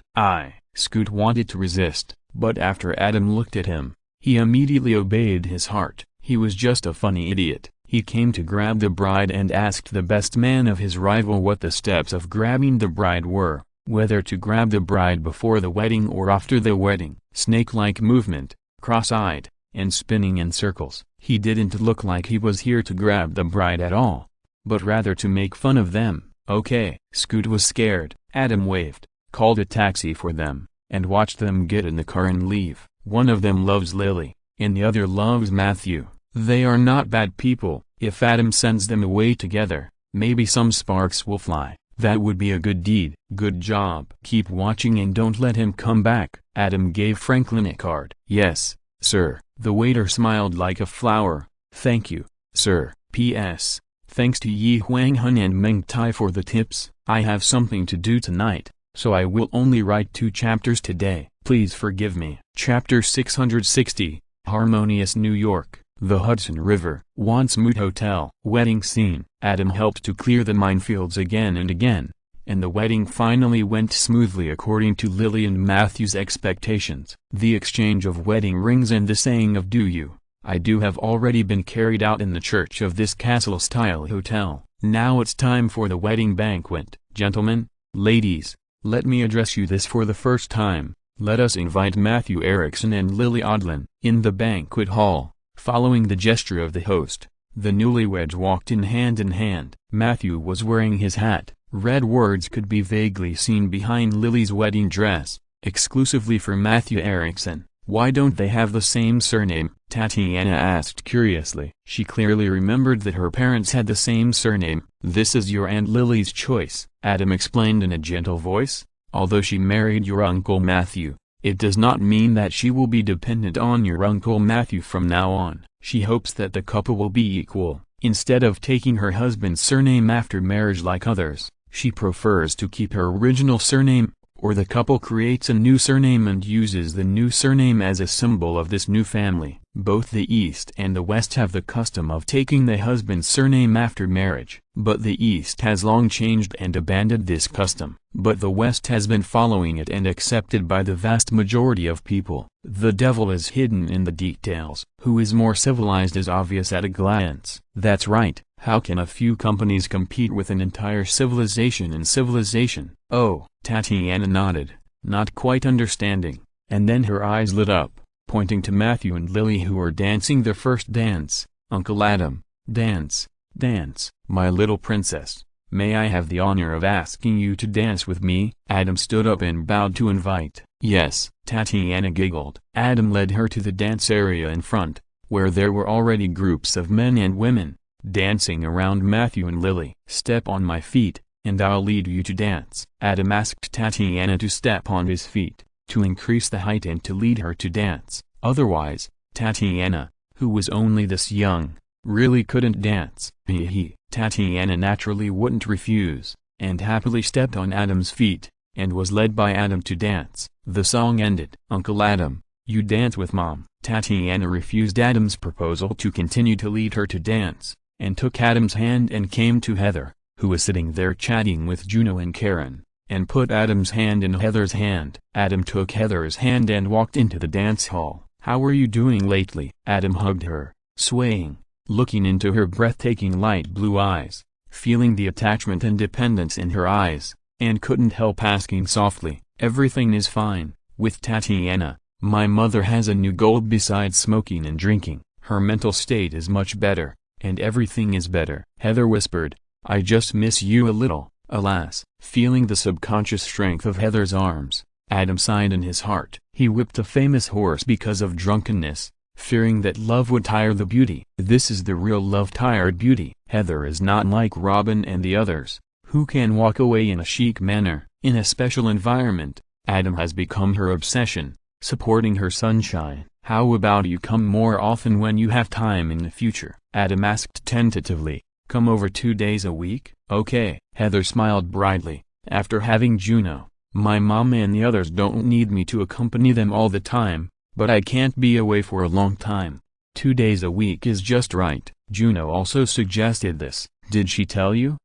Scoot wanted to resist, but after Adam looked at him, he immediately obeyed his heart. He was just a funny idiot. He came to grab the bride and asked the best man of his rival what the steps of grabbing the bride were, whether to grab the bride before the wedding or after the wedding. Snake-like movement, cross-eyed, and spinning in circles. He didn't look like he was here to grab the bride at all, but rather to make fun of them. Okay. Scoot was scared. Adam waved, called a taxi for them, and watched them get in the car and leave. One of them loves Lily, and the other loves Matthew. They are not bad people. If Adam sends them away together, maybe some sparks will fly. That would be a good deed. Good job. Keep watching and don't let him come back. Adam gave Franklin a card. Yes, sir. The waiter smiled like a flower. Thank you, sir. P.S. Thanks to Yi Huang Hun and Meng Tai for the tips. I have something to do tonight, so I will only write 2 chapters today. Please forgive me. Chapter 660, Harmonious New York, the Hudson River. Once Moot Hotel. Wedding scene. Adam helped to clear the minefields again and again, and the wedding finally went smoothly according to Lily and Matthew's expectations. The exchange of wedding rings and the saying of "do you, I do" have already been carried out in the church of this castle-style hotel. Now it's time for the wedding banquet. Gentlemen, ladies, let me address you this for the first time. Let us invite Matthew Erickson and Lily Odlin. In the banquet hall, following the gesture of the host, the newlyweds walked in hand. Matthew was wearing his hat. Red words could be vaguely seen behind Lily's wedding dress, exclusively for Matthew Erickson. Why don't they have the same surname? Tatiana asked curiously. She clearly remembered that her parents had the same surname. This is your Aunt Lily's choice, Adam explained in a gentle voice. Although she married your Uncle Matthew, it does not mean that she will be dependent on your Uncle Matthew from now on. She hopes that the couple will be equal. Instead of taking her husband's surname after marriage like others, she prefers to keep her original surname, or the couple creates a new surname and uses the new surname as a symbol of this new family. Both the East and the West have the custom of taking the husband's surname after marriage, but the East has long changed and abandoned this custom. But the West has been following it and accepted by the vast majority of people. The devil is hidden in the details. Who is more civilized is obvious at a glance. That's right. How can a few companies compete with an entire civilization in civilization? Oh, Tatiana nodded, not quite understanding, and then her eyes lit up, pointing to Matthew and Lily who were dancing their first dance. Uncle Adam, dance, dance. My little princess, may I have the honor of asking you to dance with me? Adam stood up and bowed to invite. Yes, Tatiana giggled. Adam led her to the dance area in front, where there were already groups of men and women, dancing around Matthew and Lily. Step on my feet, and I'll lead you to dance. Adam asked Tatiana to step on his feet, to increase the height and to lead her to dance. Otherwise, Tatiana, who was only this young, really couldn't dance. Hee. Tatiana naturally wouldn't refuse, and happily stepped on Adam's feet, and was led by Adam to dance. The song ended. "Uncle Adam, you dance with Mom." Tatiana refused Adam's proposal to continue to lead her to dance, and took Adam's hand and came to Heather, who was sitting there chatting with Juno and Karen, and put Adam's hand in Heather's hand. Adam took Heather's hand and walked into the dance hall. "How are you doing lately?" Adam hugged her, swaying, looking into her breathtaking light blue eyes, feeling the attachment and dependence in her eyes, and couldn't help asking softly, "Everything is fine with Tatiana. My mother has a new goal besides smoking and drinking. Her mental state is much better, and everything is better." Heather whispered, "I just miss you a little." Alas, feeling the subconscious strength of Heather's arms, Adam sighed in his heart. He whipped a famous horse because of drunkenness, fearing that love would tire the beauty. This is the real love-tired beauty. Heather is not like Robin and the others, who can walk away in a chic manner. In a special environment, Adam has become her obsession, supporting her sunshine. "How about you come more often when you have time in the future?" Adam asked tentatively. "Come over 2 days a week?" "Okay." Heather smiled brightly. "After having Juno, my mom and the others don't need me to accompany them all the time, but I can't be away for a long time. 2 days a week is just right." Juno also suggested this. "Did she tell you?"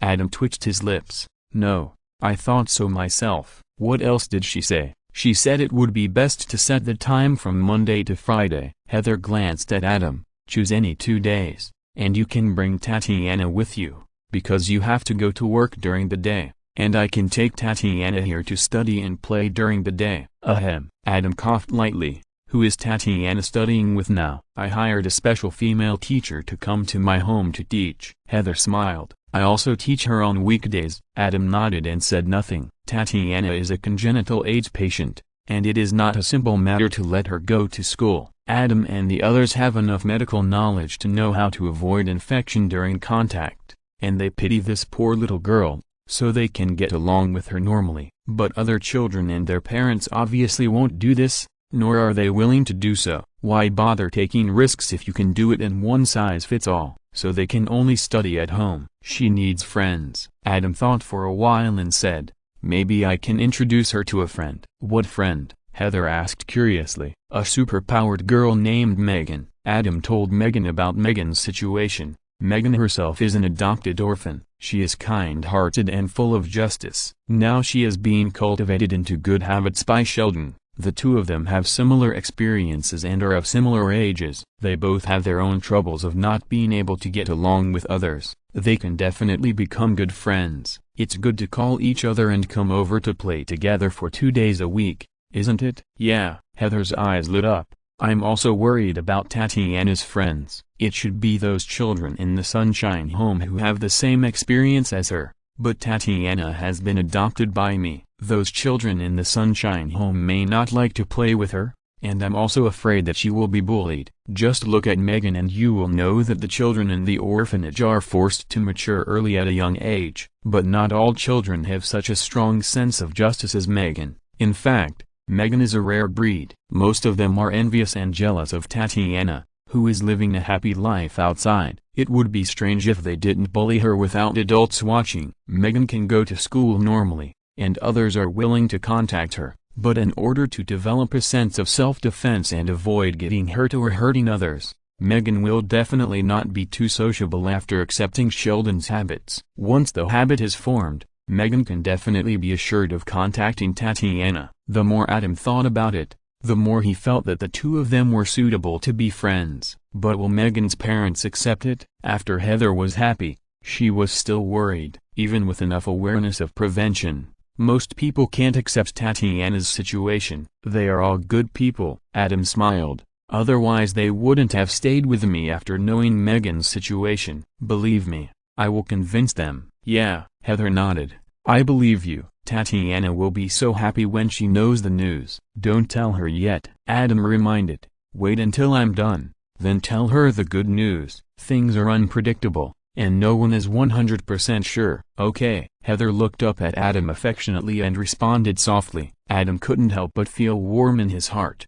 Adam twitched his lips. "No, I thought so myself." "What else did she say?" "She said it would be best to set the time from Monday to Friday." Heather glanced at Adam. "Choose any 2 days, and you can bring Tatiana with you, because you have to go to work during the day, and I can take Tatiana here to study and play during the day." Ahem. Adam coughed lightly. "Who is Tatiana studying with now?" "I hired a special female teacher to come to my home to teach." Heather smiled. "I also teach her on weekdays." Adam nodded and said nothing. "Tatiana is a congenital AIDS patient, and it is not a simple matter to let her go to school. Adam and the others have enough medical knowledge to know how to avoid infection during contact, and they pity this poor little girl, so they can get along with her normally. But other children and their parents obviously won't do this, nor are they willing to do so. Why bother taking risks if you can do it in one size fits all? So they can only study at home. She needs friends." Adam thought for a while and said, "Maybe I can introduce her to a friend." "What friend?" Heather asked curiously. "A superpowered girl named Megan." Adam told Megan about Megan's situation. Megan herself is an adopted orphan. She is kind-hearted and full of justice. Now she is being cultivated into good habits by Sheldon. The two of them have similar experiences and are of similar ages. They both have their own troubles of not being able to get along with others. They can definitely become good friends. It's good to call each other and come over to play together for 2 days a week, isn't it? "Yeah." Heather's eyes lit up. "I'm also worried about Tatiana's friends. It should be those children in the Sunshine Home who have the same experience as her. But Tatiana has been adopted by me. Those children in the Sunshine Home may not like to play with her, and I'm also afraid that she will be bullied. Just look at Megan and you will know that the children in the orphanage are forced to mature early at a young age. But not all children have such a strong sense of justice as Megan. In fact, Megan is a rare breed. Most of them are envious and jealous of Tatiana, who is living a happy life outside. It would be strange if they didn't bully her without adults watching. Megan can go to school normally, and others are willing to contact her, but in order to develop a sense of self-defense and avoid getting hurt or hurting others, Megan will definitely not be too sociable after accepting Sheldon's habits. Once the habit is formed, Megan can definitely be assured of contacting Tatiana. The more Adam thought about it, the more he felt that the two of them were suitable to be friends. But will Megan's parents accept it? After Heather was happy, she was still worried. Even with enough awareness of prevention, most people can't accept Tatiana's situation. They are all good people. Adam smiled. Otherwise they wouldn't have stayed with me after knowing Megan's situation. Believe me, I will convince them. Yeah, Heather nodded. I believe you. Tatiana will be so happy when she knows the news. Don't tell her yet, Adam reminded. Wait until I'm done, then tell her the good news. Things are unpredictable, and no one is 100% sure. Okay. Heather looked up at Adam affectionately and responded softly. Adam couldn't help but feel warm in his heart.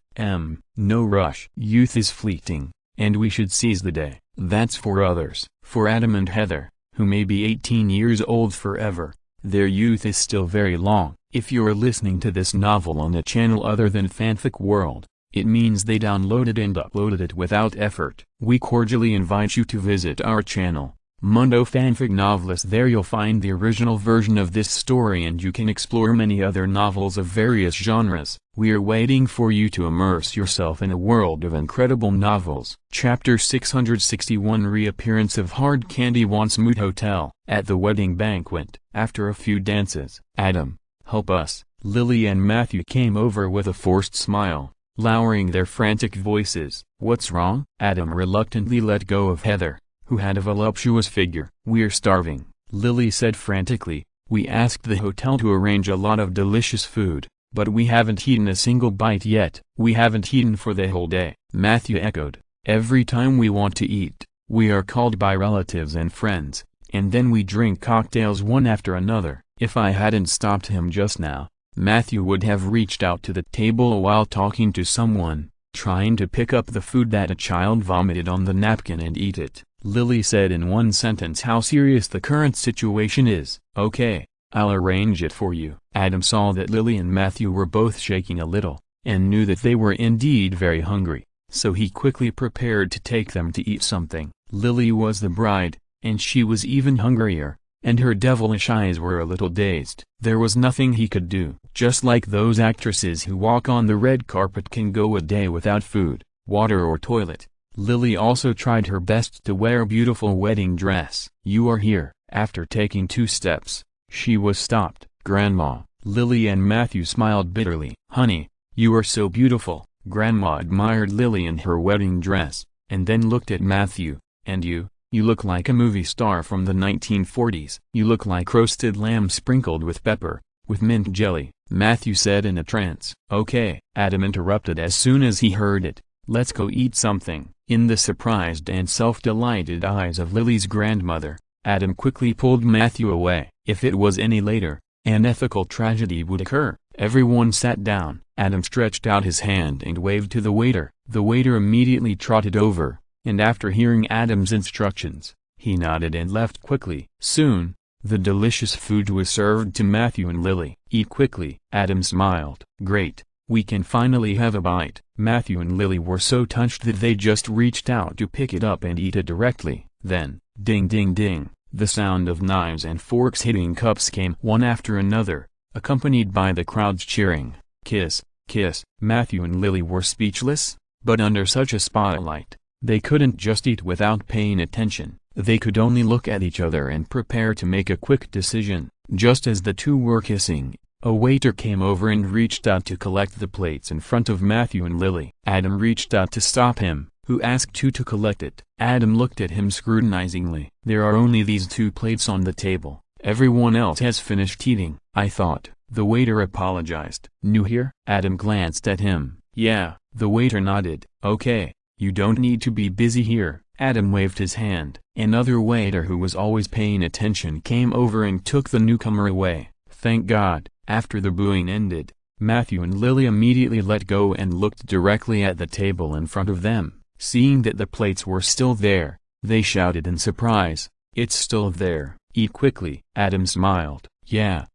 No rush. Youth is fleeting, and we should seize the day. That's for others. For Adam and Heather, who may be 18 years old forever, their youth is still very long. If you're listening to this novel on a channel other than Fanfic World, it means they downloaded and uploaded it without effort. We cordially invite you to visit our channel, Mundo Fanfic Novelist. There you'll find the original version of this story and you can explore many other novels of various genres. We are waiting for you to immerse yourself in a world of incredible novels. Chapter 661 Reappearance of Hard Candy Wants Mood Hotel. At the wedding banquet, after a few dances, Adam, help us, Lily and Matthew came over with a forced smile, lowering their frantic voices. What's wrong? Adam reluctantly let go of Heather, who had a voluptuous figure. We're starving, Lily said frantically. We asked the hotel to arrange a lot of delicious food, but we haven't eaten a single bite yet. We haven't eaten for the whole day, Matthew echoed. Every time we want to eat, we are called by relatives and friends, and then we drink cocktails one after another. If I hadn't stopped him just now, Matthew would have reached out to the table while talking to someone, trying to pick up the food that a child vomited on the napkin and eat it. Lily said in one sentence how serious the current situation is. Okay, I'll arrange it for you. Adam saw that Lily and Matthew were both shaking a little, and knew that they were indeed very hungry, so he quickly prepared to take them to eat something. Lily was the bride, and she was even hungrier, and her devilish eyes were a little dazed. There was nothing he could do. Just like those actresses who walk on the red carpet can go a day without food, water or toilet, Lily also tried her best to wear a beautiful wedding dress. You are here. After taking 2 steps, she was stopped. Grandma. Lily and Matthew smiled bitterly. Honey, you are so beautiful. Grandma admired Lily in her wedding dress, and then looked at Matthew. And you look like a movie star from the 1940s. You look like roasted lamb sprinkled with pepper, with mint jelly, Matthew said in a trance. Okay, Adam interrupted as soon as he heard it. Let's go eat something. In the surprised and self-delighted eyes of Lily's grandmother, Adam quickly pulled Matthew away. If it was any later, an ethical tragedy would occur. Everyone sat down. Adam stretched out his hand and waved to the waiter. The waiter immediately trotted over, and after hearing Adam's instructions, he nodded and left quickly. Soon, the delicious food was served to Matthew and Lily. Eat quickly. Adam smiled. Great, we can finally have a bite. Matthew and Lily were so touched that they just reached out to pick it up and eat it directly. Then, ding ding ding, the sound of knives and forks hitting cups came one after another, accompanied by the crowd's cheering. Kiss, kiss. Matthew and Lily were speechless, but under such a spotlight, they couldn't just eat without paying attention. They could only look at each other and prepare to make a quick decision. Just as the two were kissing, a waiter came over and reached out to collect the plates in front of Matthew and Lily. Adam reached out to stop him, who asked you to collect it. Adam looked at him scrutinizingly. There are only these 2 plates on the table. Everyone else has finished eating. I thought. The waiter apologized. New here? Adam glanced at him. Yeah. The waiter nodded. Okay, you don't need to be busy here. Adam waved his hand. Another waiter who was always paying attention came over and took the newcomer away. Thank God. After the booing ended, Matthew and Lily immediately let go and looked directly at the table in front of them. Seeing that the plates were still there, they shouted in surprise, "It's still there, eat quickly." Adam smiled. Yeah.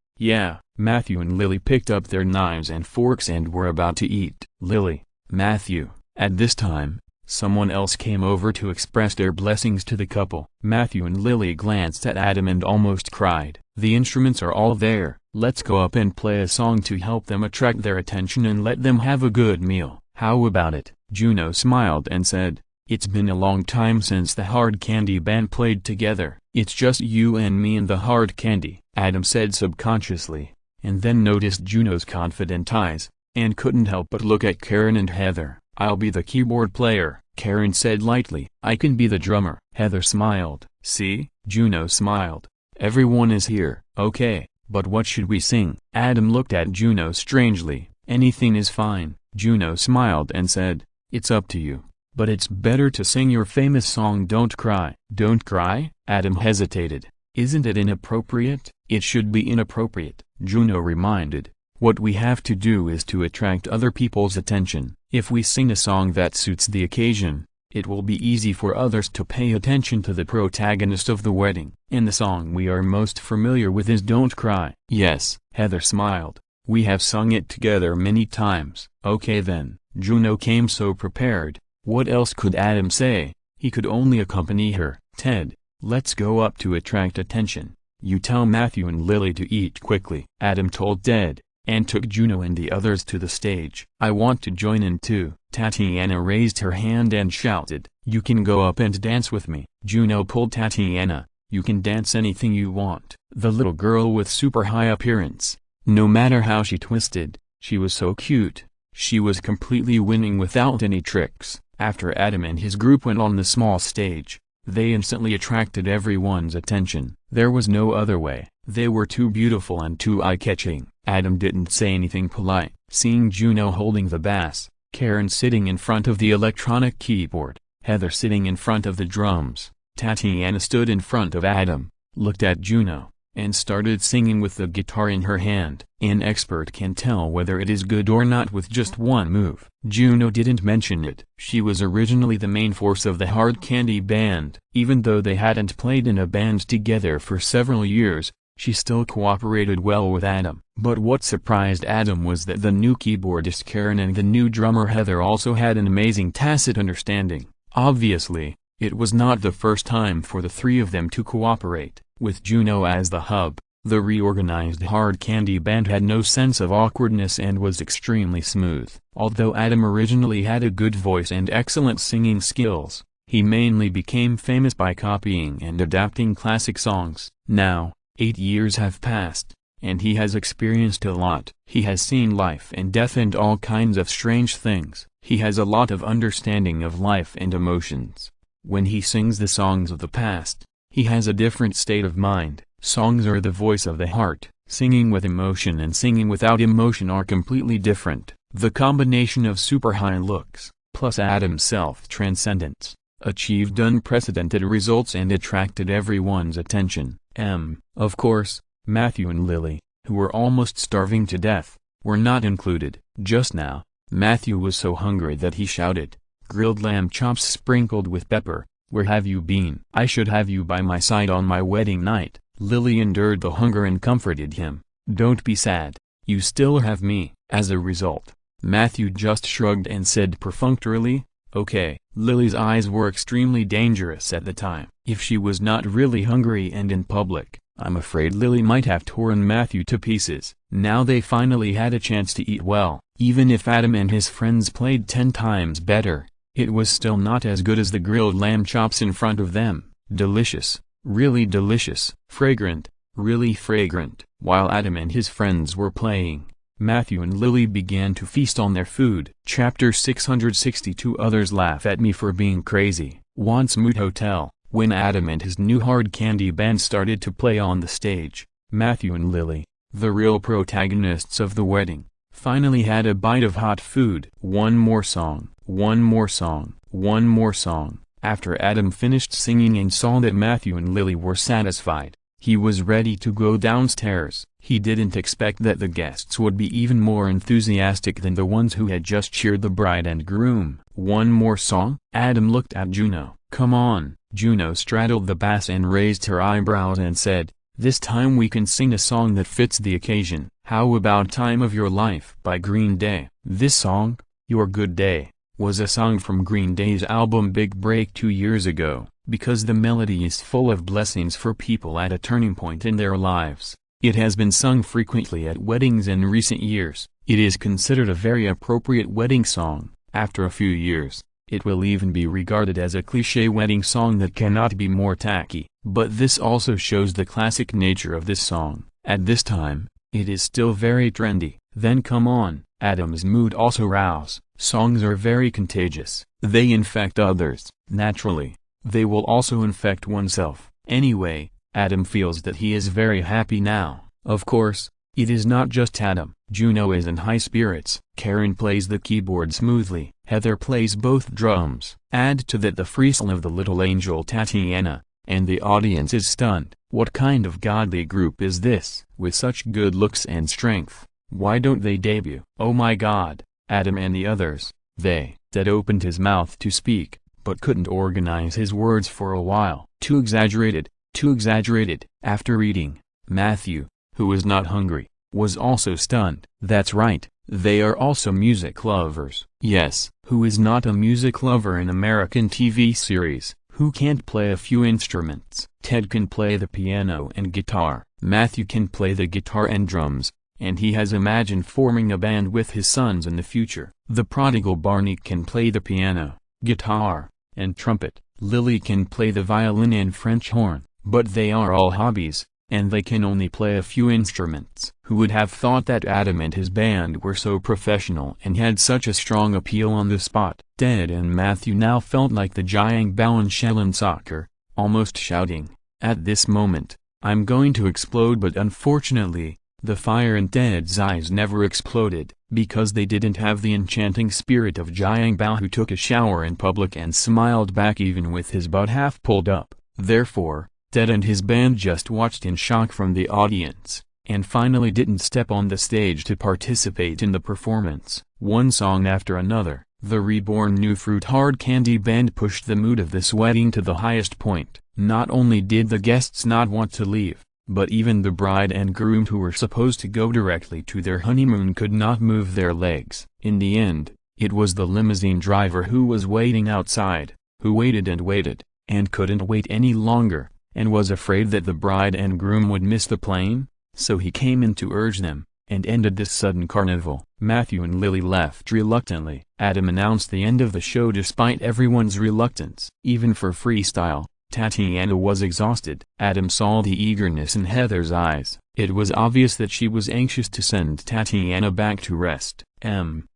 Matthew and Lily picked up their knives and forks and were about to eat. Lily, Matthew. At this time, someone else came over to express their blessings to the couple. Matthew and Lily glanced at Adam and almost cried. The instruments are all there. Let's go up and play a song to help them attract their attention and let them have a good meal. How about it? Juno smiled and said, It's been a long time since the Hard Candy band played together. It's just you and me and the Hard Candy, Adam said subconsciously, and then noticed Juno's confident eyes, and couldn't help but look at Karen and Heather. I'll be the keyboard player, Karen said lightly. I can be the drummer. Heather smiled. See? Juno smiled. Everyone is here. Okay, but what should we sing? Adam looked at Juno strangely. Anything is fine. Juno smiled and said, It's up to you, but it's better to sing your famous song Don't Cry. Don't cry? Adam hesitated. Isn't it inappropriate? It should be inappropriate, Juno reminded. What we have to do is to attract other people's attention. If we sing a song that suits the occasion, it will be easy for others to pay attention to the protagonist of the wedding. And the song we are most familiar with is Don't Cry. Yes, Heather smiled. We have sung it together many times. Okay then, Juno came so prepared. What else could Adam say? He could only accompany her. Ted, let's go up to attract attention. You tell Matthew and Lily to eat quickly. Adam told Ted, and took Juno and the others to the stage. I want to join in too. Tatiana raised her hand and shouted, you can go up and dance with me. Juno pulled Tatiana, you can dance anything you want. The little girl with super high appearance, no matter how she twisted, she was so cute. She was completely winning without any tricks. After Adam and his group went on the small stage, they instantly attracted everyone's attention. There was no other way. They were too beautiful and too eye-catching. Adam didn't say anything polite. Seeing Juno holding the bass, Karen sitting in front of the electronic keyboard, Heather sitting in front of the drums, Tatiana stood in front of Adam, looked at Juno, and started singing with the guitar in her hand. An expert can tell whether it is good or not with just one move. Juno didn't mention it. She was originally the main force of the Hard Candy Band. Even though they hadn't played in a band together for several years, she still cooperated well with Adam. But what surprised Adam was that the new keyboardist Karen and the new drummer Heather also had an amazing tacit understanding. Obviously, it was not the first time for the three of them to cooperate. With Juno as the hub, the reorganized Hard Candy Band had no sense of awkwardness and was extremely smooth. Although Adam originally had a good voice and excellent singing skills, he mainly became famous by copying and adapting classic songs. Now, 8 years have passed, and he has experienced a lot. He has seen life and death and all kinds of strange things. He has a lot of understanding of life and emotions. When he sings the songs of the past, he has a different state of mind. Songs are the voice of the heart. Singing with emotion and singing without emotion are completely different. The combination of super high looks, plus Adam's self-transcendence, achieved unprecedented results and attracted everyone's attention. Of course, Matthew and Lily, who were almost starving to death, were not included. Just now, Matthew was so hungry that he shouted, "Grilled lamb chops sprinkled with pepper, where have you been? I should have you by my side on my wedding night." Lily endured the hunger and comforted him. "Don't be sad, you still have me." As a result, Matthew just shrugged and said perfunctorily, "Okay." Lily's eyes were extremely dangerous at the time. If she was not really hungry and in public, I'm afraid Lily might have torn Matthew to pieces. Now they finally had a chance to eat well. Even if Adam and his friends played 10 times better, it was still not as good as the grilled lamb chops in front of them. Delicious, really delicious, fragrant, really fragrant. While Adam and his friends were playing, Matthew and Lily began to feast on their food. Chapter 662. Others laugh at me for being crazy. Once Mood Hotel. When Adam and his new Hard Candy Band started to play on the stage, Matthew and Lily, the real protagonists of the wedding, finally had a bite of hot food. One more song, one more song, one more song. After Adam finished singing and saw that Matthew and Lily were satisfied, he was ready to go downstairs. He didn't expect that the guests would be even more enthusiastic than the ones who had just cheered the bride and groom. One more song? Adam looked at Juno. Come on. Juno straddled the bass and raised her eyebrows and said, "This time we can sing a song that fits the occasion. How about Time of Your Life by Green Day?" This song, Your Good Day, was a song from Green Day's album Big Break 2 years ago. Because the melody is full of blessings for people at a turning point in their lives, it has been sung frequently at weddings in recent years. It is considered a very appropriate wedding song. After a few years, it will even be regarded as a cliché wedding song that cannot be more tacky. But this also shows the classic nature of this song. At this time, it is still very trendy. Then come on. Adam's mood also rouse. Songs are very contagious. They infect others. Naturally, they will also infect oneself. Anyway, Adam feels that he is very happy now. Of course, it is not just Adam. Juno is in high spirits. Karen plays the keyboard smoothly. Heather plays both drums. Add to that the freestyle of the little angel Tatiana, and the audience is stunned. What kind of godly group is this? With such good looks and strength, why don't they debut? Oh my god. Adam and the others, Ted opened his mouth to speak, but couldn't organize his words for a while. Too exaggerated, too exaggerated. After eating, Matthew, who was not hungry, was also stunned. That's right, they are also music lovers. Yes, who is not a music lover in American TV series? Who can't play a few instruments? Ted can play the piano and guitar. Matthew can play the guitar and drums, and he has imagined forming a band with his sons in the future. The prodigal Barney can play the piano, guitar, and trumpet. Lily can play the violin and French horn, but they are all hobbies, and they can only play a few instruments. Who would have thought that Adam and his band were so professional and had such a strong appeal on the spot? Ted and Matthew now felt like the giant Ballenshell in soccer, almost shouting, "At this moment, I'm going to explode." But unfortunately, the fire in Ted's eyes never exploded, because they didn't have the enchanting spirit of Giant Bao, who took a shower in public and smiled back even with his butt half pulled up. Therefore, Ted and his band just watched in shock from the audience, and finally didn't step on the stage to participate in the performance. One song after another, the reborn New Fruit Hard Candy Band pushed the mood of this wedding to the highest point. Not only did the guests not want to leave, but even the bride and groom, who were supposed to go directly to their honeymoon, could not move their legs. In the end, it was the limousine driver who was waiting outside, who waited and couldn't wait any longer, and was afraid that the bride and groom would miss the plane, so he came in to urge them, and ended this sudden carnival. Matthew and Lily left reluctantly. Adam announced the end of the show despite everyone's reluctance. Even for freestyle, Tatiana was exhausted. Adam saw the eagerness in Heather's eyes. It was obvious that she was anxious to send Tatiana back to rest.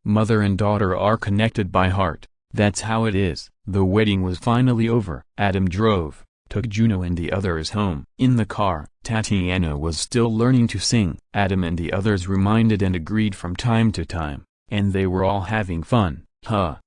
Mother and daughter are connected by heart. That's how it is. The wedding was finally over. Adam drove, took Juno and the others home. In the car, Tatiana was still learning to sing. Adam and the others reminded and agreed from time to time, and they were all having fun.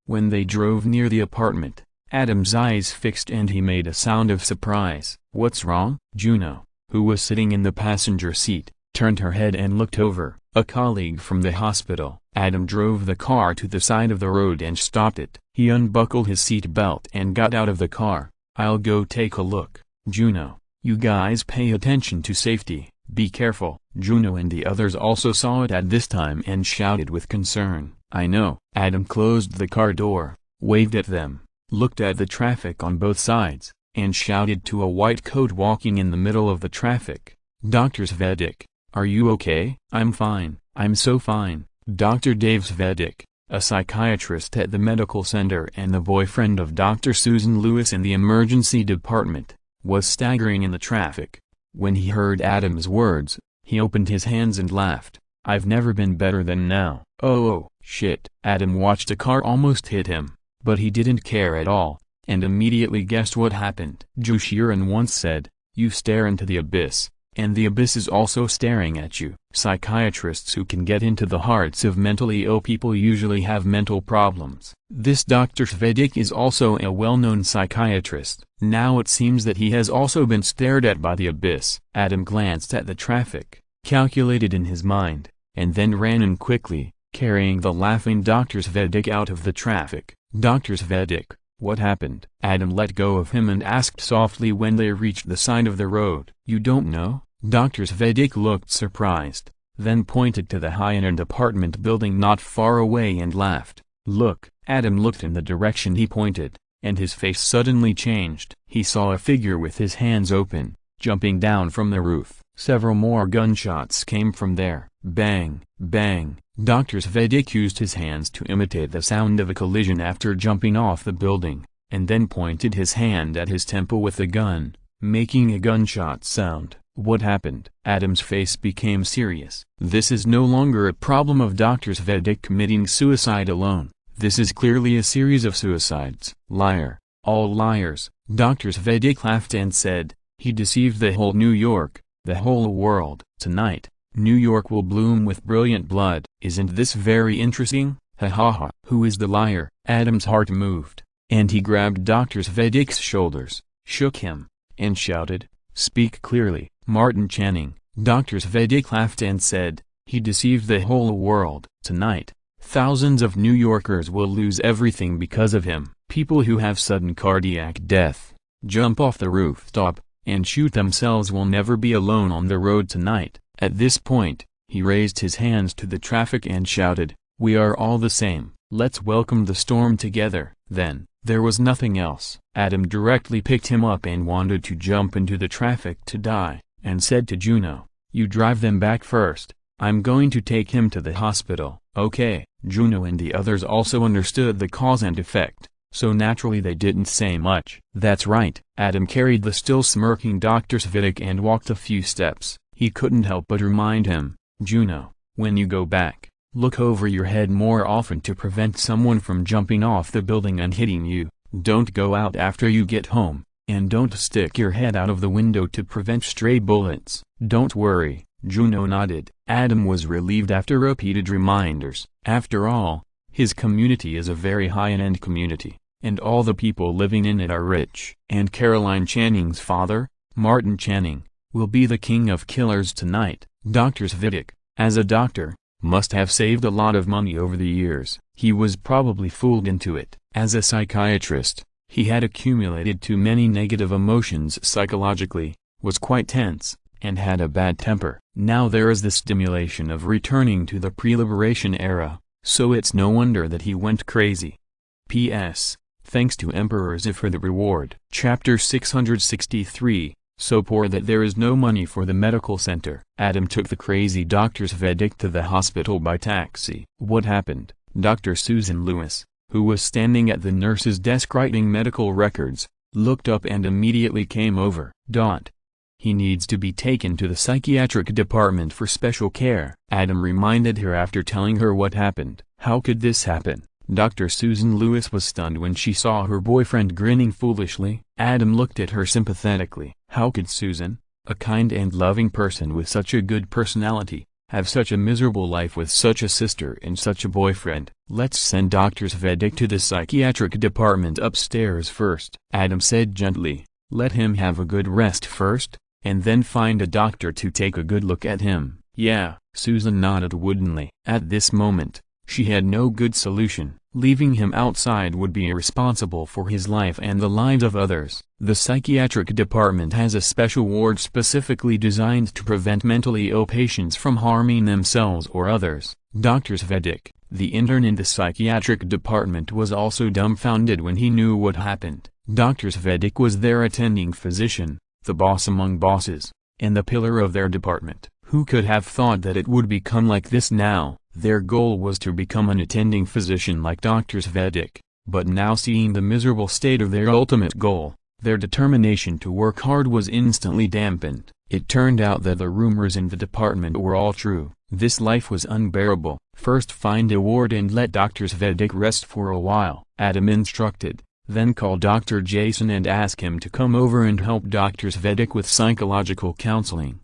When they drove near the apartment, Adam's eyes fixed and he made a sound of surprise. "What's wrong?" Juno, who was sitting in the passenger seat, turned her head and looked over. "A colleague from the hospital." Adam drove the car to the side of the road and stopped it. He unbuckled his seat belt and got out of the car. "I'll go take a look." "Juno, you guys pay attention to safety, be careful." Juno and the others also saw it at this time and shouted with concern, "I know." Adam closed the car door, waved at them, looked at the traffic on both sides, and shouted to a white coat walking in the middle of the traffic, "Dr. Svedek, are you okay?" "I'm fine, I'm so fine." Dr. Dave Svedek, a psychiatrist at the medical center and the boyfriend of Dr. Susan Lewis in the emergency department, was staggering in the traffic. When he heard Adam's words, he opened his hands and laughed. "I've never been better than now." Oh, shit. Adam watched a car almost hit him, but he didn't care at all, and immediately guessed what happened. Joe Sheeran once said, "You stare into the abyss, and the abyss is also staring at you." Psychiatrists who can get into the hearts of mentally ill people usually have mental problems. This Dr. Svedek is also a well-known psychiatrist. Now it seems that he has also been stared at by the abyss. Adam glanced at the traffic, calculated in his mind, and then ran in quickly, carrying the laughing Dr. Svedek out of the traffic. "Dr. Svedek, what happened?" Adam let go of him and asked softly when they reached the side of the road. "You don't know?" Dr. Svedek looked surprised, then pointed to the high-end apartment building not far away and laughed. "Look." Adam looked in the direction he pointed, and his face suddenly changed. He saw a figure with his hands open, jumping down from the roof. Several more gunshots came from there. Bang, bang. Dr. Svedek used his hands to imitate the sound of a collision after jumping off the building, and then pointed his hand at his temple with the gun, making a gunshot sound. "What happened?" Adam's face became serious. "This is no longer a problem of Dr. Svedek committing suicide alone. This is clearly a series of suicides." "Liar. All liars." Dr. Svedek laughed and said, "He deceived the whole New York, the whole world. Tonight, New York will bloom with brilliant blood. Isn't this very interesting? Ha ha ha." "Who is the liar?" Adam's heart moved, and he grabbed Dr. Svedek's shoulders, shook him, and shouted, "Speak clearly." "Martin Channing." Dr. Svedek laughed and said, "He deceived the whole world. Tonight, thousands of New Yorkers will lose everything because of him." People who have sudden cardiac death, jump off the rooftop, and shoot themselves will never be alone on the road tonight. At this point, he raised his hands to the traffic and shouted, "We are all the same. Let's welcome the storm together." Then, there was nothing else. Adam directly picked him up and wanted to jump into the traffic to die, and said to Juno, "You drive them back first. I'm going to take him to the hospital." Okay. Juno and the others also understood the cause and effect, so naturally they didn't say much. That's right. Adam carried the still smirking Dr. Svitek and walked a few steps. He couldn't help but remind him, "Juno, when you go back, look over your head more often to prevent someone from jumping off the building and hitting you. Don't go out after you get home, and don't stick your head out of the window to prevent stray bullets." "Don't worry." Juno nodded. Adam was relieved after repeated reminders. After all, his community is a very high-end community, and all the people living in it are rich. And Caroline Channing's father, Martin Channing, will be the king of killers tonight. Dr. Svitek, as a doctor, must have saved a lot of money over the years. He was probably fooled into it. As a psychiatrist, he had accumulated too many negative emotions psychologically, was quite tense, and had a bad temper. Now there is the stimulation of returning to the pre-liberation era, so it's no wonder that he went crazy. P.S. Thanks to Emperor Z for the reward. Chapter 663, so poor that there is no money for the medical center. Adam took the crazy Dr. Svitek to the hospital by taxi. What happened? Dr. Susan Lewis, who was standing at the nurse's desk writing medical records, looked up and immediately came over. He needs to be taken to the psychiatric department for special care. Adam reminded her after telling her what happened. How could this happen? Dr. Susan Lewis was stunned when she saw her boyfriend grinning foolishly. Adam looked at her sympathetically. How could Susan, a kind and loving person with such a good personality, have such a miserable life with such a sister and such a boyfriend? Let's send Dr. Svitek to the psychiatric department upstairs first. Adam said gently, let him have a good rest first, and then find a doctor to take a good look at him. Yeah, Susan nodded woodenly. At this moment, she had no good solution. Leaving him outside would be irresponsible for his life and the lives of others. The psychiatric department has a special ward specifically designed to prevent mentally ill patients from harming themselves or others. Dr. Svitek, the intern in the psychiatric department, was also dumbfounded when he knew what happened. Dr. Svitek was their attending physician, the boss among bosses, and the pillar of their department. Who could have thought that it would become like this now? Their goal was to become an attending physician like Dr. Svitek, but now seeing the miserable state of their ultimate goal, their determination to work hard was instantly dampened. It turned out that the rumors in the department were all true. This life was unbearable. First find a ward and let Dr. Svitek rest for a while, Adam instructed. Then call Dr. Jason and ask him to come over and help Dr. Svitek with psychological counseling.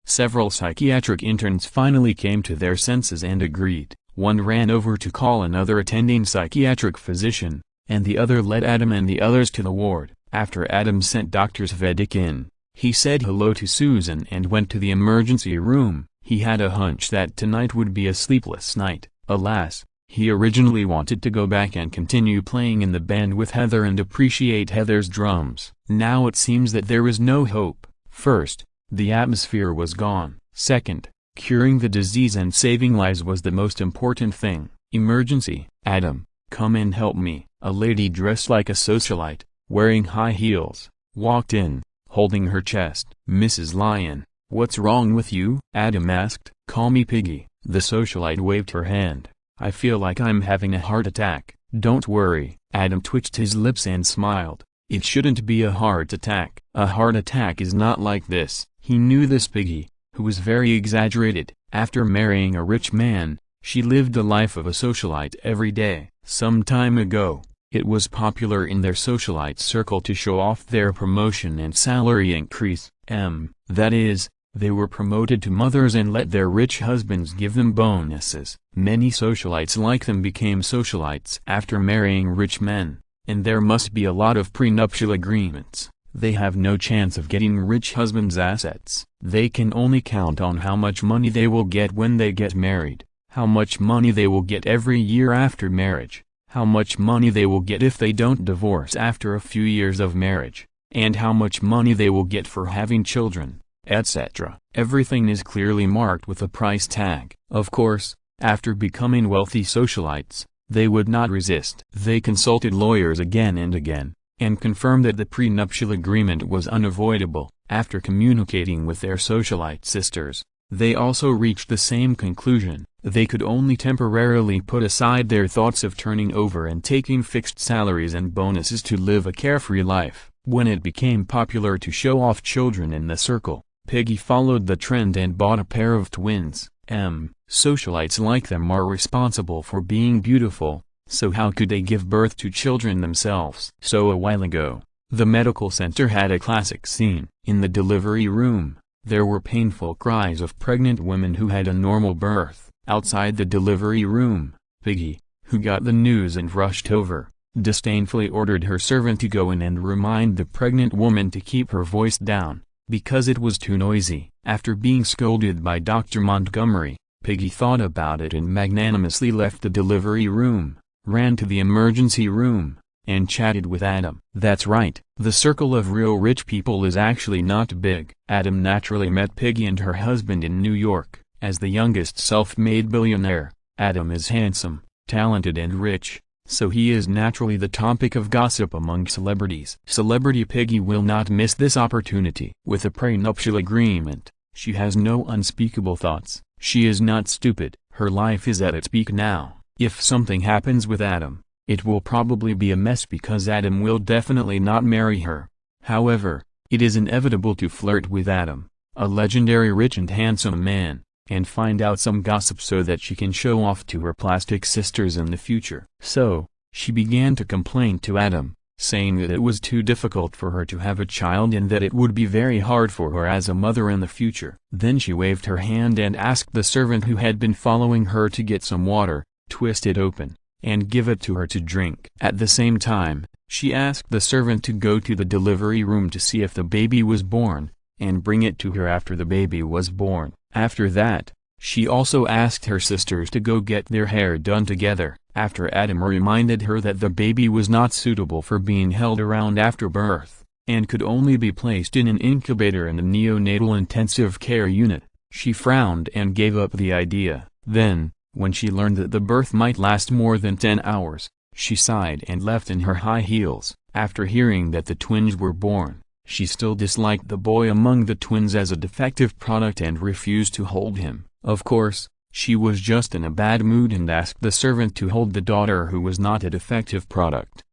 Several psychiatric interns finally came to their senses and agreed. One ran over to call another attending psychiatric physician, and the other led Adam and the others to the ward. After Adam sent Dr. Svitek in, he said hello to Susan and went to the emergency room. He had a hunch that tonight would be a sleepless night. Alas, he originally wanted to go back and continue playing in the band with Heather and appreciate Heather's drums. Now it seems that there is no hope. First, the atmosphere was gone. Second, curing the disease and saving lives was the most important thing. Emergency. Adam, come and help me. A lady dressed like a socialite, wearing high heels, walked in, holding her chest. Mrs. Lyon, what's wrong with you? Adam asked. Call me Piggy. The socialite waved her hand. I feel like I'm having a heart attack. Don't worry. Adam twitched his lips and smiled. It shouldn't be a heart attack. A heart attack is not like this. He knew this Piggy, who was very exaggerated. After marrying a rich man, she lived the life of a socialite every day. Some time ago, it was popular in their socialite circle to show off their promotion and salary increase. That is, they were promoted to mothers and let their rich husbands give them bonuses. Many socialites like them became socialites after marrying rich men, and there must be a lot of prenuptial agreements. They have no chance of getting rich husbands' assets. They can only count on how much money they will get when they get married, how much money they will get every year after marriage, how much money they will get if they don't divorce after a few years of marriage, and how much money they will get for having children, etc. Everything is clearly marked with a price tag. Of course, after becoming wealthy socialites, they would not resist. They consulted lawyers again and again, and confirmed that the prenuptial agreement was unavoidable. After communicating with their socialite sisters, they also reached the same conclusion. They could only temporarily put aside their thoughts of turning over and taking fixed salaries and bonuses to live a carefree life. When it became popular to show off children in the circle, Peggy followed the trend and bought a pair of twins. Socialites like them are responsible for being beautiful, so how could they give birth to children themselves? So a while ago, the medical center had a classic scene. In the delivery room, there were painful cries of pregnant women who had a normal birth. Outside the delivery room, Peggy, who got the news and rushed over, disdainfully ordered her servant to go in and remind the pregnant woman to keep her voice down, because it was too noisy. After being scolded by Dr. Montgomery, Peggy thought about it and magnanimously left the delivery room, ran to the emergency room, and chatted with Adam. That's right, the circle of real rich people is actually not big. Adam naturally met Peggy and her husband in New York. As the youngest self-made billionaire, Adam is handsome, talented and rich, so he is naturally the topic of gossip among celebrities. Celebrity Peggy will not miss this opportunity. With a prenuptial agreement, she has no unspeakable thoughts. She is not stupid. Her life is at its peak now. If something happens with Adam, it will probably be a mess because Adam will definitely not marry her. However, it is inevitable to flirt with Adam, a legendary rich and handsome man, and find out some gossip so that she can show off to her plastic sisters in the future. So, she began to complain to Adam, saying that it was too difficult for her to have a child and that it would be very hard for her as a mother in the future. Then she waved her hand and asked the servant who had been following her to get some water, twist it open, and give it to her to drink. At the same time, she asked the servant to go to the delivery room to see if the baby was born, and bring it to her after the baby was born. After that, she also asked her sisters to go get their hair done together. After Adam reminded her that the baby was not suitable for being held around after birth, and could only be placed in an incubator in a neonatal intensive care unit, she frowned and gave up the idea. Then, when she learned that the birth might last more than 10 hours, she sighed and left in her high heels. After hearing that the twins were born, she still disliked the boy among the twins as a defective product and refused to hold him. Of course, she was just in a bad mood and asked the servant to hold the daughter who was not a defective product.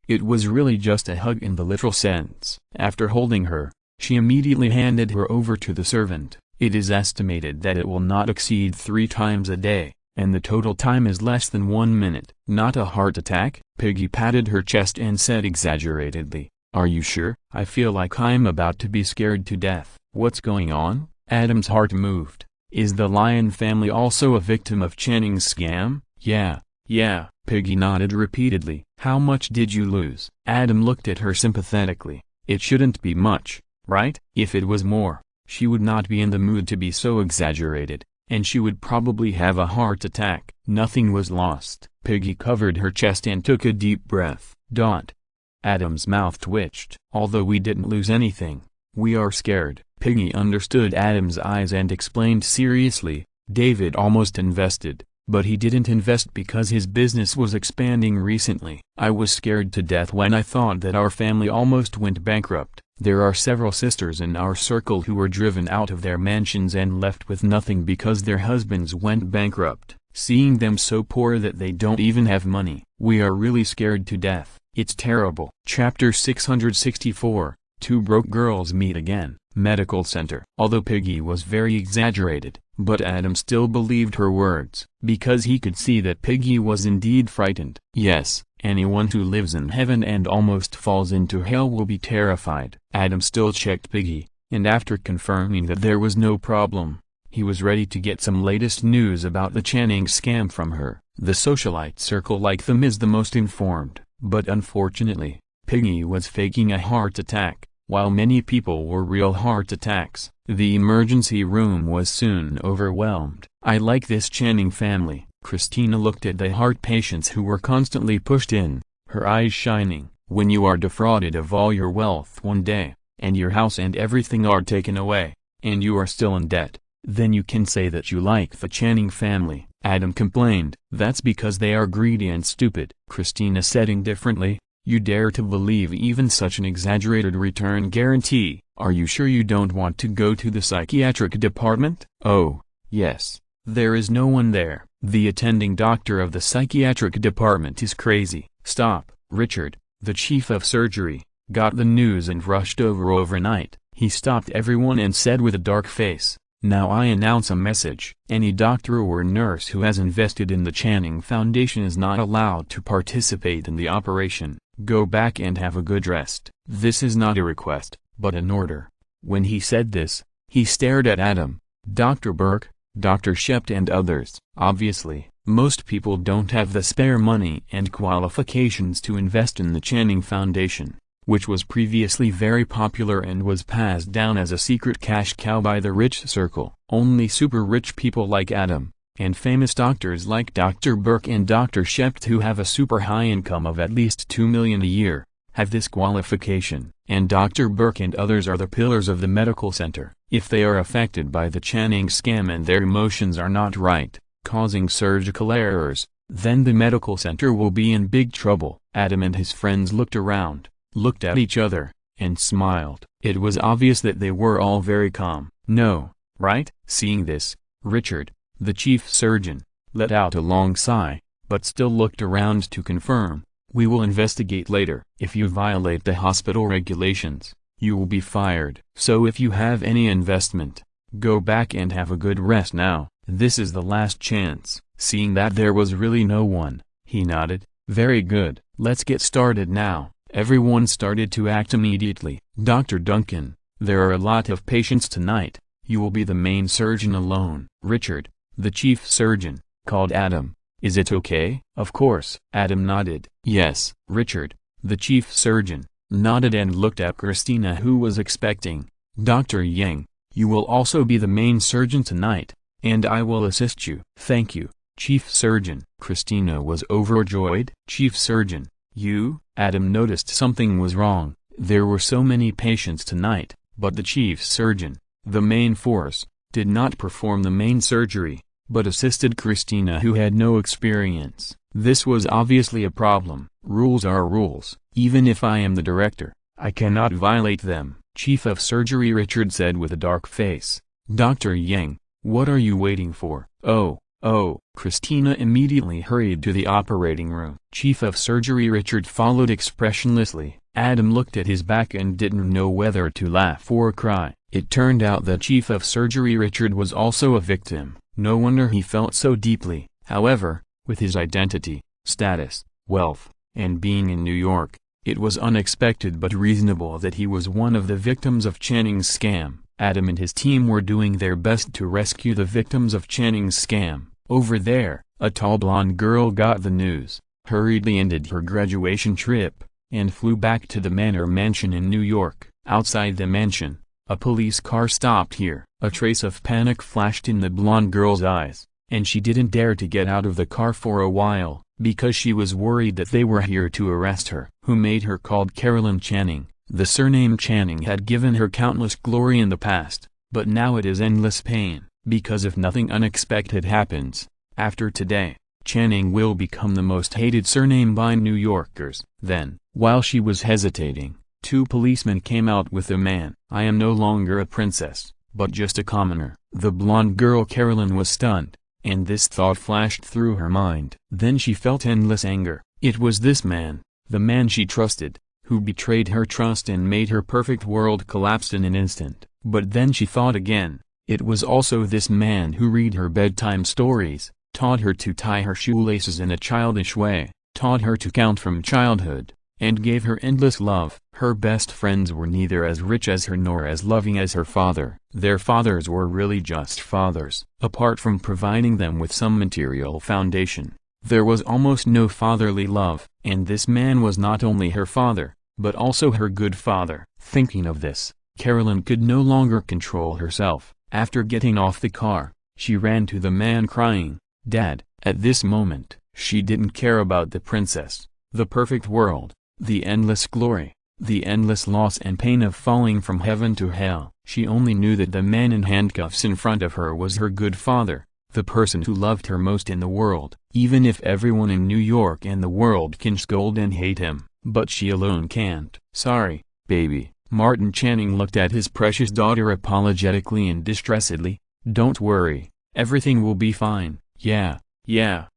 It was really just a hug in the literal sense. After holding her, she immediately handed her over to the servant. It is estimated that it will not exceed 3 times a day, and the total time is less than 1 minute. Not a heart attack? Peggy patted her chest and said exaggeratedly, "Are you sure? I feel like I'm about to be scared to death." What's going on? Adam's heart moved. Is the Lyon family also a victim of Channing's scam? Yeah, Peggy nodded repeatedly. How much did you lose? Adam looked at her sympathetically. It shouldn't be much, right? If it was more, she would not be in the mood to be so exaggerated, and she would probably have a heart attack. Nothing was lost. Peggy covered her chest and took a deep breath. Adam's mouth twitched. Although we didn't lose anything, we are scared. Peggy understood Adam's eyes and explained seriously, David almost invested, but he didn't invest because his business was expanding recently. I was scared to death when I thought that our family almost went bankrupt. There are several sisters in our circle who were driven out of their mansions and left with nothing because their husbands went bankrupt, seeing them so poor that they don't even have money. We are really scared to death. It's terrible. Chapter 664, Two Broke Girls Meet Again. Medical Center. Although Peggy was very exaggerated, but Adam still believed her words, because he could see that Peggy was indeed frightened. Yes, anyone who lives in heaven and almost falls into hell will be terrified. Adam still checked Peggy, and after confirming that there was no problem, he was ready to get some latest news about the Channing scam from her. The socialite circle like them is the most informed, but unfortunately, Peggy was faking a heart attack, while many people were real heart attacks. The emergency room was soon overwhelmed. I like this Channing family, Christina looked at the heart patients who were constantly pushed in, her eyes shining. When you are defrauded of all your wealth one day, and your house and everything are taken away, and you are still in debt, then you can say that you like the Channing family, Adam complained. That's because they are greedy and stupid. Christina said indifferently, you dare to believe even such an exaggerated return guarantee? Are you sure you don't want to go to the psychiatric department? Oh, yes. There is no one there. The attending doctor of the psychiatric department is crazy. Stop, Richard. The chief of surgery, got the news and rushed over overnight. He stopped everyone and said with a dark face, now I announce a message. Any doctor or nurse who has invested in the Channing Foundation is not allowed to participate in the operation. Go back and have a good rest. This is not a request, but an order. When he said this, he stared at Adam, Dr. Burke, Dr. Shept and others. Obviously, most people don't have the spare money and qualifications to invest in the Channing Foundation, which was previously very popular and was passed down as a secret cash cow by the rich circle. Only super rich people like Adam, and famous doctors like Dr. Burke and Dr. Shept who have a super high income of at least $2 million a year, have this qualification. And Dr. Burke and others are the pillars of the medical center. If they are affected by the Channing scam and their emotions are not right, causing surgical errors, then the medical center will be in big trouble. Adam and his friends looked around, looked at each other, and smiled. It was obvious that they were all very calm. No, right? Seeing this, Richard, the chief surgeon, let out a long sigh, but still looked around to confirm. We will investigate later. If you violate the hospital regulations, you will be fired. So if you have any investment, go back and have a good rest now. This is the last chance. Seeing that there was really no one, he nodded. Very good. Let's get started now. Everyone started to act immediately. Dr. Duncan, there are a lot of patients tonight. You will be the main surgeon alone. Richard, the chief surgeon, called Adam. Is it okay? Of course. Adam nodded. Yes. Richard, the chief surgeon, nodded and looked at Christina who was expecting. Dr. Yang, you will also be the main surgeon tonight, and I will assist you. Thank you, chief surgeon. Christina was overjoyed. Chief surgeon, you? Adam noticed something was wrong. There were so many patients tonight, but the chief surgeon, the main force, did not perform the main surgery, but assisted Christina who had no experience. This was obviously a problem. Rules are rules. Even if I am the director, I cannot violate them. Chief of surgery Richard said with a dark face. Dr. Yang, what are you waiting for? Oh. Christina immediately hurried to the operating room. Chief of surgery Richard followed expressionlessly. Adam looked at his back and didn't know whether to laugh or cry. It turned out that Chief of surgery Richard was also a victim. No wonder he felt so deeply. However, with his identity, status, wealth, and being in New York, it was unexpected but reasonable that he was one of the victims of Channing's scam. Adam and his team were doing their best to rescue the victims of Channing's scam. Over there, a tall blonde girl got the news, hurriedly ended her graduation trip, and flew back to the Manor Mansion in New York. Outside the mansion, a police car stopped here. A trace of panic flashed in the blonde girl's eyes, and she didn't dare to get out of the car for a while, because she was worried that they were here to arrest her. Who made her called Carolyn Channing? The surname Channing had given her countless glory in the past, but now it is endless pain, because if nothing unexpected happens, after today, Channing will become the most hated surname by New Yorkers. Then, while she was hesitating, two policemen came out with a man. I am no longer a princess, but just a commoner. The blonde girl Carolyn was stunned, and this thought flashed through her mind. Then she felt endless anger. It was this man, the man she trusted, who betrayed her trust and made her perfect world collapse in an instant. But then she thought again. It was also this man who read her bedtime stories, taught her to tie her shoelaces in a childish way, taught her to count from childhood, and gave her endless love. Her best friends were neither as rich as her nor as loving as her father. Their fathers were really just fathers. Apart from providing them with some material foundation, there was almost no fatherly love. And this man was not only her father, but also her good father. Thinking of this, Carolyn could no longer control herself. After getting off the car, she ran to the man crying, "Dad, At this moment, she didn't care about the princess, the perfect world, the endless glory, the endless loss and pain of falling from heaven to hell. She only knew that the man in handcuffs in front of her was her good father, the person who loved her most in the world. Even if everyone in New York and the world can scold and hate him, but she alone can't. "Sorry, baby." Martin Channing looked at his precious daughter apologetically and distressedly. "Don't worry, everything will be fine." Yeah.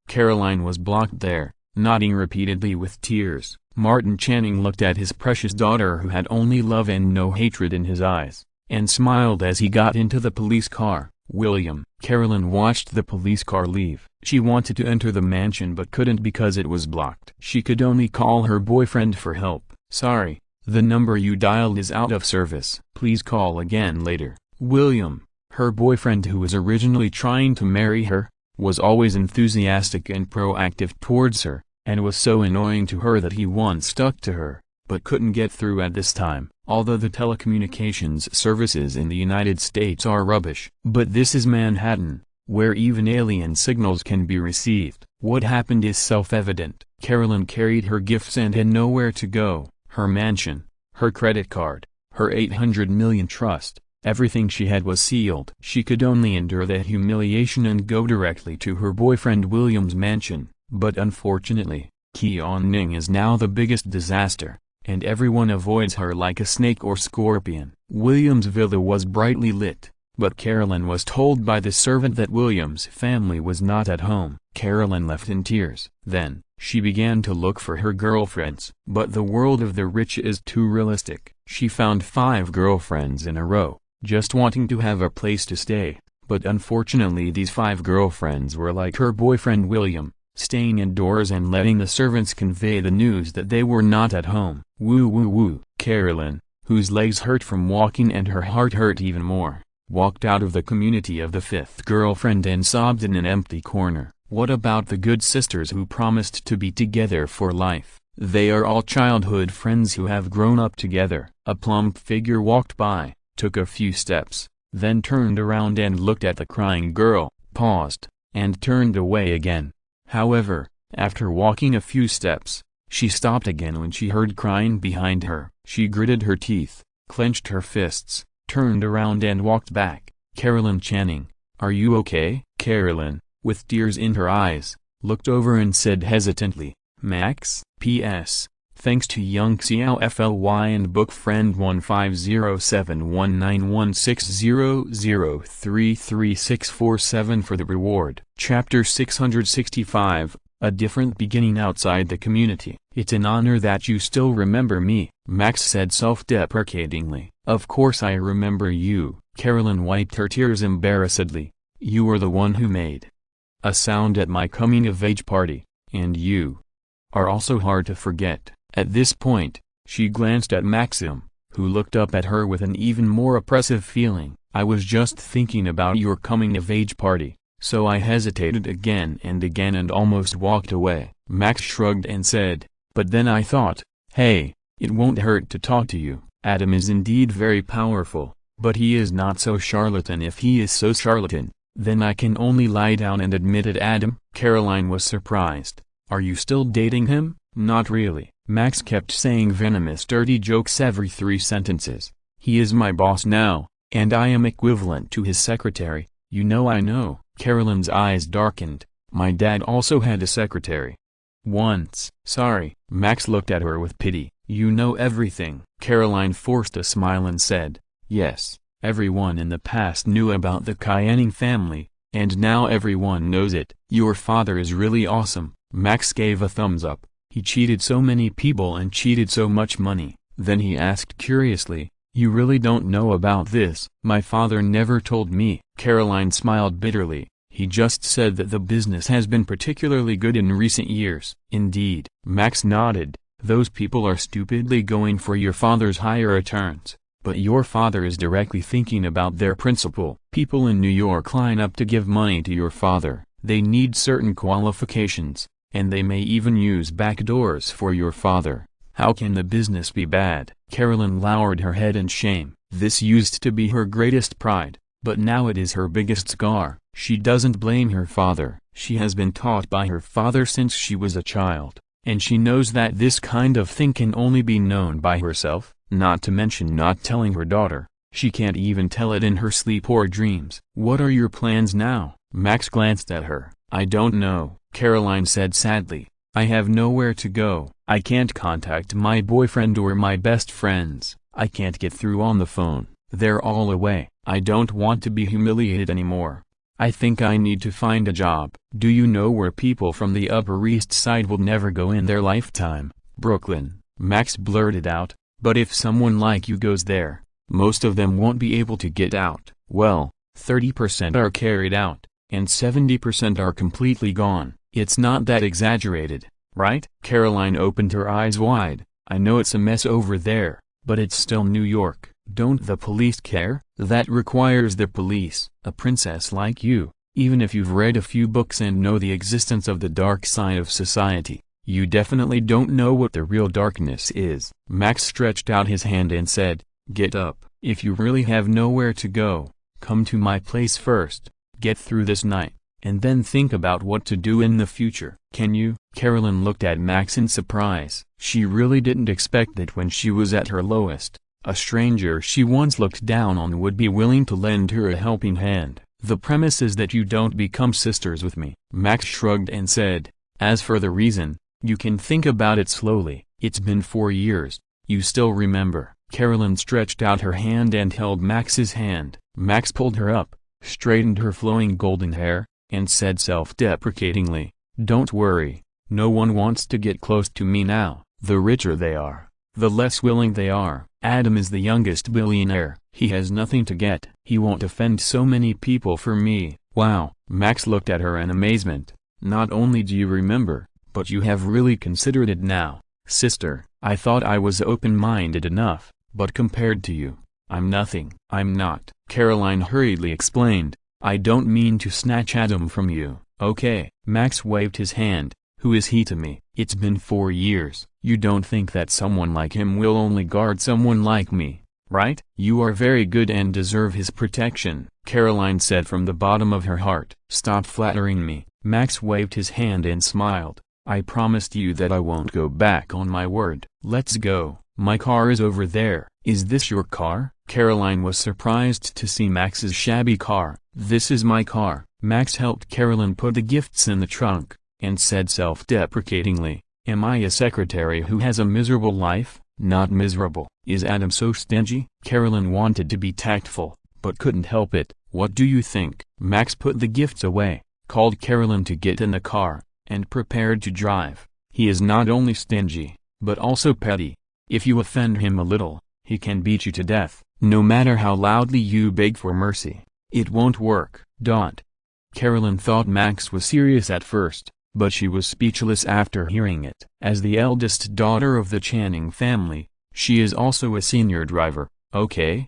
Caroline was blocked there, nodding repeatedly with tears. Martin Channing looked at his precious daughter who had only love and no hatred in his eyes, and smiled as he got into the police car. "William." Caroline watched the police car leave. She wanted to enter the mansion but couldn't because it was blocked. She could only call her boyfriend for help. "Sorry, the number you dialed is out of service. Please call again later." William, her boyfriend who was originally trying to marry her, was always enthusiastic and proactive towards her, and was so annoying to her that he once stuck to her, but couldn't get through at this time. Although the telecommunications services in the United States are rubbish. But this is Manhattan, where even alien signals can be received. What happened is self-evident. Caroline carried her gifts and had nowhere to go. Her mansion, her credit card, her 800 million trust, everything she had was sealed. She could only endure that humiliation and go directly to her boyfriend William's mansion. But unfortunately, Ning is now the biggest disaster, and everyone avoids her like a snake or scorpion. William's villa was brightly lit, but Caroline was told by the servant that William's family was not at home. Caroline left in tears. Then, she began to look for her girlfriends. But the world of the rich is too realistic. She found 5 girlfriends in a row, just wanting to have a place to stay. But unfortunately these 5 girlfriends were like her boyfriend William, staying indoors and letting the servants convey the news that they were not at home. Woo. Caroline, whose legs hurt from walking and her heart hurt even more, walked out of the community of the 5th girlfriend and sobbed in an empty corner. What about the good sisters who promised to be together for life? They are all childhood friends who have grown up together. A plump figure walked by, took a few steps, then turned around and looked at the crying girl, paused, and turned away again. However, after walking a few steps, she stopped again when she heard crying behind her. She gritted her teeth, clenched her fists, turned around and walked back. "Caroline Channing, are you okay?" Caroline, with tears in her eyes, looked over and said hesitantly, "Max, P.S. Thanks to Young Xiao FLY and book friend 1507191600336447 for the reward." Chapter 665, A Different Beginning Outside the Community. "It's an honor that you still remember me," Max said self-deprecatingly. "Of course I remember you." Caroline wiped her tears embarrassedly. "You were the one who made a sound at my coming-of-age party, and you are also hard to forget." At this point, she glanced at Maxim, who looked up at her with an even more oppressive feeling. "I was just thinking about your coming-of-age party, so I hesitated again and almost walked away." Max shrugged and said, "But then I thought, hey, it won't hurt to talk to you. Adam is indeed very powerful, but he is not so charlatan. If he is so charlatan, then I can only lie down and admit it." "Adam?" Caroline was surprised. "Are you still dating him?" "Not really." Max kept saying venomous dirty jokes every 3 sentences. "He is my boss now, and I am equivalent to his secretary. You know." "I know." Caroline's eyes darkened. "My dad also had a secretary once." "Sorry." Max looked at her with pity. "You know everything." Caroline forced a smile and said, "Yes, everyone in the past knew about the Channing family, and now everyone knows it." "Your father is really awesome." Max gave a thumbs up. "He cheated so many people and cheated so much money." Then he asked curiously, "You really don't know about this?" "My father never told me." Caroline smiled bitterly. "He just said that the business has been particularly good in recent years." "Indeed." Max nodded. "Those people are stupidly going for your father's higher returns, but your father is directly thinking about their principal. People in New York line up to give money to your father. They need certain qualifications, and they may even use back doors for your father. How can the business be bad?" Caroline lowered her head in shame. This used to be her greatest pride, but now it is her biggest scar. She doesn't blame her father. She has been taught by her father since she was a child, and she knows that this kind of thing can only be known by herself, not to mention not telling her daughter. She can't even tell it in her sleep or dreams. What are your plans now? Max glanced at her. I don't know, Caroline said sadly. I have nowhere to go. I can't contact my boyfriend or my best friends. I can't get through on the phone. They're all away. I don't want to be humiliated anymore. I think I need to find a job. Do you know where people from the Upper East Side will never go in their lifetime? Brooklyn, Max blurted out. But if someone like you goes there, most of them won't be able to get out. Well, 30% are carried out, and 70% are completely gone. It's not that exaggerated, right? Caroline opened her eyes wide. I know it's a mess over there, but it's still New York. Don't the police care? That requires the police. A princess like you, even if you've read a few books and know the existence of the dark side of society, you definitely don't know what the real darkness is. Max stretched out his hand and said, get up. If you really have nowhere to go, come to my place first, get through this night, and then think about what to do in the future. Can you? Caroline looked at Max in surprise. She really didn't expect that when she was at her lowest, a stranger she once looked down on would be willing to lend her a helping hand. The premise is that you don't become sisters with me. Max shrugged and said, as for the reason, you can think about it slowly. It's been 4 years. You still remember? Caroline stretched out her hand and held Max's hand. Max pulled her up, straightened her flowing golden hair, and said self-deprecatingly, don't worry, no one wants to get close to me now. The richer they are, the less willing they are. Adam is the youngest billionaire. He has nothing to get. He won't offend so many people for me. Wow. Max looked at her in amazement. Not only do you remember, but you have really considered it now. Sister, I thought I was open-minded enough, but compared to you, I'm nothing. I'm not. Caroline hurriedly explained, I don't mean to snatch Adam from you, okay? Max waved his hand. Who is he to me? It's been 4 years. You don't think that someone like him will only guard someone like me, right? You are very good and deserve his protection, Caroline said from the bottom of her heart. Stop flattering me. Max waved his hand and smiled. I promised you that I won't go back on my word. Let's go. My car is over there. Is this your car? Caroline was surprised to see Max's shabby car. This is my car. Max helped Caroline put the gifts in the trunk, and said self-deprecatingly, am I a secretary who has a miserable life? Not miserable. Is Adam so stingy? Caroline wanted to be tactful, but couldn't help it. What do you think? Max put the gifts away, called Caroline to get in the car, and prepared to drive. He is not only stingy, but also petty. If you offend him a little, he can beat you to death. No matter how loudly you beg for mercy, it won't work. Don't. Caroline thought Max was serious at first, but she was speechless after hearing it. As the eldest daughter of the Channing family, she is also a senior driver. Okay,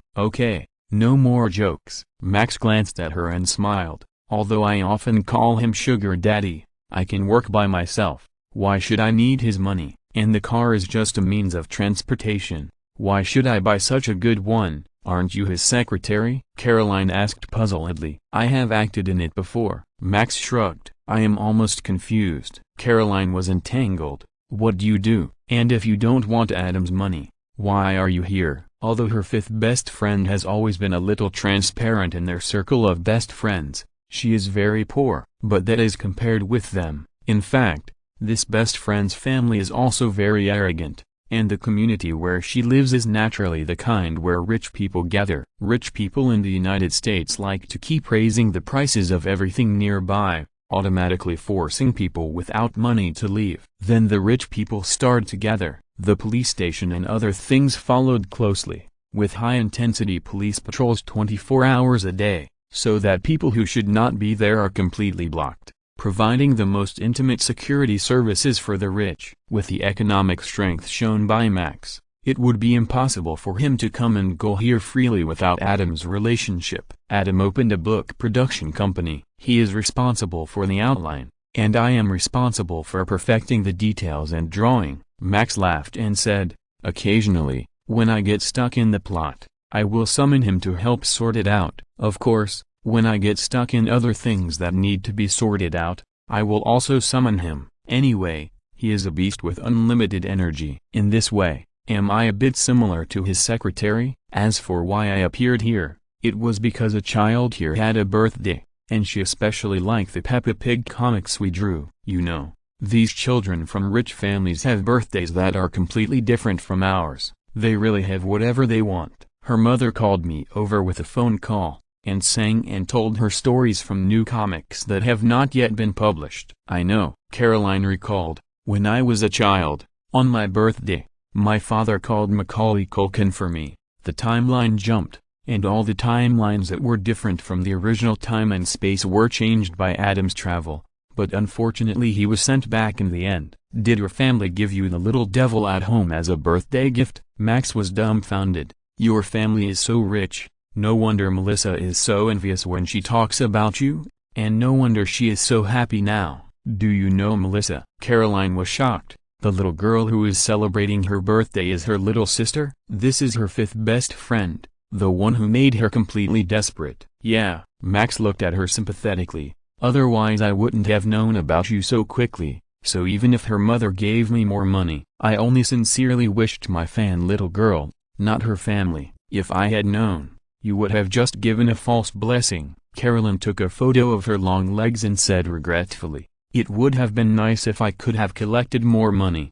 no more jokes. Max glanced at her and smiled. Although I often call him sugar daddy, I can work by myself. Why should I need his money? And the car is just a means of transportation. Why should I buy such a good one? Aren't you his secretary? Caroline asked puzzledly. I have acted in it before. Max shrugged. I am almost confused. Caroline was entangled. What do you do? And if you don't want Adam's money, why are you here? Although her fifth best friend has always been a little transparent in their circle of best friends, she is very poor. But that is compared with them. In fact, this best friend's family is also very arrogant, and the community where she lives is naturally the kind where rich people gather. Rich people in the United States like to keep raising the prices of everything nearby, automatically forcing people without money to leave. Then the rich people started to gather. The police station and other things followed closely, with high-intensity police patrols 24 hours a day, so that people who should not be there are completely blocked, providing the most intimate security services for the rich. With the economic strength shown by Max, it would be impossible for him to come and go here freely without Adam's relationship. Adam opened a book production company. He is responsible for the outline, and I am responsible for perfecting the details and drawing. Max laughed and said, occasionally, when I get stuck in the plot, I will summon him to help sort it out. Of course, When I get stuck in other things that need to be sorted out, I will also summon him. Anyway, he is a beast with unlimited energy. In this way, am I a bit similar to his secretary? As for why I appeared here, it was because a child here had a birthday, and she especially liked the Peppa Pig comics we drew. You know, these children from rich families have birthdays that are completely different from ours. They really have whatever they want. Her mother called me over with a phone call, and sang and told her stories from new comics that have not yet been published. I know, Caroline recalled, when I was a child, on my birthday, my father called Macaulay Culkin for me. The timeline jumped, and all the timelines that were different from the original time and space were changed by Adam's travel, but unfortunately he was sent back in the end. Did your family give you the little devil at home as a birthday gift? Max was dumbfounded. Your family is so rich, no wonder Melissa is so envious when she talks about you, and no wonder she is so happy now. Do you know Melissa? Caroline was shocked. The little girl who is celebrating her birthday is her little sister? This is her fifth best friend, the one who made her completely desperate. Yeah, Max looked at her sympathetically. Otherwise I wouldn't have known about you so quickly, so even if her mother gave me more money, I only sincerely wished my fan little girl, not her family. If I had known, you would have just given a false blessing. Carolyn took a photo of her long legs and said regretfully, "It would have been nice if I could have collected more money."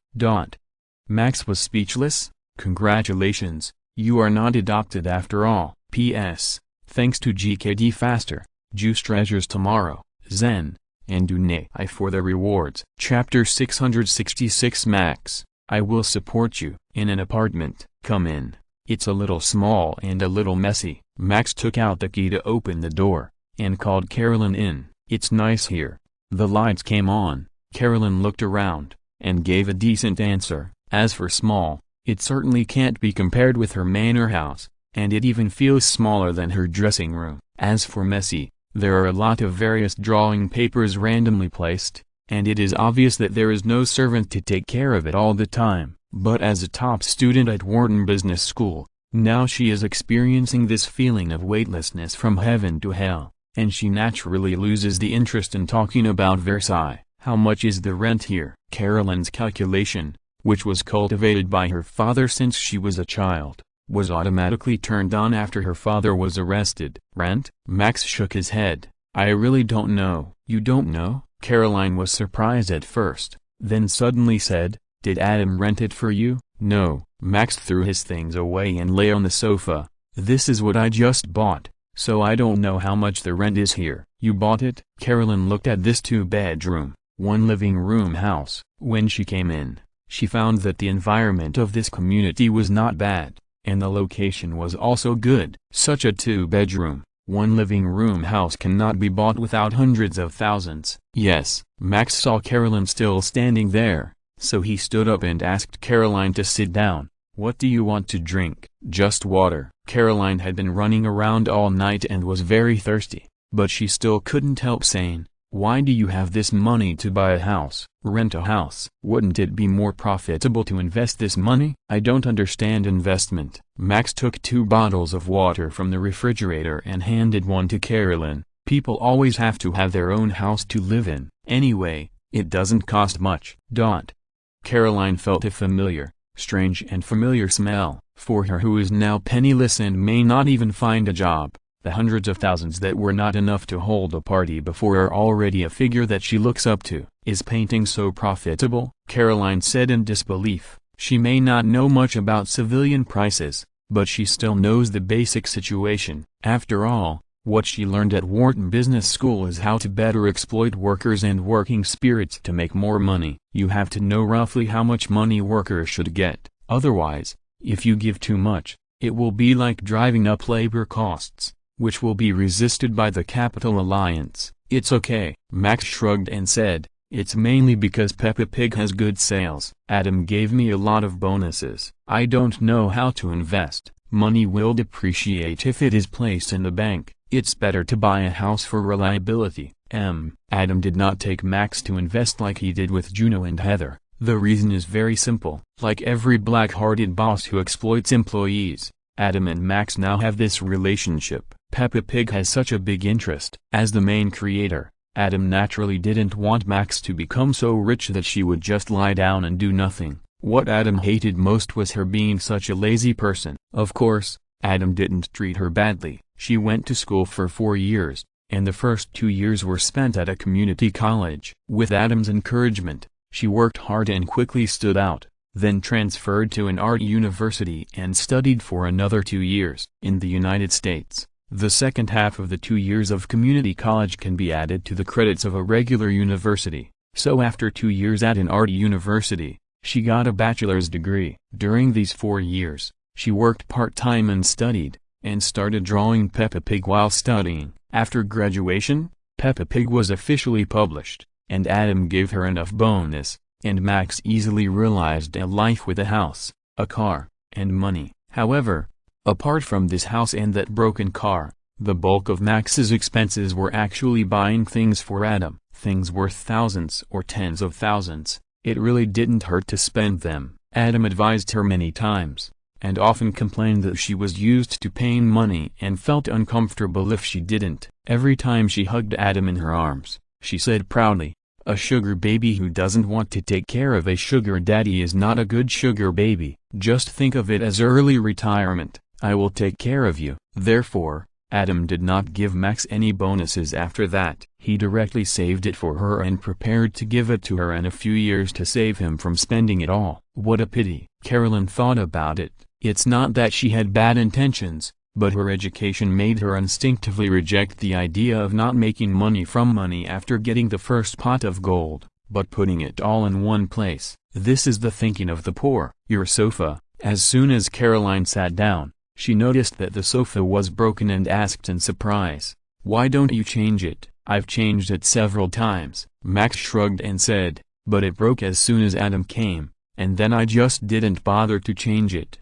Max was speechless. Congratulations, you are not adopted after all. P.S. Thanks to GKD Faster, Juice Treasures Tomorrow, Zen, and Dune for the rewards. Chapter 666 Max, I will support you. In an apartment. Come in. It's a little small and a little messy. Max took out the key to open the door, and called Carolyn in. It's nice here. The lights came on. Carolyn looked around, and gave a decent answer. As for small, it certainly can't be compared with her manor house, and it even feels smaller than her dressing room. As for messy, there are a lot of various drawing papers randomly placed, and it is obvious that there is no servant to take care of it all the time. But as a top student at Wharton Business School, now she is experiencing this feeling of weightlessness from heaven to hell, and she naturally loses the interest in talking about Versailles. How much is the rent here? Carolyn's calculation, which was cultivated by her father since she was a child, was automatically turned on after her father was arrested. Rent? Max shook his head. I really don't know. You don't know? Caroline was surprised at first, then suddenly said, did Adam rent it for you? No. Max threw his things away and lay on the sofa. This is what I just bought, so I don't know how much the rent is here. You bought it? Carolyn looked at this 2-bedroom, 1-living-room house. When she came in, she found that the environment of this community was not bad, and the location was also good. Such a 2-bedroom, 1-living-room house cannot be bought without hundreds of thousands. Yes. Max saw Carolyn still standing there, so he stood up and asked Caroline to sit down. What do you want to drink? Just water. Caroline had been running around all night and was very thirsty, but she still couldn't help saying, why do you have this money to buy a house? Rent a house. Wouldn't it be more profitable to invest this money? I don't understand investment. Max took 2 bottles of water from the refrigerator and handed one to Carolyn. People always have to have their own house to live in. Anyway, it doesn't cost much. Caroline felt a familiar, strange and familiar smell. For her who is now penniless and may not even find a job, the hundreds of thousands that were not enough to hold a party before are already a figure that she looks up to. Is painting so profitable? Caroline said in disbelief. She may not know much about civilian prices, but she still knows the basic situation. After all, what she learned at Wharton Business School is how to better exploit workers and working spirits to make more money. You have to know roughly how much money workers should get. Otherwise, if you give too much, it will be like driving up labor costs, which will be resisted by the Capital Alliance. It's okay. Max shrugged and said, it's mainly because Peppa Pig has good sales. Adam gave me a lot of bonuses. I don't know how to invest. Money will depreciate if it is placed in the bank. It's better to buy a house for reliability. Adam did not take Max to invest like he did with Juno and Heather. The reason is very simple. Like every black-hearted boss who exploits employees, Adam and Max now have this relationship. Peppa Pig has such a big interest. As the main creator, Adam naturally didn't want Max to become so rich that she would just lie down and do nothing. What Adam hated most was her being such a lazy person. Of course, Adam didn't treat her badly. She went to school for 4 years, and the first 2 years were spent at a community college. With Adam's encouragement, she worked hard and quickly stood out, then transferred to an art university and studied for another 2 years. In the United States, the second half of the 2 years of community college can be added to the credits of a regular university. So after 2 years at an art university, she got a bachelor's degree. During these 4 years, she worked part-time and studied, and started drawing Peppa Pig while studying. After graduation, Peppa Pig was officially published, and Adam gave her enough bonus, and Max easily realized a life with a house, a car, and money. However, apart from this house and that broken car, the bulk of Max's expenses were actually buying things for Adam, things worth thousands or tens of thousands. It really didn't hurt to spend them. Adam advised her many times, and often complained that she was used to paying money and felt uncomfortable if she didn't. Every time she hugged Adam in her arms, she said proudly, "A sugar baby who doesn't want to take care of a sugar daddy is not a good sugar baby. Just think of it as early retirement. I will take care of you." Therefore, Adam did not give Max any bonuses after that. He directly saved it for her and prepared to give it to her in a few years to save him from spending it all. What a pity. Carolyn thought about it. It's not that she had bad intentions, but her education made her instinctively reject the idea of not making money from money after getting the first pot of gold, but putting it all in one place. This is the thinking of the poor. Your sofa. As soon as Caroline sat down, she noticed that the sofa was broken and asked in surprise, "Why don't you change it?" "I've changed it several times," Max shrugged and said, "but it broke as soon as Adam came, and then I just didn't bother to change it."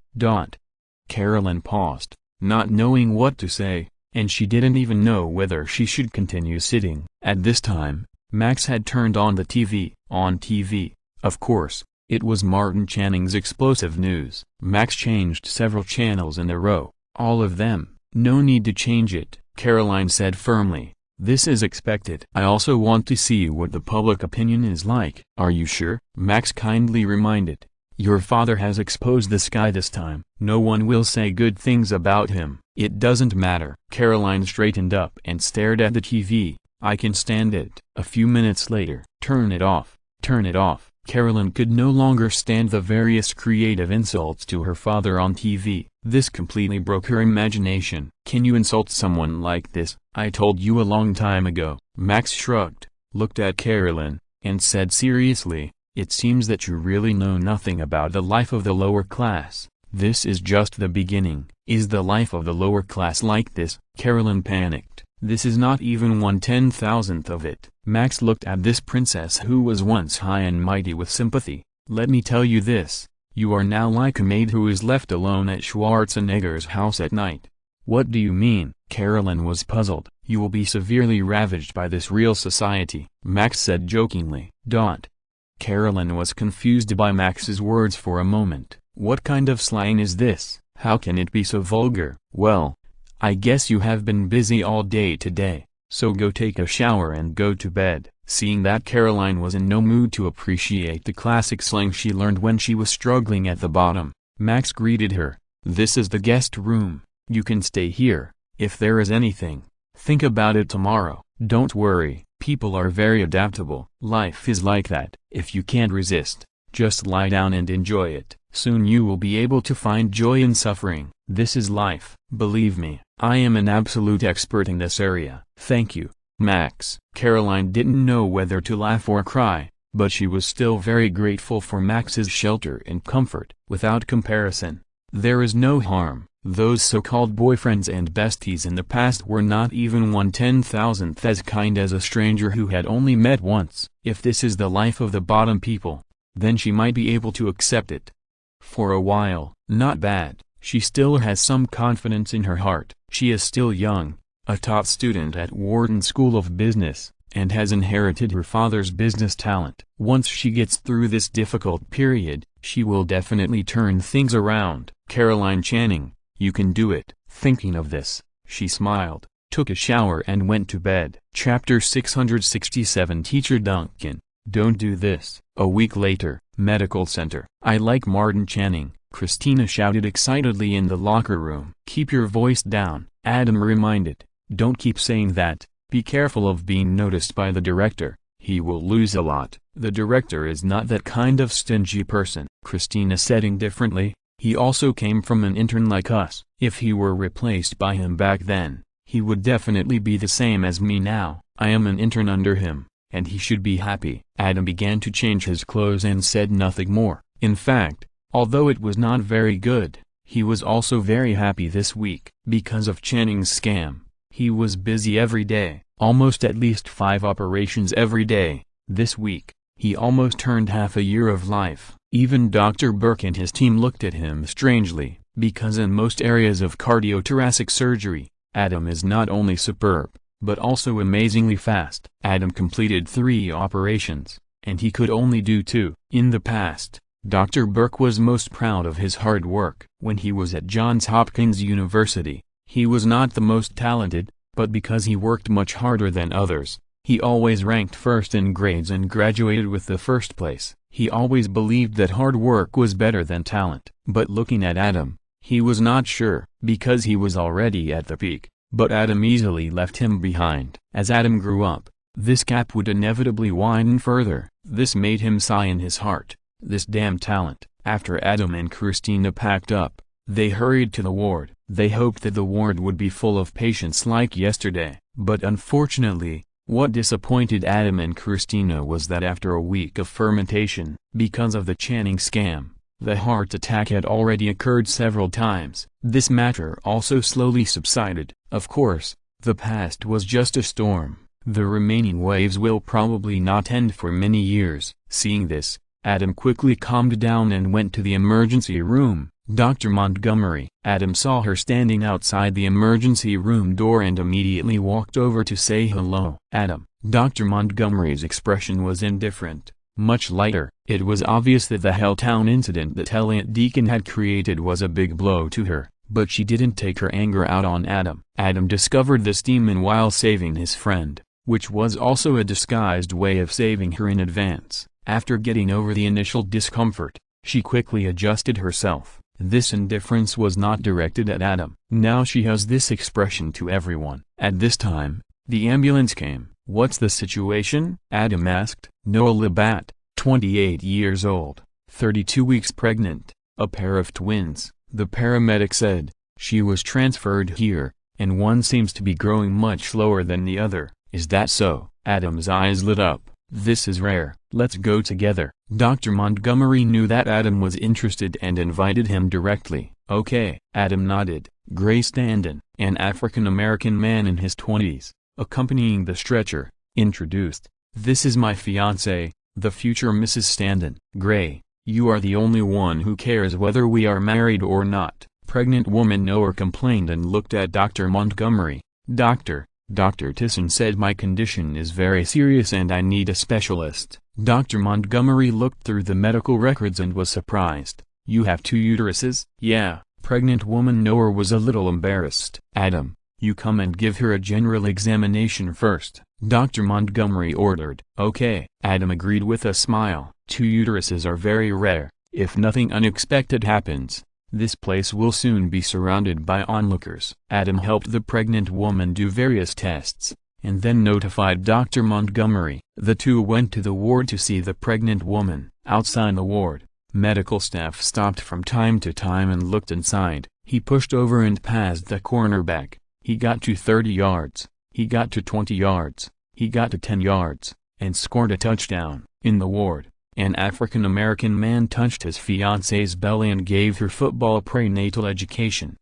Carolyn paused, not knowing what to say, and she didn't even know whether she should continue sitting. At this time, Max had turned on the TV. On TV, of course, it was Martin Channing's Explosive News. Max changed several channels in a row. "All of them." "No need to change it," Caroline said firmly. "This is expected." "I also want to see what the public opinion is like." "Are you sure?" Max kindly reminded. "Your father has exposed this guy this time. No one will say good things about him." "It doesn't matter." Caroline straightened up and stared at the TV. "I can stand it." A few minutes later, "Turn it off. Turn it off." Carolyn could no longer stand the various creative insults to her father on TV. This completely broke her imagination. "Can you insult someone like this? I told you a long time ago." Max shrugged, looked at Carolyn, and said seriously, "It seems that you really know nothing about the life of the lower class. This is just the beginning." "Is the life of the lower class like this?" Carolyn panicked. "This is not even 1/10,000th of it." Max looked at this princess who was once high and mighty with sympathy. "Let me tell you this, you are now like a maid who is left alone at Schwarzenegger's house at night." "What do you mean?" Carolyn was puzzled. "You will be severely ravaged by this real society," Max said jokingly. Carolyn was confused by Max's words for a moment. What kind of slang is this? How can it be so vulgar? "Well, I guess you have been busy all day today, so go take a shower and go to bed." Seeing that Caroline was in no mood to appreciate the classic slang she learned when she was struggling at the bottom, Max greeted her. "This is the guest room. You can stay here, if there is anything. Think about it tomorrow. Don't worry, people are very adaptable. Life is like that. If you can't resist, just lie down and enjoy it. Soon you will be able to find joy in suffering. This is life. Believe me, I am an absolute expert in this area." "Thank you, Max." Caroline didn't know whether to laugh or cry, but she was still very grateful for Max's shelter and comfort. Without comparison, there is no harm. Those so-called boyfriends and besties in the past were not even 1/10,000th as kind as a stranger who had only met once. If this is the life of the bottom people, then she might be able to accept it. For a while, not bad. She still has some confidence in her heart. She is still young, a top student at Wharton School of Business, and has inherited her father's business talent. Once she gets through this difficult period, she will definitely turn things around. Caroline Channing, you can do it. Thinking of this, She smiled, took a shower and went to bed. Chapter 667 Teacher Duncan, don't do this. A week later, medical center. I like Martin Channing, Christina shouted excitedly in the locker room. Keep your voice down, Adam reminded. Don't keep saying that. Be careful of being noticed by the director. He will lose a lot. The director is not that kind of stingy person, Christina said indifferently. He also came from an intern like us. If he were replaced by him back then, he would definitely be the same as me now. I am an intern under him, and he should be happy. Adam began to change his clothes and said nothing more. In fact, although it was not very good, he was also very happy this week. Because of Channing's scam, he was busy every day, almost at least 5 operations every day. This week, he almost turned half a year of life. Even Dr. Burke and his team looked at him strangely, because in most areas of cardiothoracic surgery, Adam is not only superb, but also amazingly fast. Adam completed 3 operations, and he could only do 2. In the past, Dr. Burke was most proud of his hard work. When he was at Johns Hopkins University, he was not the most talented, but because he worked much harder than others, he always ranked first in grades and graduated with the first place. He always believed that hard work was better than talent. But looking at Adam, he was not sure, because he was already at the peak. But Adam easily left him behind. As Adam grew up, this gap would inevitably widen further. This made him sigh in his heart. This damn talent. After Adam and Christina packed up, they hurried to the ward. They hoped that the ward would be full of patients like yesterday. But unfortunately, what disappointed Adam and Christina was that after a week of fermentation, because of the Channing scam, the heart attack had already occurred several times. This matter also slowly subsided. Of course, the past was just a storm. The remaining waves will probably not end for many years. Seeing this, Adam quickly calmed down and went to the emergency room. Dr. Montgomery. Adam saw her standing outside the emergency room door and immediately walked over to say hello. Adam. Dr. Montgomery's expression was indifferent, much lighter. It was obvious that the Helltown incident that Elliot Deacon had created was a big blow to her, but she didn't take her anger out on Adam. Adam discovered this demon while saving his friend, which was also a disguised way of saving her in advance. After getting over the initial discomfort, she quickly adjusted herself. This indifference was not directed at Adam. Now she has this expression to everyone. At this time, the ambulance came. What's the situation? Adam asked. Noah Labatt, 28 years old, 32 weeks pregnant, a pair of twins, the paramedic said. She was transferred here, and one seems to be growing much slower than the other. Is that so? Adam's eyes lit up. This is rare. Let's go together. Dr. Montgomery knew that Adam was interested and invited him directly. Okay. Adam nodded. Gray Standen, an African-American man in his 20s, accompanying the stretcher, introduced. This is my fiancée, the future Mrs. Standen. Gray, you are the only one who cares whether we are married or not. Pregnant woman Noah complained and looked at Dr. Montgomery. Dr. Tisson said my condition is very serious and I need a specialist. Dr. Montgomery looked through the medical records and was surprised. You have 2 uteruses? Yeah. Pregnant woman Noah was a little embarrassed. Adam, you come and give her a general examination first, Dr. Montgomery ordered. Okay. Adam agreed with a smile. 2 uteruses are very rare. If nothing unexpected happens, this place will soon be surrounded by onlookers. Adam helped the pregnant woman do various tests, and then notified Dr. Montgomery. The two went to the ward to see the pregnant woman. Outside the ward, medical staff stopped from time to time and looked inside. He pushed over and passed the cornerback. He got to 30 yards. He got to 20 yards. He got to 10 yards, and scored a touchdown. In the ward, an African-American man touched his fiancée's belly and gave her football prenatal education.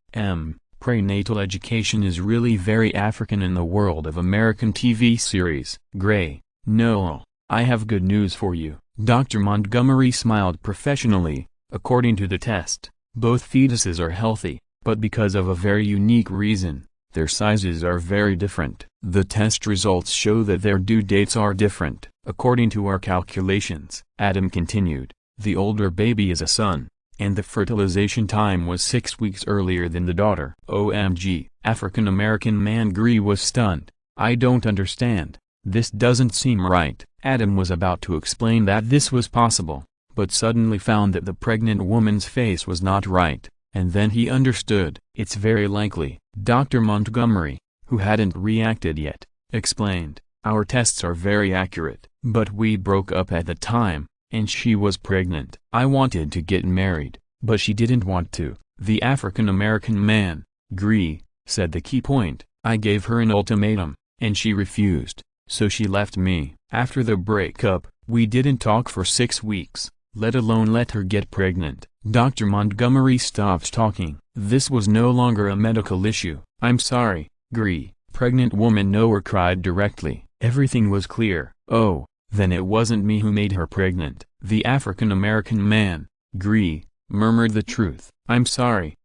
Prenatal education is really very African in the world of American TV series. Gray, no, I have good news for you. Dr. Montgomery smiled professionally. According to the test, both fetuses are healthy, but because of a very unique reason, their sizes are very different. The test results show that their due dates are different. According to our calculations, Adam continued, the older baby is a son, and the fertilization time was 6 weeks earlier than the daughter. OMG. African-American man Gree was stunned. I don't understand. This doesn't seem right. Adam was about to explain that this was possible, but suddenly found that the pregnant woman's face was not right, and then he understood. It's very likely, Dr. Montgomery, who hadn't reacted yet, explained. Our tests are very accurate, but we broke up at the time, and she was pregnant. I wanted to get married, but she didn't want to. The African-American man, Gree, said the key point. I gave her an ultimatum, and she refused, so she left me. After the breakup, we didn't talk for 6 weeks, let alone let her get pregnant. Dr. Montgomery stopped talking. This was no longer a medical issue. I'm sorry, Gree. Pregnant woman nowhere cried directly. Everything was clear. Oh, then it wasn't me who made her pregnant. The African-American man, Gree, murmured the truth. I'm sorry.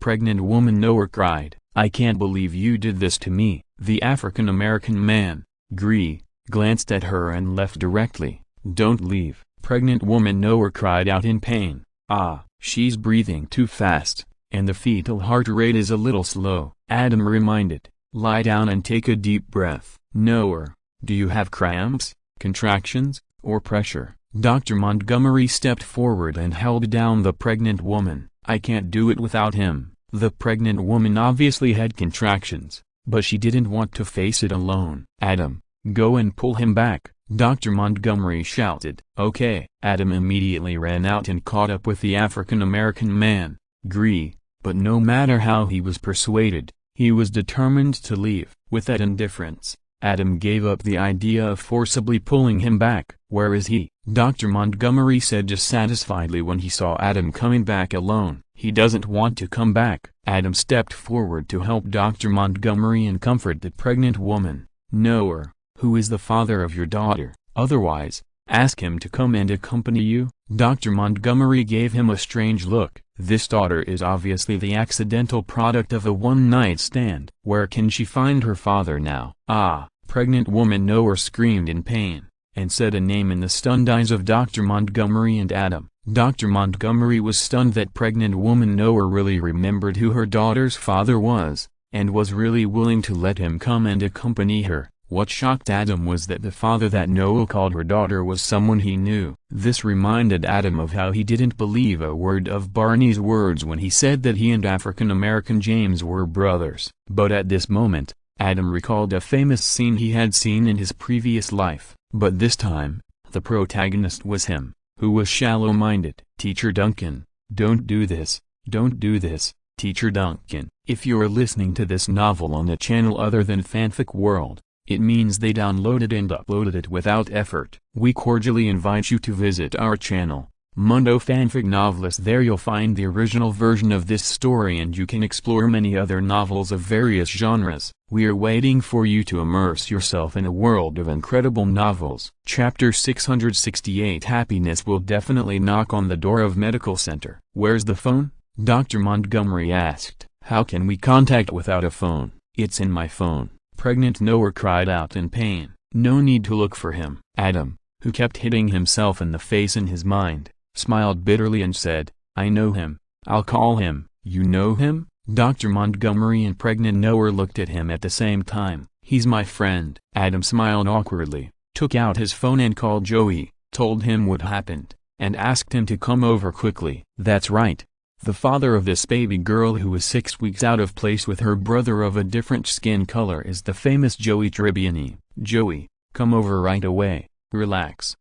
Pregnant woman nowhere cried. I can't believe you did this to me. The African-American man, Gree, glanced at her and left directly. Don't leave. Pregnant woman nowhere cried out in pain. Ah, she's breathing too fast, and the fetal heart rate is a little slow. Adam reminded. Lie down and take a deep breath. Nowhere, do you have cramps, contractions, or pressure? Dr. Montgomery stepped forward and held down the pregnant woman. I can't do it without him. The pregnant woman obviously had contractions, but she didn't want to face it alone. Adam, go and pull him back, Dr. Montgomery shouted. Okay. Adam immediately ran out and caught up with the African-American man, Gree, but no matter how he was persuaded, he was determined to leave. With that indifference, Adam gave up the idea of forcibly pulling him back. Where is he? Dr. Montgomery said dissatisfiedly when he saw Adam coming back alone. He doesn't want to come back. Adam stepped forward to help Dr. Montgomery and comfort the pregnant woman. Nowhere, who is the father of your daughter? Otherwise, ask him to come and accompany you. Dr. Montgomery gave him a strange look. This daughter is obviously the accidental product of a one-night stand. Where can she find her father now? Ah, pregnant woman nowhere screamed in pain, and said a name in the stunned eyes of Dr. Montgomery and Adam. Dr. Montgomery was stunned that pregnant woman nowhere really remembered who her daughter's father was, and was really willing to let him come and accompany her. What shocked Adam was that the father that Noah called her daughter was someone he knew. This reminded Adam of how he didn't believe a word of Barney's words when he said that he and African-American James were brothers. But at this moment, Adam recalled a famous scene he had seen in his previous life. But this time, the protagonist was him, who was shallow-minded. Teacher Duncan, don't do this, Teacher Duncan. If you're listening to this novel on a channel other than Fanfic World, it means they downloaded and uploaded it without effort. We cordially invite you to visit our channel, Mundo Fanfic Novelist. There you'll find the original version of this story and you can explore many other novels of various genres. We are waiting for you to immerse yourself in a world of incredible novels. Chapter 668. Happiness will definitely knock on the door of medical center. Where's the phone? Dr. Montgomery asked. How can we contact without a phone? It's in my phone. Pregnant Noah cried out in pain. No need to look for him. Adam, who kept hitting himself in the face in his mind, smiled bitterly and said, I know him. I'll call him. You know him? Dr. Montgomery and pregnant Noah looked at him at the same time. He's my friend. Adam smiled awkwardly, took out his phone and called Joey, told him what happened, and asked him to come over quickly. That's right. The father of this baby girl who was 6 weeks out of place with her brother of a different skin color is the famous Joey Tribbiani. Joey, come over right away. Relax.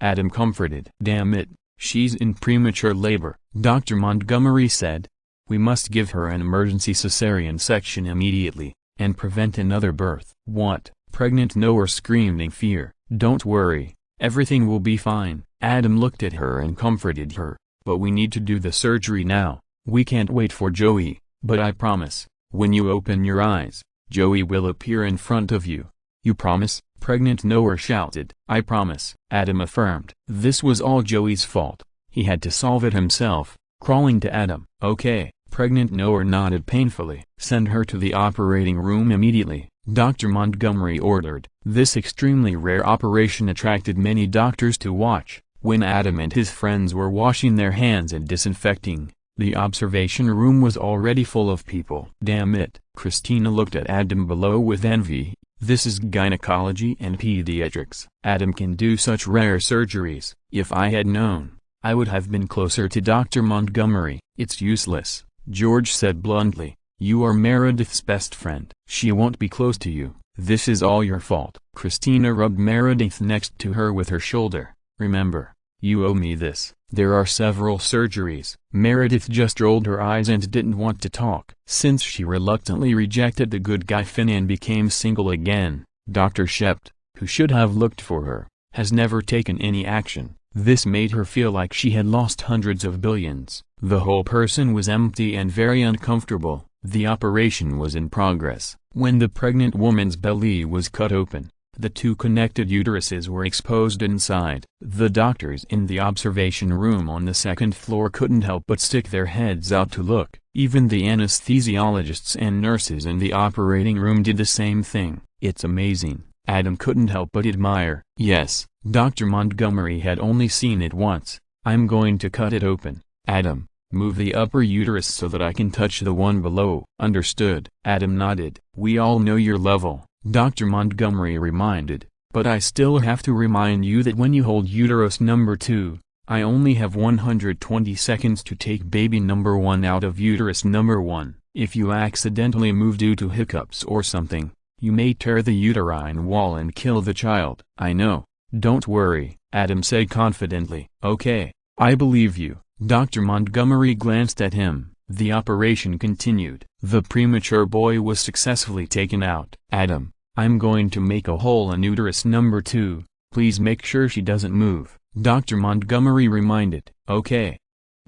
Adam comforted. Damn it, she's in premature labor, Dr. Montgomery said. We must give her an emergency cesarean section immediately, and prevent another birth. What? Pregnant Noah screamed in fear. Don't worry, everything will be fine. Adam looked at her and comforted her. But we need to do the surgery now. We can't wait for Joey, but I promise, when you open your eyes, Joey will appear in front of you. You promise? Pregnant Noah shouted. I promise, Adam affirmed. This was all Joey's fault. He had to solve it himself, crawling to Adam. Okay, pregnant Noah nodded painfully. Send her to the operating room immediately, Dr. Montgomery ordered. This extremely rare operation attracted many doctors to watch, When Adam and his friends were washing their hands and disinfecting, the observation room was already full of people. Damn it! Christina looked at Adam below with envy. This is gynecology and pediatrics. Adam can do such rare surgeries. If I had known, I would have been closer to Dr. Montgomery. It's useless, George said bluntly. You are Meredith's best friend. She won't be close to you. This is all your fault. Christina rubbed Meredith next to her with her shoulder. Remember, you owe me this. There are several surgeries. Meredith just rolled her eyes and didn't want to talk. Since she reluctantly rejected the good guy Finn and became single again, Dr. Shept, who should have looked for her, has never taken any action. This made her feel like she had lost hundreds of billions. The whole person was empty and very uncomfortable. The operation was in progress. When the pregnant woman's belly was cut open, the two connected uteruses were exposed inside. The doctors in the observation room on the second floor couldn't help but stick their heads out to look. Even the anesthesiologists and nurses in the operating room did the same thing. It's amazing, Adam couldn't help but admire. Yes, Dr. Montgomery had only seen it once. I'm going to cut it open. Adam, move the upper uterus so that I can touch the one below. Understood. Adam nodded. We all know your level, Dr. Montgomery reminded, but I still have to remind you that when you hold uterus number 2, I only have 120 seconds to take baby number 1 out of uterus number 1. If you accidentally move due to hiccups or something, you may tear the uterine wall and kill the child. I know. Don't worry, Adam said confidently. Okay, I believe you. Dr. Montgomery glanced at him. The operation continued. The premature boy was successfully taken out. Adam, I'm going to make a hole in uterus number 2. Please make sure she doesn't move, Dr. Montgomery reminded. Okay.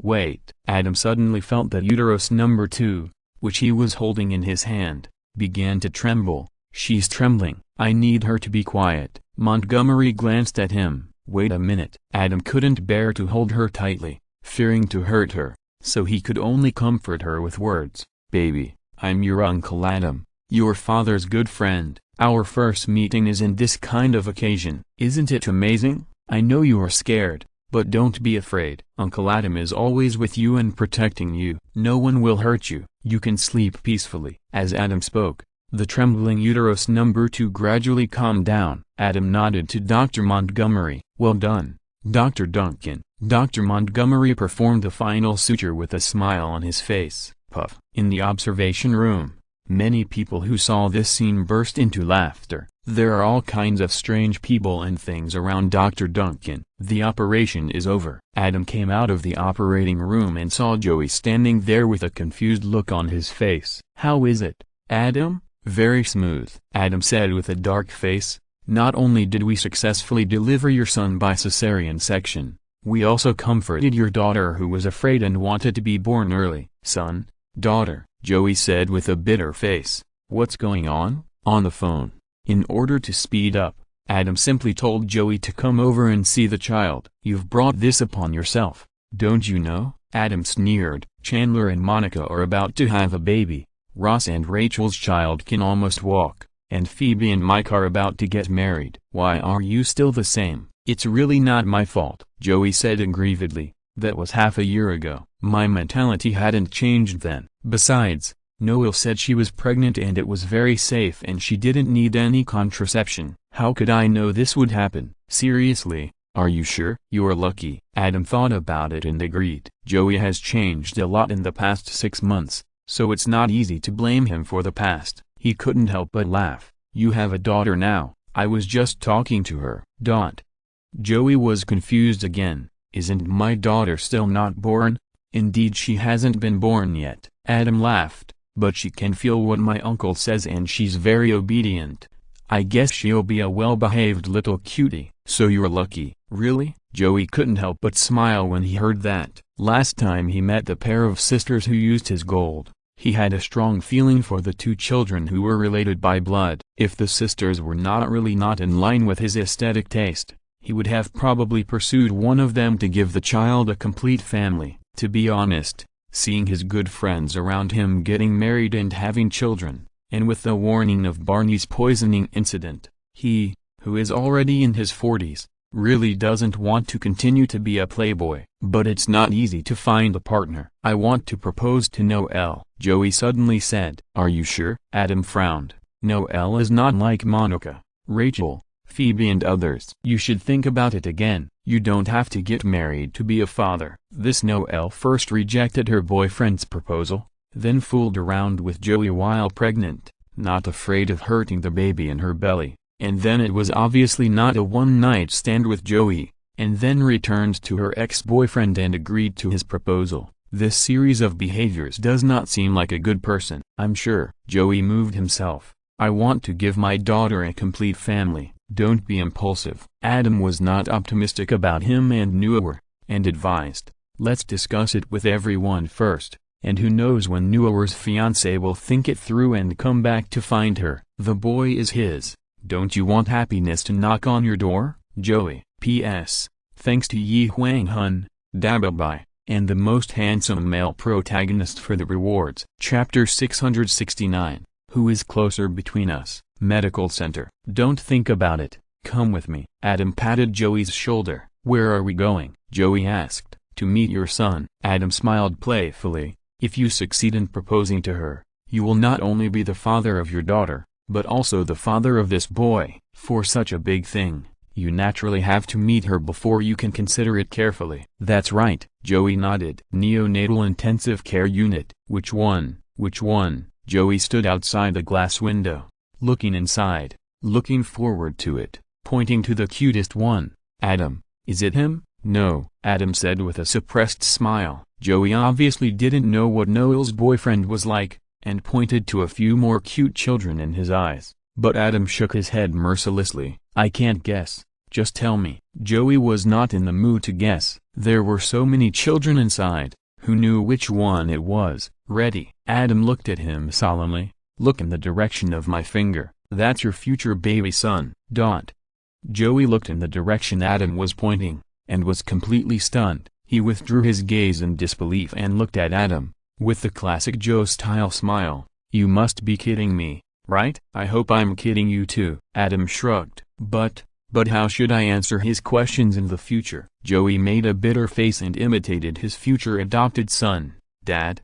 Wait. Adam suddenly felt that uterus number 2, which he was holding in his hand, began to tremble. She's trembling. I need her to be quiet. Montgomery glanced at him. Wait a minute. Adam couldn't bear to hold her tightly, fearing to hurt her, so he could only comfort her with words. Baby, I'm your Uncle Adam, your father's good friend. Our first meeting is in this kind of occasion. Isn't it amazing? I know you are scared, but don't be afraid. Uncle Adam is always with you and protecting you. No one will hurt you. You can sleep peacefully. As Adam spoke, the trembling uterus number 2 gradually calmed down. Adam nodded to Dr. Montgomery. Well done, Dr. Duncan. Dr. Montgomery performed the final suture with a smile on his face. Puff. In the observation room, many people who saw this scene burst into laughter. There are all kinds of strange people and things around Dr. Duncan. The operation is over. Adam came out of the operating room and saw Joey standing there with a confused look on his face. How is it, Adam? Very smooth, Adam said with a dark face. Not only did we successfully deliver your son by cesarean section, we also comforted your daughter who was afraid and wanted to be born early. Son, daughter, Joey said with a bitter face. What's going on? On the phone. In order to speed up, Adam simply told Joey to come over and see the child. You've brought this upon yourself, don't you know? Adam sneered. Chandler and Monica are about to have a baby. Ross and Rachel's child can almost walk, and Phoebe and Mike are about to get married. Why are you still the same? It's really not my fault, Joey said aggrievedly. That was half a year ago. My mentality hadn't changed then. Besides, Noel said she was pregnant and it was very safe and she didn't need any contraception. How could I know this would happen? Seriously, are you sure? You're lucky. Adam thought about it and agreed. Joey has changed a lot in the past 6 months, so it's not easy to blame him for the past. He couldn't help but laugh. You have a daughter now. I was just talking to her. Joey was confused again. Isn't my daughter still not born? Indeed, she hasn't been born yet. Adam laughed. But she can feel what my uncle says and she's very obedient. I guess she'll be a well-behaved little cutie. So you're lucky. Really? Joey couldn't help but smile when he heard that. Last time he met the pair of sisters who used his gold, he had a strong feeling for the 2 children who were related by blood. If the sisters were not in line with his aesthetic taste, he would have probably pursued one of them to give the child a complete family. To be honest, seeing his good friends around him getting married and having children, and with the warning of Barney's poisoning incident, he, who is already in his 40s, really doesn't want to continue to be a playboy. But it's not easy to find a partner. I want to propose to Noelle, Joey suddenly said. Are you sure? Adam frowned. Noelle is not like Monica, Rachel, Phoebe and others. You should think about it again. You don't have to get married to be a father. This Noelle first rejected her boyfriend's proposal, then fooled around with Joey while pregnant, not afraid of hurting the baby in her belly, and then it was obviously not a one-night stand with Joey, and then returned to her ex-boyfriend and agreed to his proposal. This series of behaviors does not seem like a good person. I'm sure. Joey moved himself. I want to give my daughter a complete family. Don't be impulsive. Adam was not optimistic about him and Noelle, and advised, let's discuss it with everyone first, and who knows when Noelle's fiancé will think it through and come back to find her. The boy is his. Don't you want happiness to knock on your door? Joey. P.S. Thanks to Yi Huang Hun, Dababai, and the most handsome male protagonist for the rewards. Chapter 669. Who is closer between us? Medical center. Don't think about it. Come with me. Adam patted Joey's shoulder. Where are we going? Joey asked. To meet your son. Adam smiled playfully. If you succeed in proposing to her, you will not only be the father of your daughter, but also the father of this boy. For such a big thing, you naturally have to meet her before you can consider it carefully. That's right. Joey nodded. Neonatal intensive care unit. Which one? Which one? Joey stood outside the glass window, looking inside, looking forward to it, pointing to the cutest one. Adam, is it him? No, Adam said with a suppressed smile. Joey obviously didn't know what Noelle's boyfriend was like, and pointed to a few more cute children in his eyes. But Adam shook his head mercilessly. I can't guess, just tell me. Joey was not in the mood to guess. There were so many children inside. Who knew which one it was? Ready. Adam looked at him solemnly. Look in the direction of my finger. That's your future baby son. Dot. Joey looked in the direction Adam was pointing, and was completely stunned. He withdrew his gaze in disbelief and looked at Adam, with the classic Joe-style smile. You must be kidding me, right? I hope I'm kidding you too. Adam shrugged. But how should I answer his questions in the future? Joey made a bitter face and imitated his future adopted son. Dad,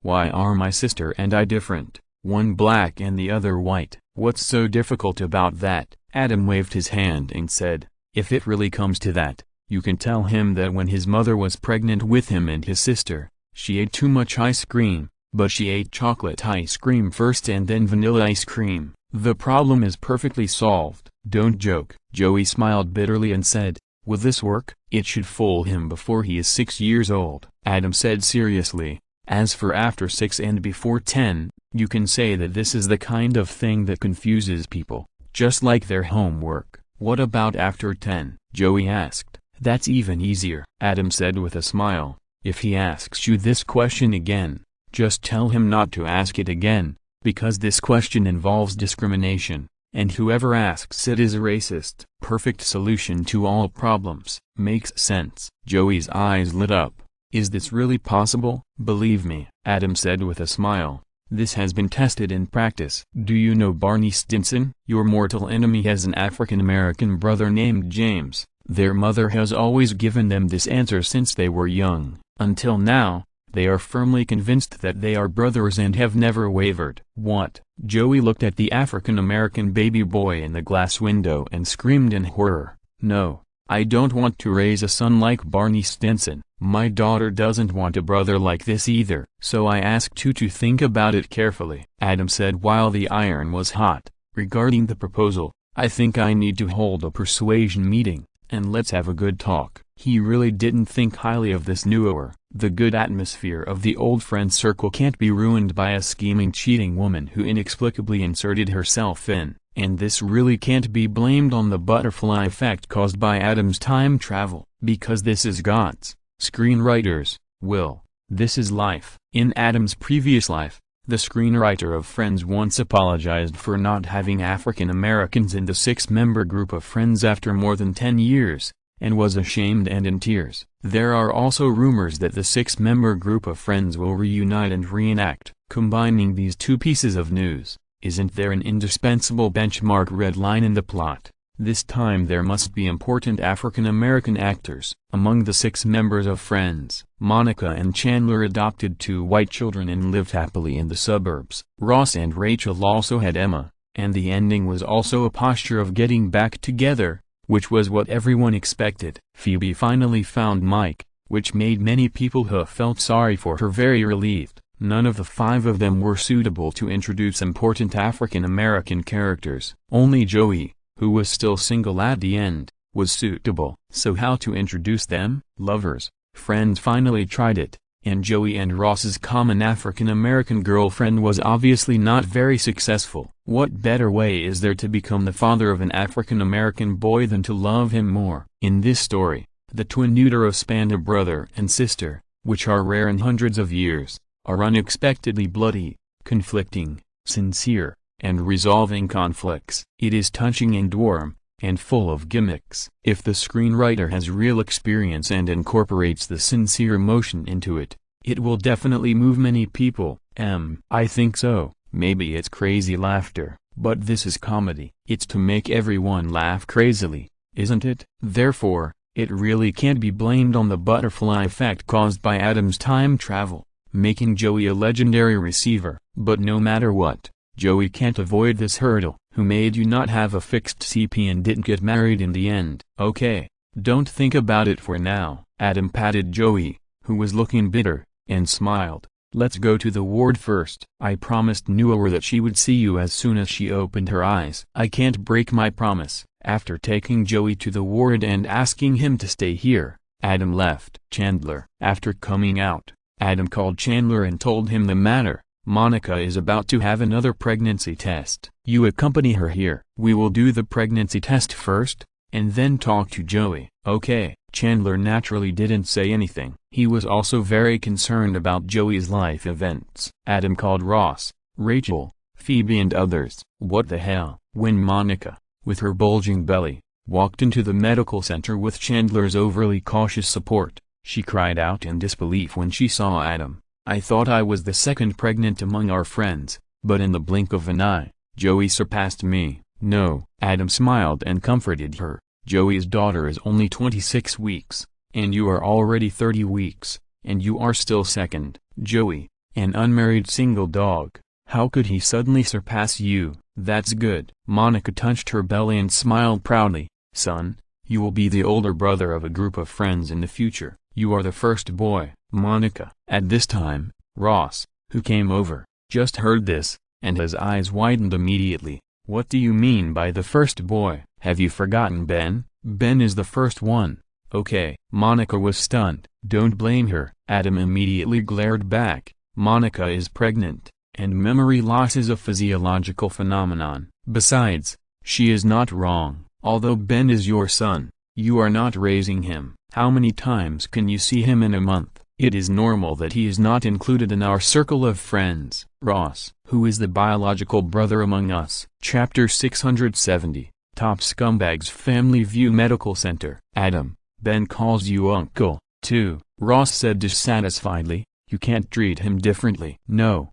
why are my sister and I different? One black and the other white. What's so difficult about that? Adam waved his hand and said, if it really comes to that, you can tell him that when his mother was pregnant with him and his sister, she ate too much ice cream, but she ate chocolate ice cream first and then vanilla ice cream. The problem is perfectly solved. Don't joke. Joey smiled bitterly and said, will this work? It should fool him before he is 6 years old. Adam said seriously, as for after 6 and before 10, you can say that this is the kind of thing that confuses people, just like their homework. What about after 10? Joey asked. That's even easier. Adam said with a smile. If he asks you this question again, just tell him not to ask it again, because this question involves discrimination, and whoever asks it is a racist. Perfect solution to all problems. Makes sense. Joey's eyes lit up. Is this really possible? Believe me, Adam said with a smile. This has been tested in practice. Do you know Barney Stinson? Your mortal enemy has an African-American brother named James. Their mother has always given them this answer since they were young. Until now, they are firmly convinced that they are brothers and have never wavered. What? Joey looked at the African-American baby boy in the glass window and screamed in horror. No, I don't want to raise a son like Barney Stinson. My daughter doesn't want a brother like this either. So I asked you to think about it carefully, Adam said while the iron was hot. Regarding the proposal, I think I need to hold a persuasion meeting, and let's have a good talk. He really didn't think highly of this newer. The good atmosphere of the old friend circle can't be ruined by a scheming cheating woman who inexplicably inserted herself in, and this really can't be blamed on the butterfly effect caused by Adam's time travel, because this is God's. Screenwriters, will. This is life. In Adam's previous life, the screenwriter of Friends once apologized for not having African Americans in the 6-member group of Friends after more than 10 years, and was ashamed and in tears. There are also rumors that the 6-member group of Friends will reunite and reenact. Combining these two pieces of news, isn't there an indispensable benchmark red line in the plot? This time there must be important African American actors. Among the 6 members of Friends, Monica and Chandler adopted 2 white children and lived happily in the suburbs. Ross and Rachel also had Emma, and the ending was also a posture of getting back together, which was what everyone expected. Phoebe finally found Mike, which made many people who felt sorry for her very relieved. None of the 5 of them were suitable to introduce important African American characters. Only Joey, who was still single at the end, was suitable. So how to introduce them? Lovers. Friends finally tried it, and Joey and Ross's common African American girlfriend was obviously not very successful. What better way is there to become the father of an African American boy than to love him more? In this story, the twin utero spanned a brother and sister, which are rare in hundreds of years, are unexpectedly bloody, conflicting, sincere, and resolving conflicts. It is touching and warm, and full of gimmicks. If the screenwriter has real experience and incorporates the sincere emotion into it, it will definitely move many people. I think so. Maybe it's crazy laughter, but this is comedy. It's to make everyone laugh crazily, isn't it? Therefore, it really can't be blamed on the butterfly effect caused by Adam's time travel, making Joey a legendary receiver. But no matter what, Joey can't avoid this hurdle. Who made you not have a fixed CP and didn't get married in the end? Okay, don't think about it for now. Adam patted Joey, who was looking bitter, and smiled. Let's go to the ward first. I promised Noah that she would see you as soon as she opened her eyes. I can't break my promise. After taking Joey to the ward and asking him to stay here, Adam left. Chandler. After coming out, Adam called Chandler and told him the matter. Monica is about to have another pregnancy test. You accompany her here. We will do the pregnancy test first, and then talk to Joey. Okay. Chandler naturally didn't say anything. He was also very concerned about Joey's life events. Adam called Ross, Rachel, Phoebe and others. What the hell? When Monica, with her bulging belly, walked into the medical center with Chandler's overly cautious support, she cried out in disbelief when she saw Adam. I thought I was the second pregnant among our friends, but in the blink of an eye, Joey surpassed me. No. Adam smiled and comforted her. Joey's daughter is only 26 weeks, and you are already 30 weeks, and you are still second. Joey, an unmarried single dog, how could he suddenly surpass you? That's good. Monica touched her belly and smiled proudly. Son, you will be the older brother of a group of friends in the future. You are the first boy, Monica. At this time, Ross, who came over, just heard this, and his eyes widened immediately. What do you mean by the first boy? Have you forgotten Ben? Ben is the first one. Okay. Monica was stunned. Don't blame her. Adam immediately glared back. Monica is pregnant, and memory loss is a physiological phenomenon. Besides, she is not wrong. Although Ben is your son, you are not raising him. How many times can you see him in a month? It is normal that he is not included in our circle of friends. Ross, who is the biological brother among us. Chapter 670, Top Scumbags Family View Medical Center. Adam, Ben calls you uncle, too, Ross said dissatisfiedly. You can't treat him differently. No,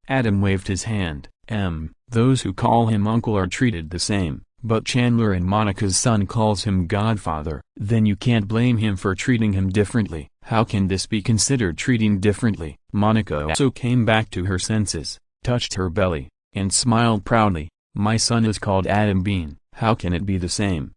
Adam waved his hand. Those who call him uncle are treated the same. But Chandler and Monica's son calls him godfather. Then you can't blame him for treating him differently. How can this be considered treating differently? Monica also came back to her senses, touched her belly, and smiled proudly. My son is called Adam Bean. How can it be the same?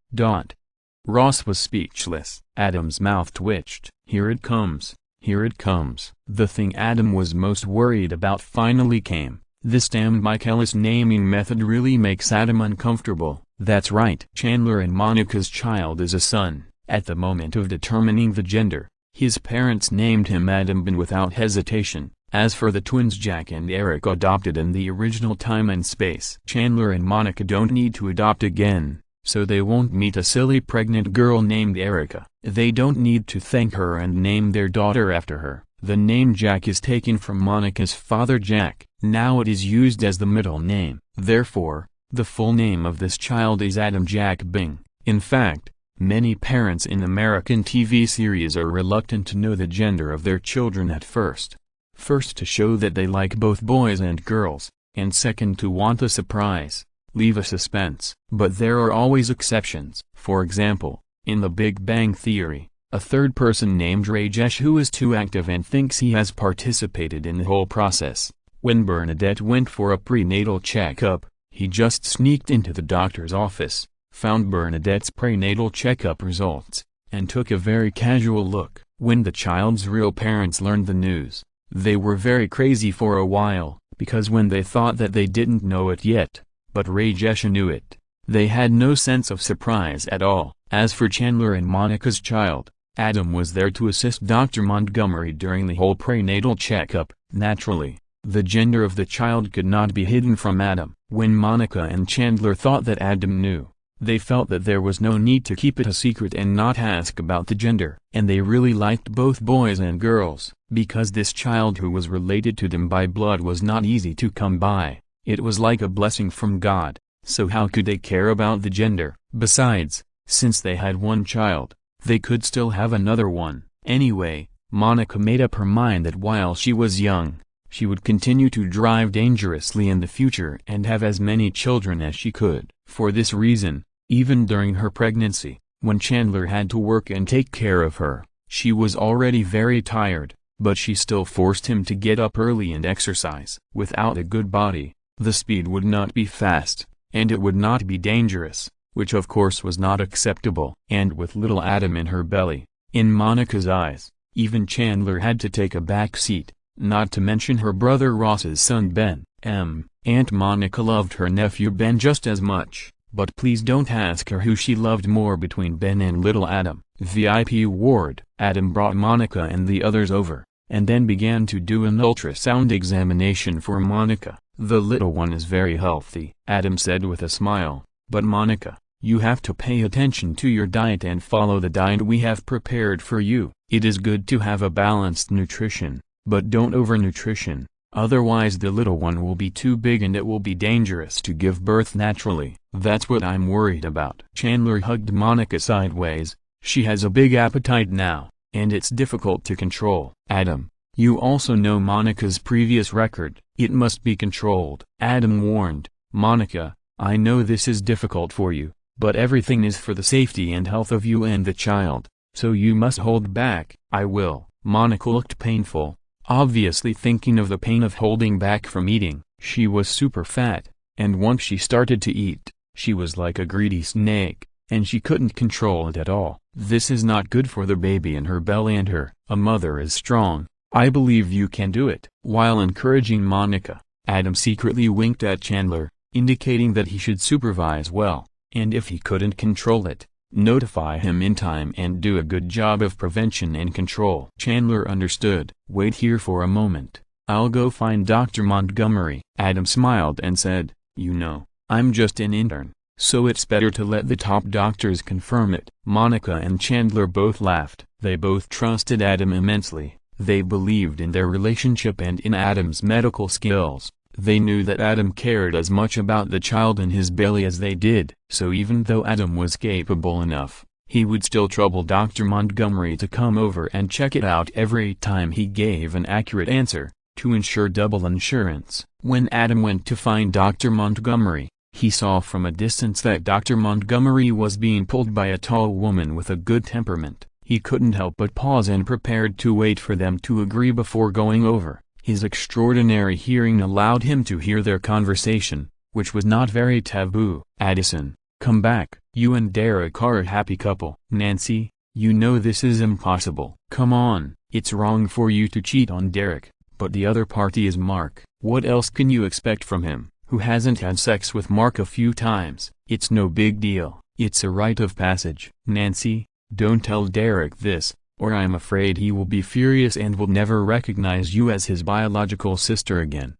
Ross was speechless. Adam's mouth twitched. Here it comes. Here it comes. The thing Adam was most worried about finally came. This damned Michaelis naming method really makes Adam uncomfortable. That's right. Chandler and Monica's child is a son. At the moment of determining the gender, his parents named him Adam Bean without hesitation. As for the twins Jack and Eric adopted in the original time and space, Chandler and Monica don't need to adopt again, so they won't meet a silly pregnant girl named Erica. They don't need to thank her and name their daughter after her. The name Jack is taken from Monica's father Jack. Now it is used as the middle name. Therefore, the full name of this child is Adam Jack Bing. In fact, many parents in American TV series are reluctant to know the gender of their children at first. First to show that they like both boys and girls, and second to want a surprise. leave a suspense. But there are always exceptions. For example, in The Big Bang Theory, a third person named Rajesh who is too active and thinks he has participated in the whole process. When Bernadette went for a prenatal checkup, he just sneaked into the doctor's office, found Bernadette's prenatal checkup results, and took a very casual look. When the child's real parents learned the news, they were very crazy for a while, because when they thought that they didn't know it yet, but Rajesh knew it, they had no sense of surprise at all. As for Chandler and Monica's child, Adam was there to assist Dr. Montgomery during the whole prenatal checkup. Naturally, the gender of the child could not be hidden from Adam. When Monica and Chandler thought that Adam knew, they felt that there was no need to keep it a secret and not ask about the gender. And they really liked both boys and girls, because this child who was related to them by blood was not easy to come by. It was like a blessing from God, so how could they care about the gender? Besides, since they had one child, they could still have another one. Anyway, Monica made up her mind that while she was young, she would continue to drive dangerously in the future and have as many children as she could. For this reason, even during her pregnancy, when Chandler had to work and take care of her, she was already very tired, but she still forced him to get up early and exercise. Without a good body, the speed would not be fast, and it would not be dangerous, which of course was not acceptable. And with little Adam in her belly, in Monica's eyes, even Chandler had to take a back seat, not to mention her brother Ross's son Ben. Aunt Monica loved her nephew Ben just as much, but please don't ask her who she loved more between Ben and little Adam. VIP ward. Adam brought Monica and the others over, and then began to do an ultrasound examination for Monica. The little one is very healthy, Adam said with a smile, but Monica, you have to pay attention to your diet and follow the diet we have prepared for you. It is good to have a balanced nutrition, but don't overnutrition, otherwise the little one will be too big and it will be dangerous to give birth naturally. That's what I'm worried about. Chandler hugged Monica sideways. She has a big appetite now, and it's difficult to control. Adam, you also know Monica's previous record. It must be controlled. Adam warned, Monica, I know this is difficult for you, but everything is for the safety and health of you and the child, so you must hold back. I will. Monica looked painful, obviously thinking of the pain of holding back from eating. She was super fat, and once she started to eat, she was like a greedy snake, and she couldn't control it at all. This is not good for the baby in her belly and her. A mother is strong. I believe you can do it. While encouraging Monica, Adam secretly winked at Chandler, indicating that he should supervise well, and if he couldn't control it, notify him in time and do a good job of prevention and control. Chandler understood. Wait here for a moment. I'll go find Dr. Montgomery. Adam smiled and said, you know, I'm just an intern, so it's better to let the top doctors confirm it. Monica and Chandler both laughed. They both trusted Adam immensely. They believed in their relationship and in Adam's medical skills. They knew that Adam cared as much about the child in his belly as they did. So even though Adam was capable enough, he would still trouble Dr. Montgomery to come over and check it out every time he gave an accurate answer, to ensure double insurance. When Adam went to find Dr. Montgomery, he saw from a distance that Dr. Montgomery was being pulled by a tall woman with a good temperament. He couldn't help but pause and prepared to wait for them to agree before going over. His extraordinary hearing allowed him to hear their conversation, which was not very taboo. Addison, come back. You and Derek are a happy couple. Nancy, you know this is impossible. Come on, it's wrong for you to cheat on Derek, but the other party is Mark. What else can you expect from him, who hasn't had sex with Mark a few times? It's no big deal. It's a rite of passage. Nancy, don't tell Derek this, or I'm afraid he will be furious and will never recognize you as his biological sister again.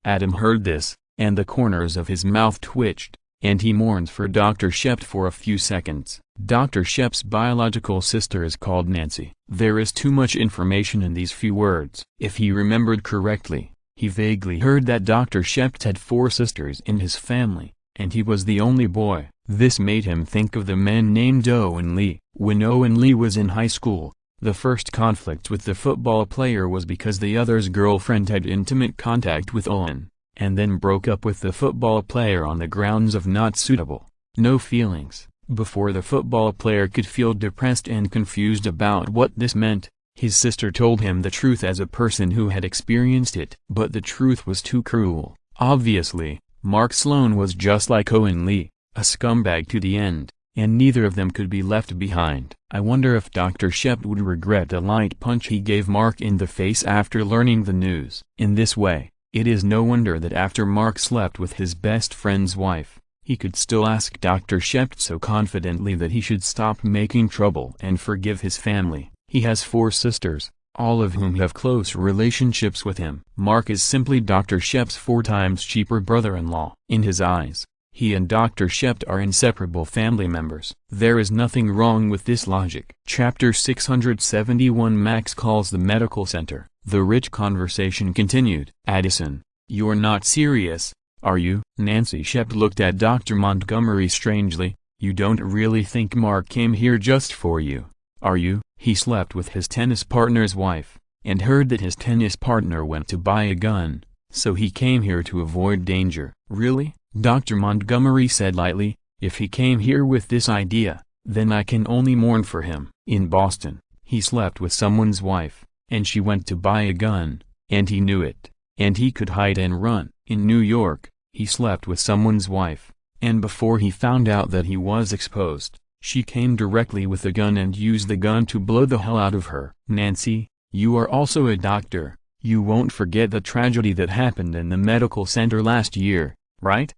Adam heard this, and the corners of his mouth twitched, and he mourned for Dr. Shep for a few seconds. Dr. Shep's biological sister is called Nancy. There is too much information in these few words. If he remembered correctly, he vaguely heard that Dr. Shep had 4 sisters in his family, and he was the only boy. This made him think of the men named Owen Lee. When Owen Lee was in high school, the first conflict with the football player was because the other's girlfriend had intimate contact with Owen. and then broke up with the football player on the grounds of not suitable. No feelings. Before the football player could feel depressed and confused about what this meant, his sister told him the truth as a person who had experienced it. But the truth was too cruel. Obviously, Mark Sloan was just like Owen Lee, a scumbag to the end, and neither of them could be left behind. I wonder if Dr. Shep would regret the light punch he gave Mark in the face after learning the news. In this way, it is no wonder that after Mark slept with his best friend's wife, he could still ask Dr. Shep so confidently that he should stop making trouble and forgive his family. He has 4 sisters, all of whom have close relationships with him. Mark is simply Dr. Shep's 4 times cheaper brother-in-law. In his eyes, he and Dr. Shep are inseparable family members. There is nothing wrong with this logic. Chapter 671 Max calls the medical center. The rich conversation continued. Addison, you're not serious, are you? Nancy Shep looked at Dr. Montgomery strangely. You don't really think Mark came here just for you, are you? He slept with his tennis partner's wife, and heard that his tennis partner went to buy a gun, so he came here to avoid danger. Really? Dr. Montgomery said lightly. If he came here with this idea, then I can only mourn for him. In Boston, he slept with someone's wife, and she went to buy a gun, and he knew it, and he could hide and run. In New York, he slept with someone's wife, and before he found out that he was exposed, she came directly with a gun and used the gun to blow the hell out of her. Nancy, you are also a doctor. You won't forget the tragedy that happened in the medical center last year, right?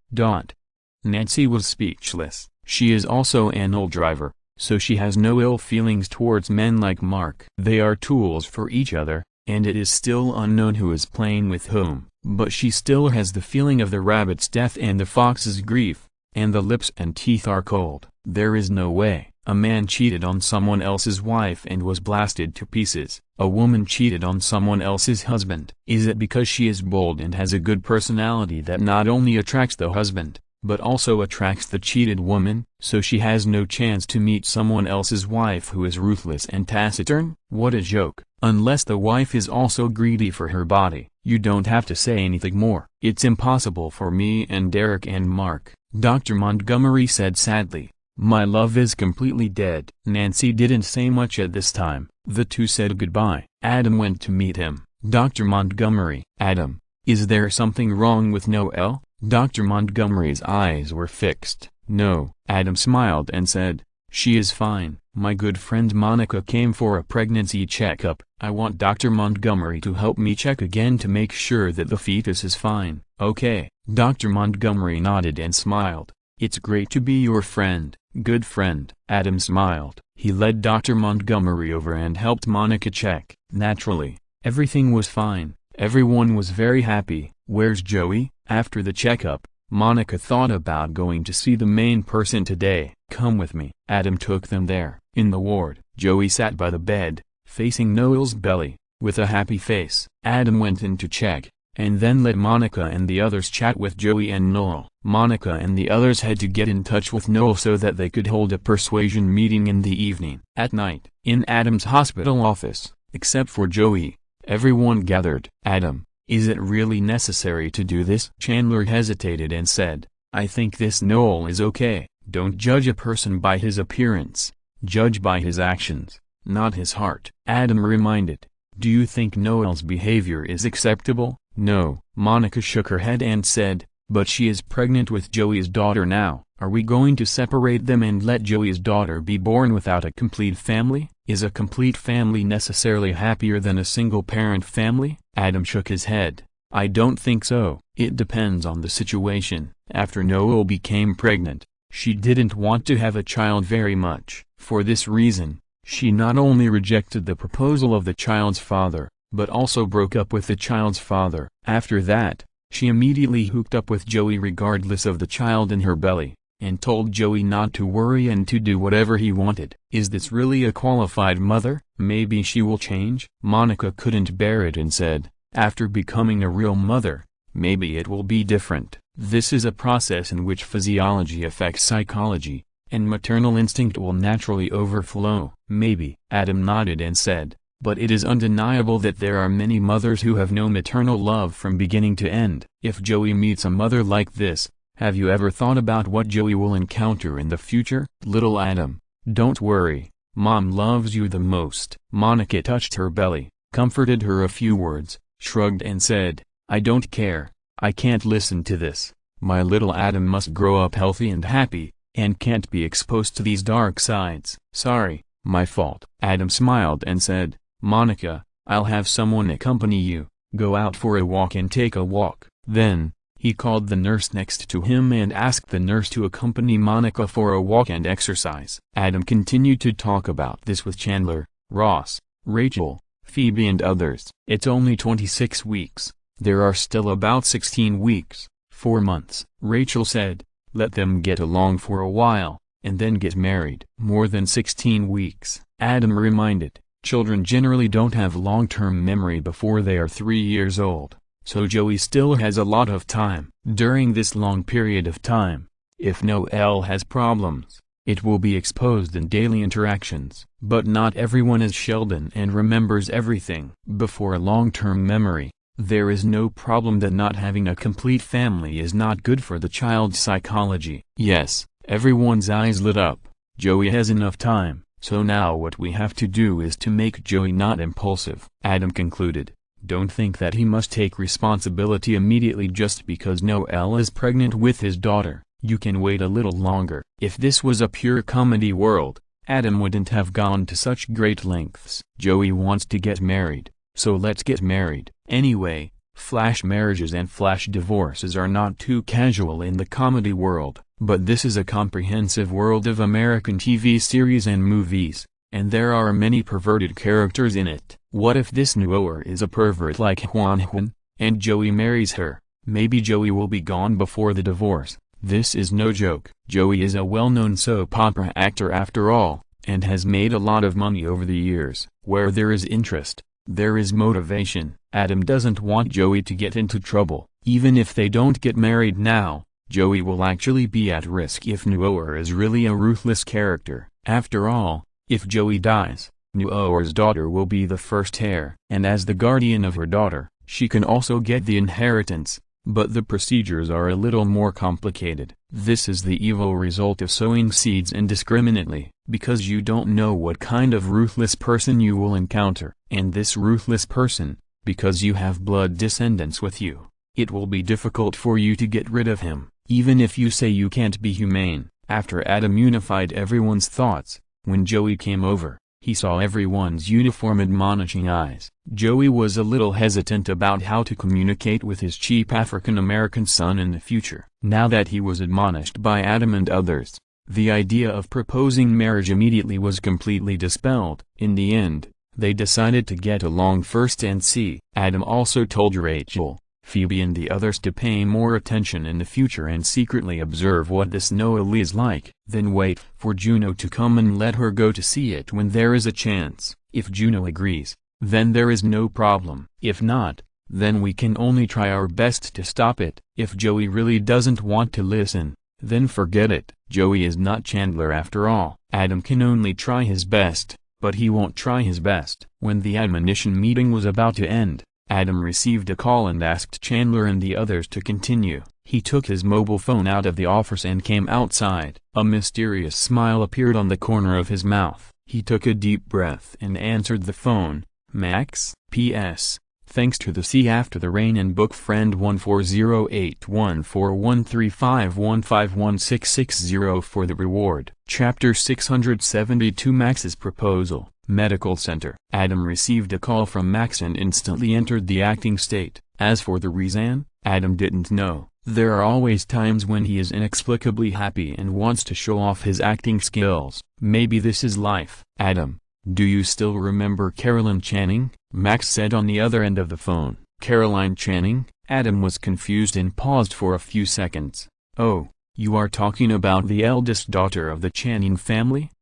Nancy was speechless. She is also an old driver, so she has no ill feelings towards men like Mark. They are tools for each other, and it is still unknown who is playing with whom. But she still has the feeling of the rabbit's death and the fox's grief, and the lips and teeth are cold. There is no way. A man cheated on someone else's wife and was blasted to pieces. A woman cheated on someone else's husband. Is it because she is bold and has a good personality that not only attracts the husband, but also attracts the cheated woman, so she has no chance to meet someone else's wife who is ruthless and taciturn? What a joke. Unless the wife is also greedy for her body. You don't have to say anything more. It's impossible for me and Derek and Mark, Dr. Montgomery said sadly. My love is completely dead. Nancy didn't say much at this time. The two said goodbye. Adam went to meet him. Dr. Montgomery. Adam, is there something wrong with Noelle? Dr. Montgomery's eyes were fixed. No. Adam smiled and said, she is fine. My good friend Monica came for a pregnancy checkup. I want Dr. Montgomery to help me check again to make sure that the fetus is fine. Okay. Dr. Montgomery nodded and smiled. It's great to be your friend, good friend. Adam smiled. He led Dr. Montgomery over and helped Monica check. Naturally, everything was fine. Everyone was very happy. Where's Joey? After the checkup, Monica thought about going to see the main person today. Come with me. Adam took them there. In the ward, Joey sat by the bed, facing Noel's belly, with a happy face. Adam went in to check, and then let Monica and the others chat with Joey and Noel. Monica and the others had to get in touch with Noel so that they could hold a persuasion meeting in the evening. At night, in Adam's hospital office, except for Joey, everyone gathered. Adam, is it really necessary to do this? Chandler hesitated and said, I think this Noel is okay. Don't judge a person by his appearance. Judge by his actions, not his heart. Adam reminded, do you think Noel's behavior is acceptable? No. Monica shook her head and said, but she is pregnant with Joey's daughter now. Are we going to separate them and let Joey's daughter be born without a complete family? Is a complete family necessarily happier than a single-parent family? Adam shook his head. I don't think so. It depends on the situation. After Noel became pregnant, she didn't want to have a child very much. For this reason, she not only rejected the proposal of the child's father, but also broke up with the child's father. After that, she immediately hooked up with Joey regardless of the child in her belly, and told Joey not to worry and to do whatever he wanted. Is this really a qualified mother? Maybe she will change? Monica couldn't bear it and said, after becoming a real mother, maybe it will be different. This is a process in which physiology affects psychology, and maternal instinct will naturally overflow. Maybe. Adam nodded and said, but it is undeniable that there are many mothers who have no maternal love from beginning to end. If Joey meets a mother like this, have you ever thought about what Joey will encounter in the future? Little Adam, don't worry, Mom loves you the most. Monica touched her belly, comforted her a few words, shrugged and said, I don't care, I can't listen to this. My little Adam must grow up healthy and happy, and can't be exposed to these dark sides. Sorry, my fault. Adam smiled and said, Monica, I'll have someone accompany you, go out for a walk and take a walk. Then, he called the nurse next to him and asked the nurse to accompany Monica for a walk and exercise. Adam continued to talk about this with Chandler, Ross, Rachel, Phoebe and others. It's only 26 weeks, there are still about 16 weeks, 4 months. Rachel said, let them get along for a while, and then get married. More than 16 weeks, Adam reminded. Children generally don't have long-term memory before they are 3 years old, so Joey still has a lot of time. During this long period of time, if Noelle has problems, it will be exposed in daily interactions. But not everyone is Sheldon and remembers everything. Before a long-term memory, there is no problem that not having a complete family is not good for the child's psychology. Yes, everyone's eyes lit up. Joey has enough time. So now what we have to do is to make Joey not impulsive. Adam concluded, don't think that he must take responsibility immediately just because Noelle is pregnant with his daughter. You can wait a little longer. If this was a pure comedy world, Adam wouldn't have gone to such great lengths. Joey wants to get married, so let's get married. Anyway, flash marriages and flash divorces are not too casual in the comedy world. But this is a comprehensive world of American TV series and movies, and there are many perverted characters in it. What if this Noelle is a pervert like Juan, and Joey marries her? Maybe Joey will be gone before the divorce. This is no joke. Joey is a well-known soap opera actor after all, and has made a lot of money over the years. Where there is interest, there is motivation. Adam doesn't want Joey to get into trouble. Even if they don't get married now, Joey will actually be at risk if Noelle is really a ruthless character. After all, if Joey dies, Noelle's daughter will be the first heir. And as the guardian of her daughter, she can also get the inheritance, but the procedures are a little more complicated. This is the evil result of sowing seeds indiscriminately, because you don't know what kind of ruthless person you will encounter. And this ruthless person, because you have blood descendants with you, it will be difficult for you to get rid of him. Even if you say you can't be humane. After Adam unified everyone's thoughts, when Joey came over, he saw everyone's uniform admonishing eyes. Joey was a little hesitant about how to communicate with his cheap African-American son in the future. Now that he was admonished by Adam and others, the idea of proposing marriage immediately was completely dispelled. In the end, they decided to get along first and see. Adam also told Rachel, Phoebe and the others to pay more attention in the future and secretly observe what this Noelle is like. Then wait for Juno to come and let her go to see it when there is a chance. If Juno agrees, then there is no problem. If not, then we can only try our best to stop it. If Joey really doesn't want to listen, then forget it. Joey is not Chandler after all. Adam can only try his best, but he won't try his best. When the admonition meeting was about to end, Adam received a call and asked Chandler and the others to continue. He took his mobile phone out of the office and came outside. A mysterious smile appeared on the corner of his mouth. He took a deep breath and answered the phone. Max, P.S. Thanks to the sea after the rain and book friend 140814135151660 for the reward. Chapter 672 Max's Proposal. Medical Center. Adam received a call from Max and instantly entered the acting state. As for the reason, Adam didn't know. There are always times when he is inexplicably happy and wants to show off his acting skills. Maybe this is life. Adam, do you still remember Caroline Channing? Max said on the other end of the phone. Caroline Channing? Adam was confused and paused for a few seconds. Oh, you are talking about the eldest daughter of the Channing family?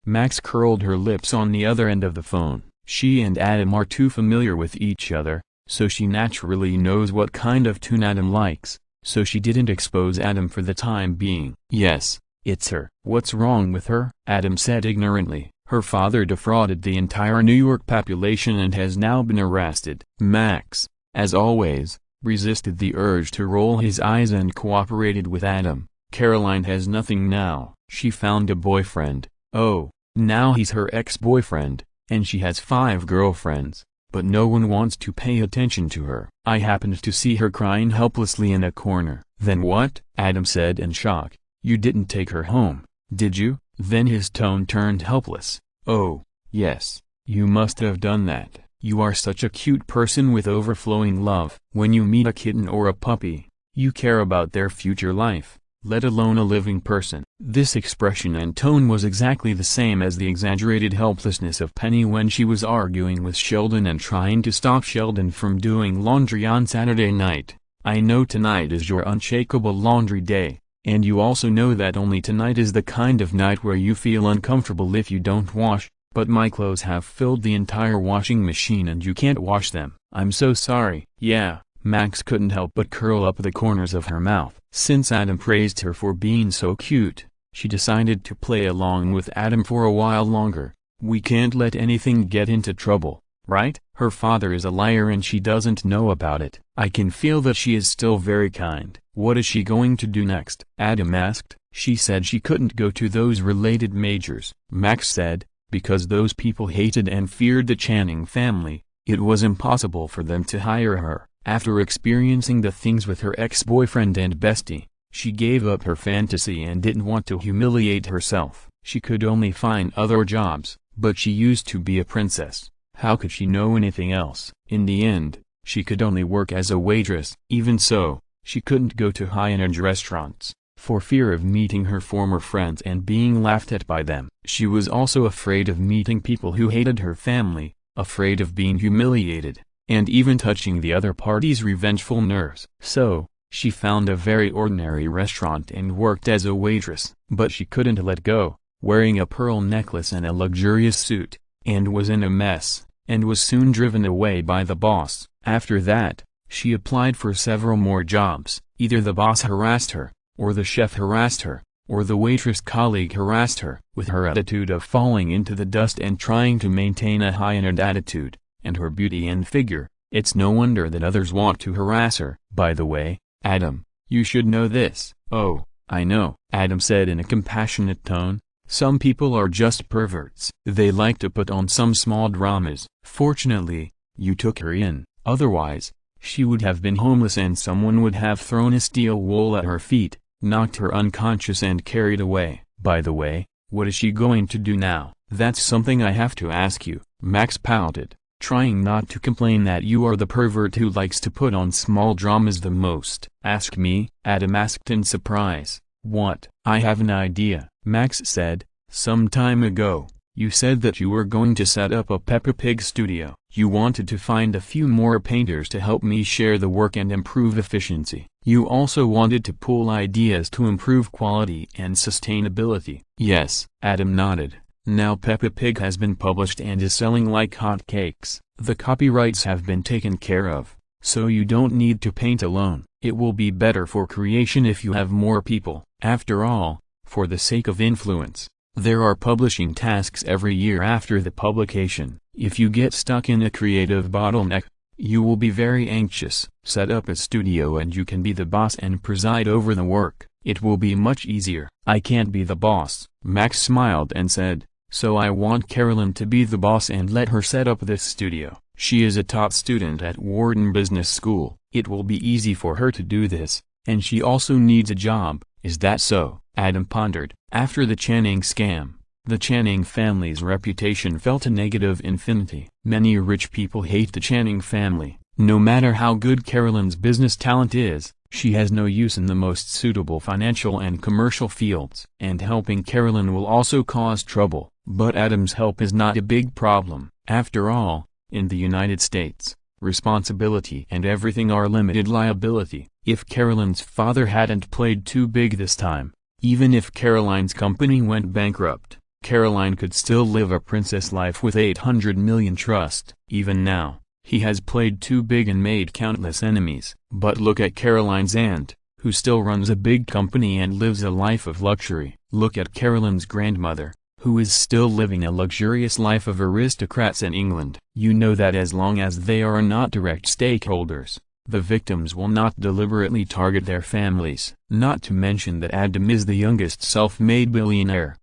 Max curled her lips on the other end of the phone. She and Adam are too familiar with each other, so she naturally knows what kind of tune Adam likes, so she didn't expose Adam for the time being. Yes, it's her. What's wrong with her? Adam said ignorantly. Her father defrauded the entire New York population and has now been arrested. Max, as always, resisted the urge to roll his eyes and cooperated with Adam. Caroline has nothing now. She found a boyfriend. Oh, now he's her ex-boyfriend, and she has 5 girlfriends, but no one wants to pay attention to her. I happened to see her crying helplessly in a corner. Then what? Adam said in shock. You didn't take her home, did you? Then his tone turned helpless. Oh, yes, you must have done that. You are such a cute person with overflowing love. When you meet a kitten or a puppy, you care about their future life, let alone a living person. This expression and tone was exactly the same as the exaggerated helplessness of Penny when she was arguing with Sheldon and trying to stop Sheldon from doing laundry on Saturday night. I know tonight is your unshakable laundry day, and you also know that only tonight is the kind of night where you feel uncomfortable if you don't wash, but my clothes have filled the entire washing machine and you can't wash them. I'm so sorry. Yeah. Max couldn't help but curl up the corners of her mouth. Since Adam praised her for being so cute, she decided to play along with Adam for a while longer. We can't let anything get into trouble, right? Her father is a liar and she doesn't know about it. I can feel that she is still very kind. What is she going to do next? Adam asked. She said she couldn't go to those related majors. Max said, because those people hated and feared the Channing family, it was impossible for them to hire her. After experiencing the things with her ex-boyfriend and bestie, she gave up her fantasy and didn't want to humiliate herself. She could only find other jobs, but she used to be a princess. How could she know anything else? In the end, she could only work as a waitress. Even so, she couldn't go to high-end restaurants, for fear of meeting her former friends and being laughed at by them. She was also afraid of meeting people who hated her family, afraid of being humiliated, and even touching the other party's revengeful nerves. So, she found a very ordinary restaurant and worked as a waitress. But she couldn't let go, wearing a pearl necklace and a luxurious suit, and was in a mess, and was soon driven away by the boss. After that, she applied for several more jobs. Either the boss harassed her, or the chef harassed her, or the waitress colleague harassed her. With her attitude of falling into the dust and trying to maintain a high-end attitude, and her beauty and figure, it's no wonder that others want to harass her. By the way, Adam, you should know this. Oh, I know, Adam said in a compassionate tone. Some people are just perverts. They like to put on some small dramas. Fortunately, you took her in, otherwise, she would have been homeless and someone would have thrown a steel wool at her feet, knocked her unconscious and carried away. By the way, what is she going to do now? That's something I have to ask you, Max pouted, trying not to complain that you are the pervert who likes to put on small dramas the most. Ask me? Adam asked in surprise. What? I have an idea, Max said. Some time ago, you said that you were going to set up a Peppa Pig studio. You wanted to find a few more painters to help me share the work and improve efficiency. You also wanted to pool ideas to improve quality and sustainability. Yes, Adam nodded. Now Peppa Pig has been published and is selling like hotcakes. The copyrights have been taken care of, so you don't need to paint alone. It will be better for creation if you have more people. After all, for the sake of influence, there are publishing tasks every year after the publication. If you get stuck in a creative bottleneck, you will be very anxious. Set up a studio and you can be the boss and preside over the work. It will be much easier. I can't be the boss, Max smiled and said. So I want Carolyn to be the boss and let her set up this studio. She is a top student at Wharton Business School. It will be easy for her to do this, and she also needs a job. Is that so? Adam pondered. After the Channing scam, the Channing family's reputation fell to negative infinity. Many rich people hate the Channing family. No matter how good Carolyn's business talent is, she has no use in the most suitable financial and commercial fields. And helping Carolyn will also cause trouble. But Adam's help is not a big problem. After all, in the United States, responsibility and everything are limited liability. If Carolyn's father hadn't played too big this time, even if Caroline's company went bankrupt, Caroline could still live a princess life with $800 million trust. Even now, he has played too big and made countless enemies. But look at Caroline's aunt, who still runs a big company and lives a life of luxury. Look at Carolyn's grandmother, who is still living a luxurious life of aristocrats in England. You know that as long as they are not direct stakeholders, the victims will not deliberately target their families. Not to mention that Adam is the youngest self-made billionaire.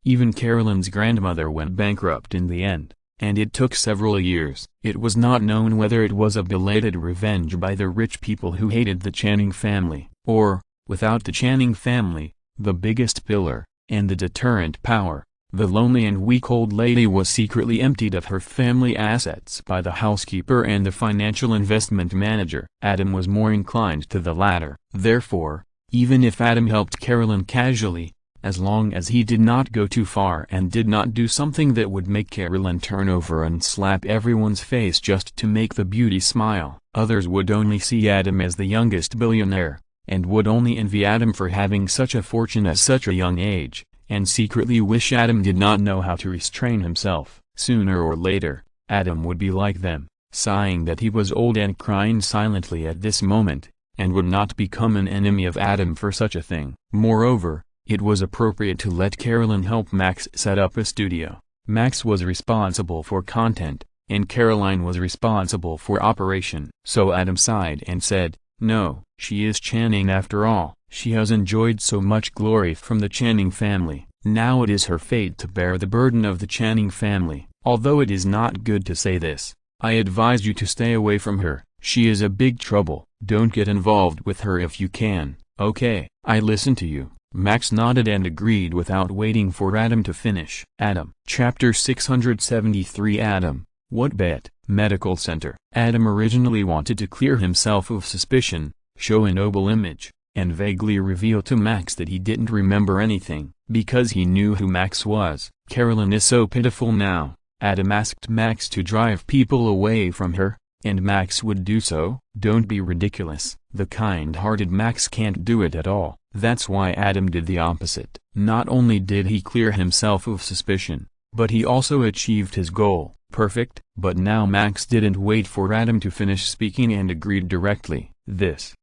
Even Carolyn's grandmother went bankrupt in the end, and it took several years. It was not known whether it was a belated revenge by the rich people who hated the Channing family, or, without the Channing family, the biggest pillar, and the deterrent power, the lonely and weak old lady was secretly emptied of her family assets by the housekeeper and the financial investment manager. Adam was more inclined to the latter. Therefore, even if Adam helped Carolyn casually, as long as he did not go too far and did not do something that would make Carolyn turn over and slap everyone's face just to make the beauty smile, others would only see Adam as the youngest billionaire, and would only envy Adam for having such a fortune at such a young age, and secretly wish Adam did not know how to restrain himself. Sooner or later, Adam would be like them, sighing that he was old and crying silently at this moment, and would not become an enemy of Adam for such a thing. Moreover, it was appropriate to let Carolyn help Max set up a studio. Max was responsible for content, and Caroline was responsible for operation. So Adam sighed and said, "No, she is Channing after all. She has enjoyed so much glory from the Channing family. Now it is her fate to bear the burden of the Channing family. Although it is not good to say this, I advise you to stay away from her. She is a big trouble. Don't get involved with her if you can." "Okay, I listen to you." Max nodded and agreed without waiting for Adam to finish. Adam. Chapter 673. Adam, what bet? Medical Center. Adam originally wanted to clear himself of suspicion, show a noble image, and vaguely reveal to Max that he didn't remember anything, because he knew who Max was. "Carolyn is so pitiful now." Adam asked Max to drive people away from her, and Max would do so. "Don't be ridiculous. The kind-hearted Max can't do it at all." That's why Adam did the opposite. Not only did he clear himself of suspicion, but he also achieved his goal. Perfect. But now Max didn't wait for Adam to finish speaking and agreed directly. "This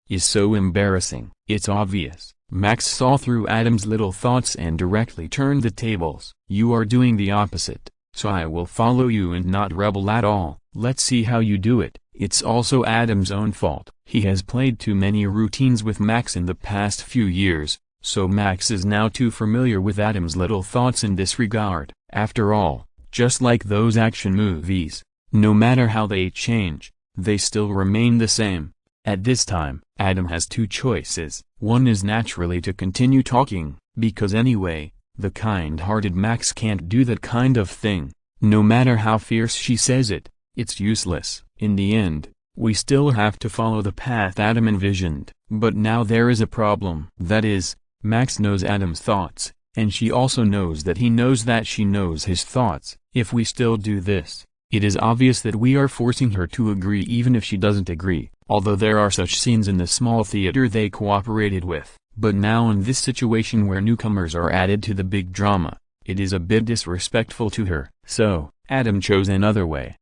is so embarrassing." "It's obvious." Max saw through Adam's little thoughts and directly turned the tables. "You are doing the opposite, so I will follow you and not rebel at all. Let's see how you do it." It's also Adam's own fault. He has played too many routines with Max in the past few years, so Max is now too familiar with Adam's little thoughts in this regard. After all, just like those action movies, no matter how they change, they still remain the same. At this time, Adam has two choices. One is naturally to continue talking, because anyway, the kind-hearted Max can't do that kind of thing. No matter how fierce she says it, it's useless. In the end, we still have to follow the path Adam envisioned. But now there is a problem. That is, Max knows Adam's thoughts, and she also knows that he knows that she knows his thoughts. If we still do this, it is obvious that we are forcing her to agree even if she doesn't agree, although there are such scenes in the small theater they cooperated with. But now in this situation where newcomers are added to the big drama, it is a bit disrespectful to her. So, Adam chose another way.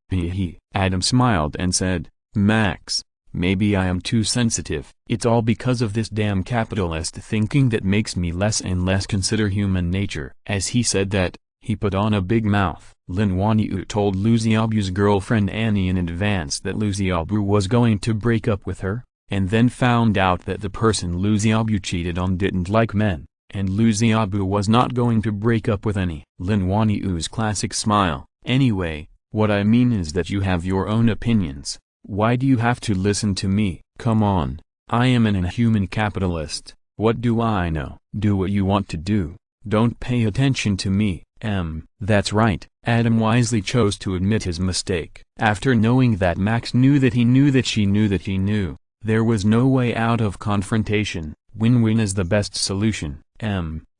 Adam smiled and said, "Max, maybe I am too sensitive. It's all because of this damn capitalist thinking that makes me less and less consider human nature." As he said that, he put on a big mouth. Lin Wanyu told Liu Xiaobu's girlfriend Annie in advance that Liu Xiaobu was going to break up with her, and then found out that the person Liu Xiaobu cheated on didn't like men, and Liu Xiaobu was not going to break up with Annie. Lin Wanyu's classic smile. "Anyway, what I mean is that you have your own opinions. Why do you have to listen to me? Come on, I am an inhuman capitalist. What do I know? Do what you want to do. Don't pay attention to me." That's right. Adam wisely chose to admit his mistake. After knowing that Max knew that he knew that she knew that he knew, there was no way out of confrontation. Win-win is the best solution.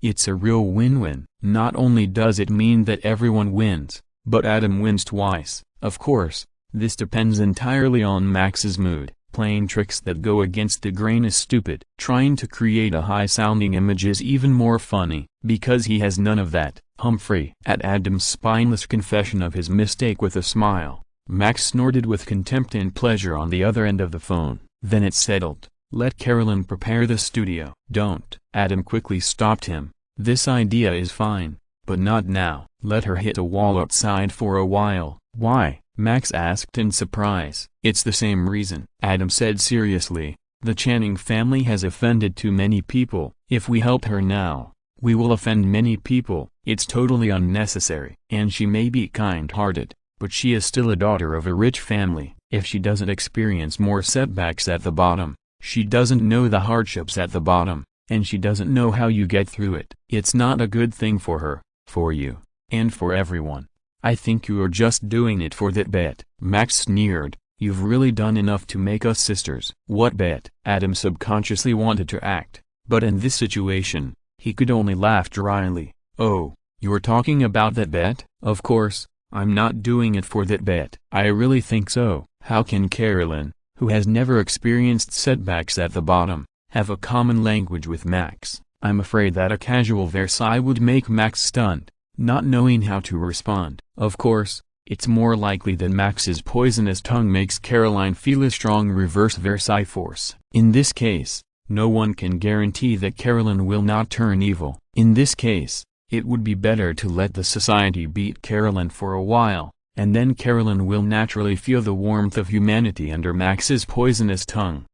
It's a real win-win. Not only does it mean that everyone wins, but Adam wins twice. Of course, this depends entirely on Max's mood. Playing tricks that go against the grain is stupid. Trying to create a high-sounding image is even more funny, because he has none of that. Humphrey. At Adam's spineless confession of his mistake with a smile, Max snorted with contempt and pleasure on the other end of the phone. Then it's settled. Let Carolyn prepare the studio. Don't. Adam quickly stopped him. This idea is fine, But not now. Let her hit a wall outside for a while. Why? Max asked in surprise. It's the same reason, Adam said seriously. The Channing family has offended too many people. If we help her now, we will offend many people. It's totally unnecessary. And she may be kind-hearted, but she is still a daughter of a rich family. If she doesn't experience more setbacks at the bottom, she doesn't know the hardships at the bottom, and she doesn't know how you get through it. It's not a good thing for her, for you, and for everyone. I think you are just doing it for that bet. Max sneered. You've really done enough to make us sisters. What bet? Adam subconsciously wanted to act, but in this situation, he could only laugh dryly. Oh, you're talking about that bet? Of course, I'm not doing it for that bet. I really think so. How can Carolyn, who has never experienced setbacks at the bottom, have a common language with Max? I'm afraid that a casual Versailles would make Max stunned, not knowing how to respond. Of course, it's more likely that Max's poisonous tongue makes Caroline feel a strong reverse Versailles force. In this case, no one can guarantee that Carolyn will not turn evil. In this case, it would be better to let the society beat Carolyn for a while, and then Carolyn will naturally feel the warmth of humanity under Max's poisonous tongue.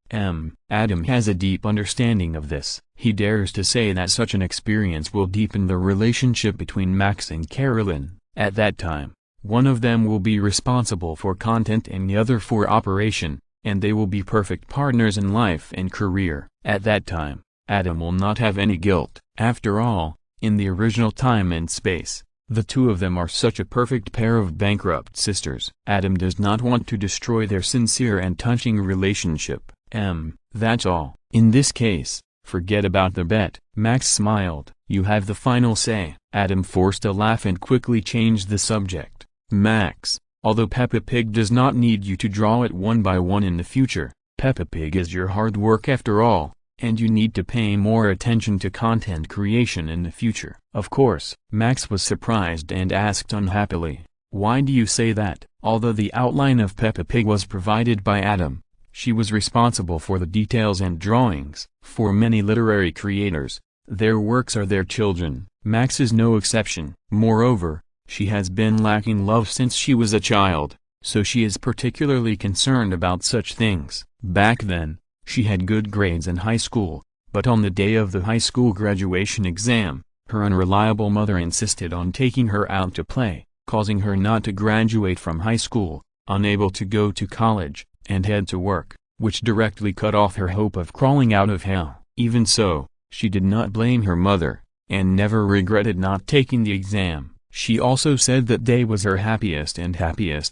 Adam has a deep understanding of this. He dares to say that such an experience will deepen the relationship between Max and Carolyn. At that time, one of them will be responsible for content and the other for operation, and they will be perfect partners in life and career. At that time, Adam will not have any guilt. After all, in the original time and space, the two of them are such a perfect pair of bankrupt sisters. Adam does not want to destroy their sincere and touching relationship. That's all. In this case, forget about the bet. Max smiled. You have the final say. Adam forced a laugh and quickly changed the subject. Max, although Peppa Pig does not need you to draw it one by one in the future, Peppa Pig is your hard work after all, and you need to pay more attention to content creation in the future. Of course. Max was surprised and asked unhappily, why do you say that? Although the outline of Peppa Pig was provided by Adam, she was responsible for the details and drawings. For many literary creators, their works are their children. Max is no exception. Moreover, she has been lacking love since she was a child, so she is particularly concerned about such things. Back then, she had good grades in high school, but on the day of the high school graduation exam, her unreliable mother insisted on taking her out to play, causing her not to graduate from high school, unable to go to college, and head to work, which directly cut off her hope of crawling out of hell. Even so, she did not blame her mother, and never regretted not taking the exam. She also said that day was her happiest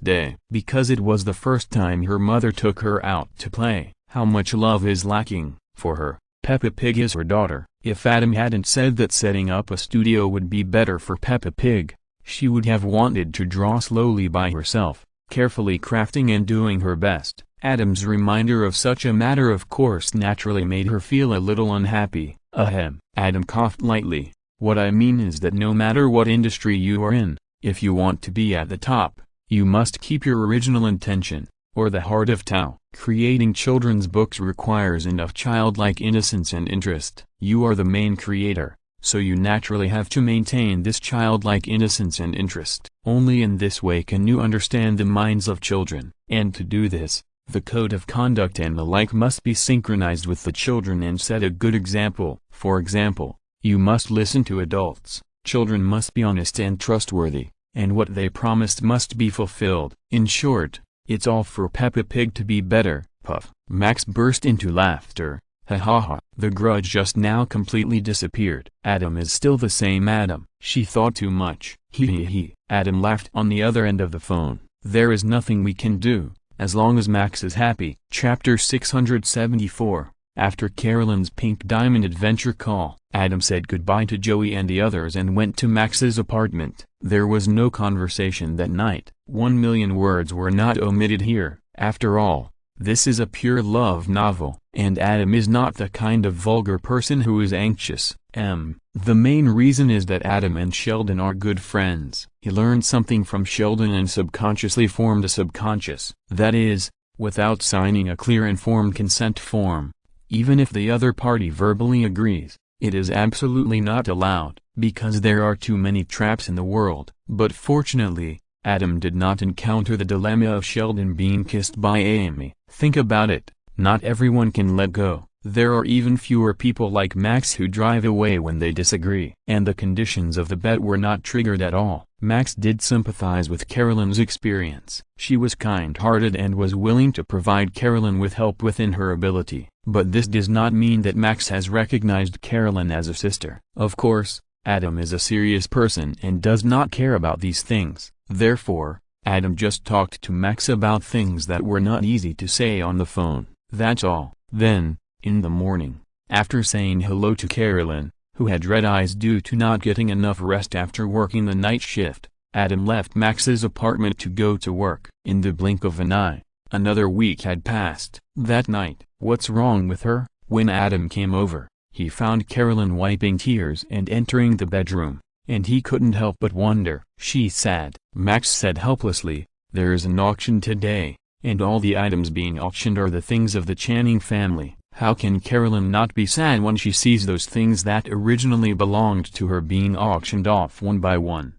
day, because it was the first time her mother took her out to play. How much love is lacking, for her. Peppa Pig is her daughter. If Adam hadn't said that setting up a studio would be better for Peppa Pig, she would have wanted to draw slowly by herself, carefully crafting and doing her best. Adam's reminder of such a matter of course naturally made her feel a little unhappy. Adam coughed lightly. What I mean is that no matter what industry you are in, if you want to be at the top, you must keep your original intention, or the heart of Tao. Creating children's books requires enough childlike innocence and interest. You are the main creator, so you naturally have to maintain this childlike innocence and interest. Only in this way can you understand the minds of children. And to do this, the code of conduct and the like must be synchronized with the children and set a good example. For example, you must listen to adults. Children must be honest and trustworthy, and what they promised must be fulfilled. In short, it's all for Peppa Pig to be better. Puff. Max burst into laughter. Ha ha ha. The grudge just now completely disappeared. Adam is still the same Adam. She thought too much. He. Adam laughed on the other end of the phone. There is nothing we can do, as long as Max is happy. Chapter 674. After Carolyn's Pink Diamond adventure call, Adam said goodbye to Joey and the others and went to Max's apartment. There was no conversation that night. 1,000,000 words were not omitted here. After all, this is a pure love novel, and Adam is not the kind of vulgar person who is anxious. The main reason is that Adam and Sheldon are good friends. He learned something from Sheldon and subconsciously formed a subconscious. That is, without signing a clear informed consent form. Even if the other party verbally agrees, it is absolutely not allowed. because there are too many traps in the world. But fortunately, Adam did not encounter the dilemma of Sheldon being kissed by Amy. Think about it, not everyone can let go. There are even fewer people like Max who drive away when they disagree. And the conditions of the bet were not triggered at all. Max did sympathize with Carolyn's experience. She was kind-hearted and was willing to provide Carolyn with help within her ability. But this does not mean that Max has recognized Carolyn as a sister. Of course, Adam is a serious person and does not care about these things. Therefore, Adam just talked to Max about things that were not easy to say on the phone. That's all. Then, in the morning, after saying hello to Carolyn, who had red eyes due to not getting enough rest after working the night shift, Adam left Max's apartment to go to work. In the blink of an eye, another week had passed. That night, what's wrong with her? When Adam came over, he found Carolyn wiping tears and entering the bedroom, and he couldn't help but wonder. She's sad. Max said helplessly, "There's an auction today, and all the items being auctioned are the things of the Channing family. How can Carolyn not be sad when she sees those things that originally belonged to her being auctioned off one by one?"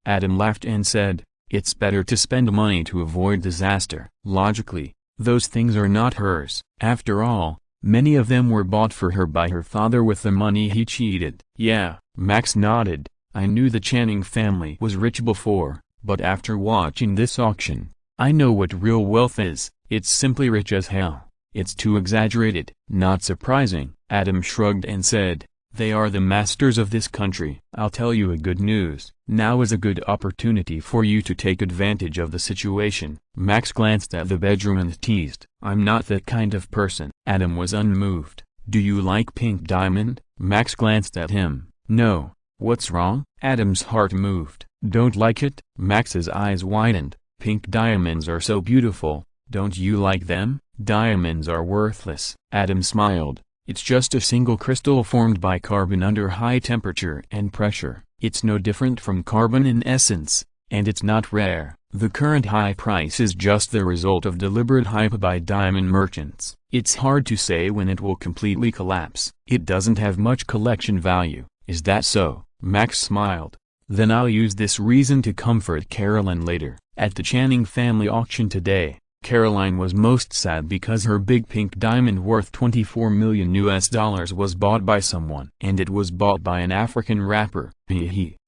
Adam laughed and said, "It's better to spend money to avoid disaster. Logically, those things are not hers. After all, many of them were bought for her by her father with the money he cheated." "Yeah," Max nodded, "I knew the Channing family was rich before, but after watching this auction, I know what real wealth is. It's simply rich as hell. It's too exaggerated." "Not surprising," Adam shrugged and said, "they are the masters of this country." "I'll tell you a good news. Now is a good opportunity for you to take advantage of the situation." Max glanced at the bedroom and teased, "I'm not that kind of person." Adam was unmoved. "Do you like pink diamond?" Max glanced at him. "No. What's wrong?" Adam's heart moved. "Don't like it?" Max's eyes widened. "Pink diamonds are so beautiful, don't you like them?" "Diamonds are worthless." Adam smiled. "It's just a single crystal formed by carbon under high temperature and pressure. It's no different from carbon in essence, and it's not rare. The current high price is just the result of deliberate hype by diamond merchants. It's hard to say when it will completely collapse. It doesn't have much collection value." "Is that so?" Max smiled. "Then I'll use this reason to comfort Carolyn later." At the Channing family auction today, Caroline was most sad because her big pink diamond worth $24 million was bought by someone. And it was bought by an African rapper.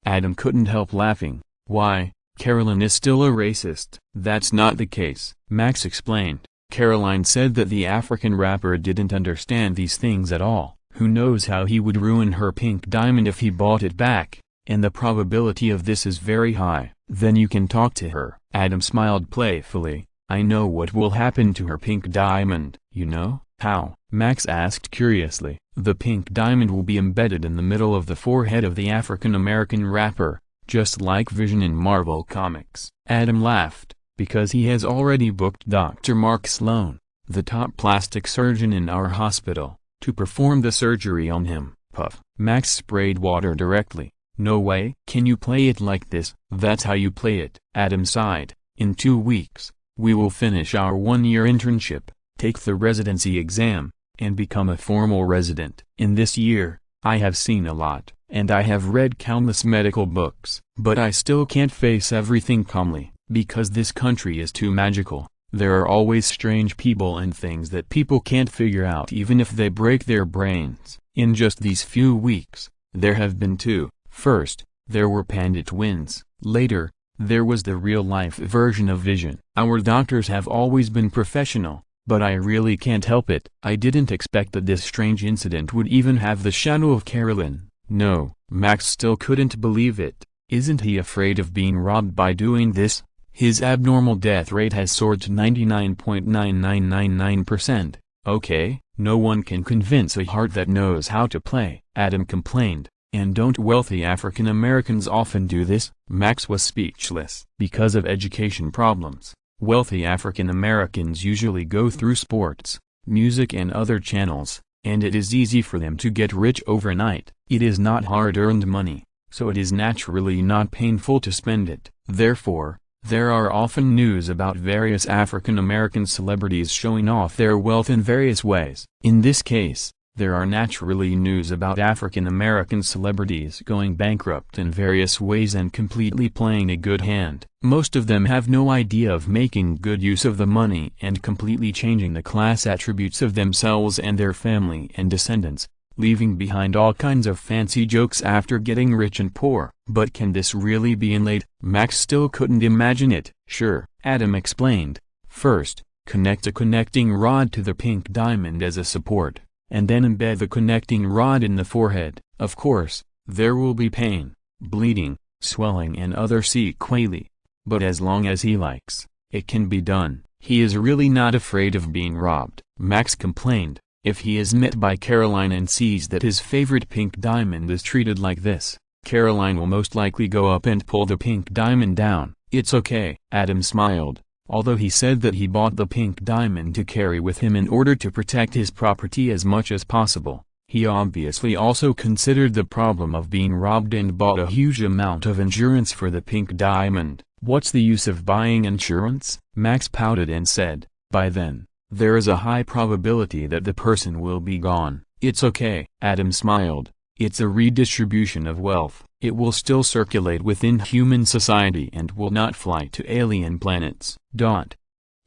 Adam couldn't help laughing. "Why, Carolyn is still a racist." "That's not the case," Max explained. "Caroline said that the African rapper didn't understand these things at all. Who knows how he would ruin her pink diamond if he bought it back, and the probability of this is very high." "Then you can talk to her." Adam smiled playfully. "I know what will happen to her pink diamond." "You know? How?" Max asked curiously. "The pink diamond will be embedded in the middle of the forehead of the African-American rapper, just like Vision in Marvel Comics." Adam laughed, because he has already booked Dr. Mark Sloan, the top plastic surgeon in our hospital, to perform the surgery on him. Puff. Max sprayed water directly. "No way." "Can you play it like this?" "That's how you play it." Adam sighed. "In 2 weeks, we will finish our 1-year internship, take the residency exam, and become a formal resident. In this year, I have seen a lot, and I have read countless medical books. But I still can't face everything calmly, because this country is too magical. There are always strange people and things that people can't figure out even if they break their brains. In just these few weeks, there have been 2. First, there were Panda twins. Later, there was the real-life version of Vision. Our doctors have always been professional, but I really can't help it. I didn't expect that this strange incident would even have the shadow of Carolyn." "No." Max still couldn't believe it. "Isn't he afraid of being robbed by doing this?" "His abnormal death rate has soared to 99.9999%. "Okay, no one can convince a heart that knows how to play," Adam complained. "And don't wealthy African Americans often do this?" Max was speechless. "Because of education problems, wealthy African Americans usually go through sports, music and other channels, and it is easy for them to get rich overnight. It is not hard-earned money, so it is naturally not painful to spend it. Therefore, there are often news about various African American celebrities showing off their wealth in various ways. In this case, There are naturally news about African American celebrities going bankrupt in various ways and completely playing a good hand. Most of them have no idea of making good use of the money and completely changing the class attributes of themselves and their family and descendants, leaving behind all kinds of fancy jokes after getting rich and poor. But can this really be inlaid? Max still couldn't imagine it. Sure, Adam explained. First, connect a connecting rod to the pink diamond as a support, and then embed the connecting rod in the forehead. Of course, there will be pain, bleeding, swelling and other sequelae. But as long as he likes, it can be done. He is really not afraid of being robbed, Max complained. If he is met by Caroline and sees that his favorite pink diamond is treated like this, Caroline will most likely go up and pull the pink diamond down. It's okay, Adam smiled. Although he said that he bought the pink diamond to carry with him in order to protect his property as much as possible, he obviously also considered the problem of being robbed and bought a huge amount of insurance for the pink diamond. What's the use of buying insurance? Max pouted and said, by then, there is a high probability that the person will be gone. It's okay, Adam smiled. It's a redistribution of wealth. It will still circulate within human society and will not fly to alien planets.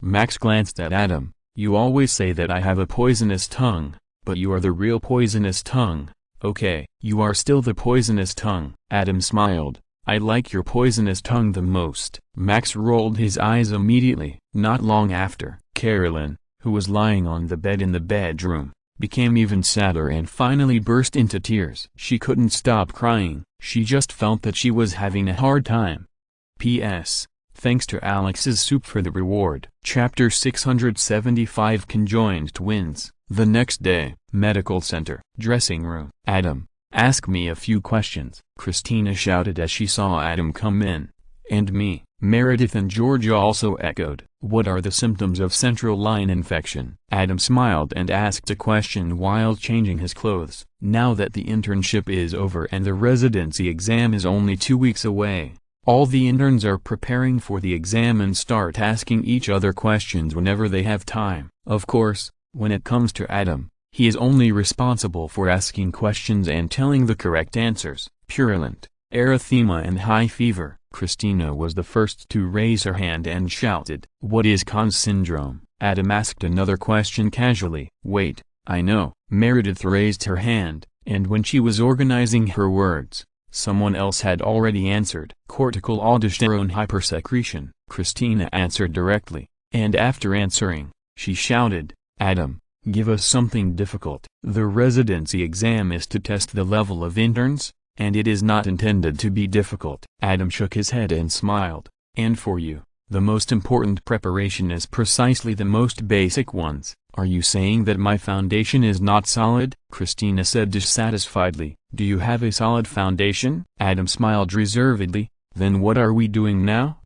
Max glanced at Adam. You always say that I have a poisonous tongue, but you are the real poisonous tongue. Okay, you are still the poisonous tongue. Adam smiled. I like your poisonous tongue the most. Max rolled his eyes immediately. Not long after, Carolyn, who was lying on the bed in the bedroom, became even sadder and finally burst into tears. She couldn't stop crying, she just felt that she was having a hard time. P.S. Thanks to Alex's soup for the reward. Chapter 675 Conjoined Twins. The next day, medical center. Dressing room. Adam, ask me a few questions, Christina shouted as she saw Adam come in. And me. Meredith and Georgia also echoed. What are the symptoms of central line infection? Adam smiled and asked a question while changing his clothes. Now that the internship is over and the residency exam is only 2 weeks away, all the interns are preparing for the exam and start asking each other questions whenever they have time. Of course, when it comes to Adam, he is only responsible for asking questions and telling the correct answers. Purulent, erythema and high fever. Christina was the first to raise her hand and shouted. What is Conn's syndrome? Adam asked another question casually. Wait, I know. Meredith raised her hand, and when she was organizing her words, someone else had already answered. Cortical aldosterone hypersecretion. Christina answered directly, and after answering, she shouted, Adam, give us something difficult. The residency exam is to test the level of interns, and it is not intended to be difficult. Adam shook his head and smiled. And for you, the most important preparation is precisely the most basic ones. Are you saying that my foundation is not solid? Christina said dissatisfiedly. Do you have a solid foundation? Adam smiled reservedly. Then what are we doing now?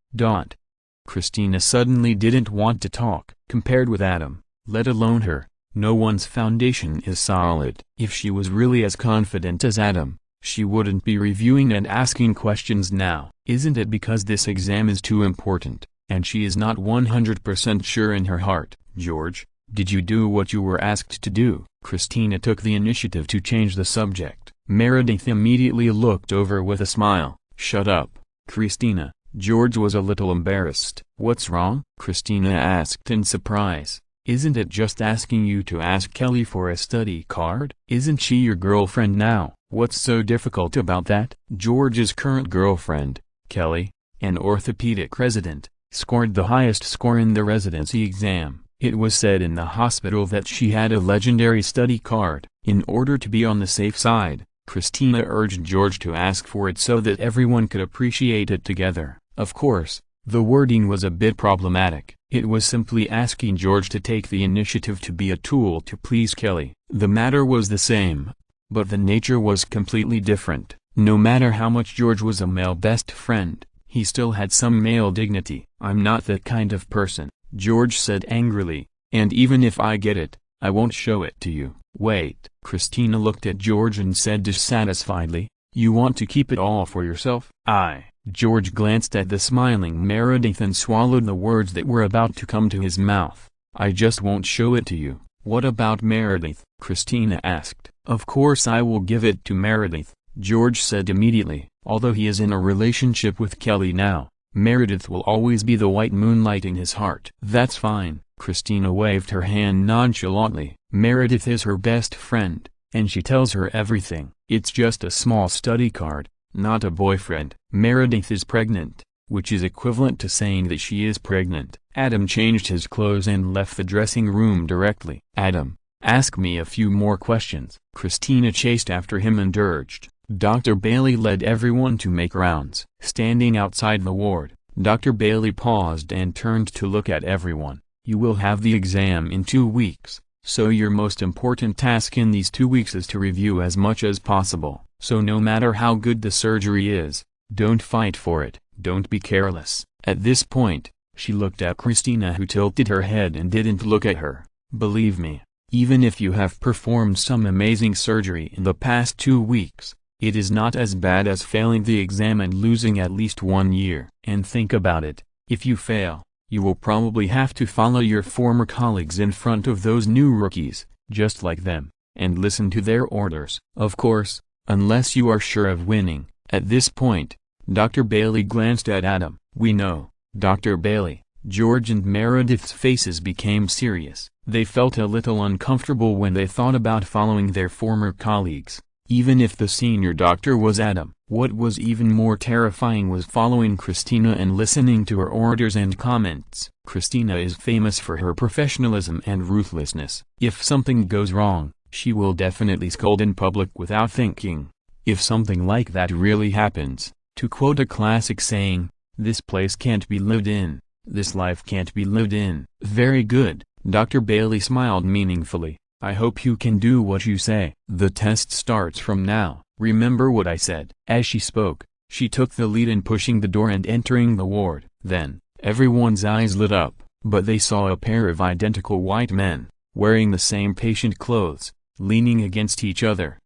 Christina suddenly didn't want to talk. Compared with Adam, let alone her, no one's foundation is solid. If she was really as confident as Adam, she wouldn't be reviewing and asking questions now. Isn't it because this exam is too important, and she is not 100% sure in her heart? George, did you do what you were asked to do? Christina took the initiative to change the subject. Meredith immediately looked over with a smile. Shut up, Christina. George was a little embarrassed. What's wrong? Christina asked in surprise. Isn't it just asking you to ask Kelly for a study card? Isn't she your girlfriend now? What's so difficult about that? George's current girlfriend, Kelly, an orthopedic resident, scored the highest score in the residency exam. It was said in the hospital that she had a legendary study card. In order to be on the safe side, Christina urged George to ask for it so that everyone could appreciate it together. Of course, the wording was a bit problematic. It was simply asking George to take the initiative to be a tool to please Kelly. The matter was the same, but the nature was completely different. No matter how much George was a male best friend, he still had some male dignity. I'm not that kind of person, George said angrily, and even if I get it, I won't show it to you. Wait. Christina looked at George and said dissatisfiedly, you want to keep it all for yourself? George glanced at the smiling Meredith and swallowed the words that were about to come to his mouth. I just won't show it to you. What about Meredith? Christina asked. Of course I will give it to Meredith, George said immediately. Although he is in a relationship with Kelly now, Meredith will always be the white moonlight in his heart. That's fine. Christina waved her hand nonchalantly. Meredith is her best friend, and she tells her everything. It's just a small study card, not a boyfriend. Meredith is pregnant, which is equivalent to saying that she is pregnant. Adam changed his clothes and left the dressing room directly. Adam, ask me a few more questions. Christina chased after him and urged. Dr. Bailey led everyone to make rounds. Standing outside the ward, Dr. Bailey paused and turned to look at everyone. You will have the exam in 2 weeks, so your most important task in these 2 weeks is to review as much as possible. So no matter how good the surgery is, don't fight for it, don't be careless. At this point, she looked at Christina, who tilted her head and didn't look at her. Believe me, even if you have performed some amazing surgery in the past 2 weeks, it is not as bad as failing the exam and losing at least 1 year. And think about it, if you fail, you will probably have to follow your former colleagues in front of those new rookies, just like them, and listen to their orders. Of course, unless you are sure of winning. At this point, Dr. Bailey glanced at Adam. We know, Dr. Bailey. George and Meredith's faces became serious. They felt a little uncomfortable when they thought about following their former colleagues, even if the senior doctor was Adam. What was even more terrifying was following Christina and listening to her orders and comments. Christina is famous for her professionalism and ruthlessness. If something goes wrong, she will definitely scold in public without thinking. If something like that really happens, to quote a classic saying, this place can't be lived in, this life can't be lived in. Very good, Dr. Bailey smiled meaningfully. I hope you can do what you say. The test starts from now. Remember what I said. As she spoke, she took the lead in pushing the door and entering the ward. Then, everyone's eyes lit up, but they saw a pair of identical white men, wearing the same patient clothes, leaning against each other.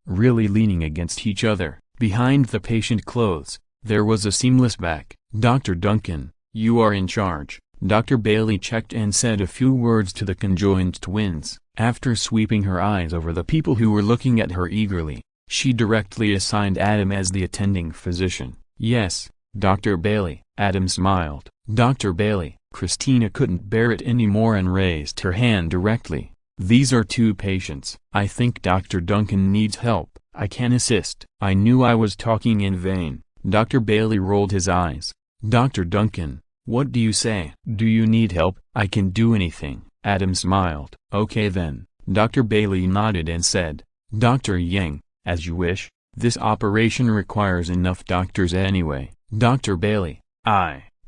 Really leaning against each other. Behind the patient clothes, there was a seamless back. Dr. Duncan, you are in charge. Dr. Bailey checked and said a few words to the conjoined twins. After sweeping her eyes over the people who were looking at her eagerly, she directly assigned Adam as the attending physician. Yes, Dr. Bailey. Adam smiled. Dr. Bailey. Christina couldn't bear it anymore and raised her hand directly. These are 2 patients. I think Dr. Duncan needs help. I can assist. I knew I was talking in vain. Dr. Bailey rolled his eyes. Dr. Duncan, what do you say? Do you need help? I can do anything. Adam smiled. Okay then. Dr. Bailey nodded and said, Dr. Yang, as you wish. This operation requires enough doctors anyway. Dr. Bailey,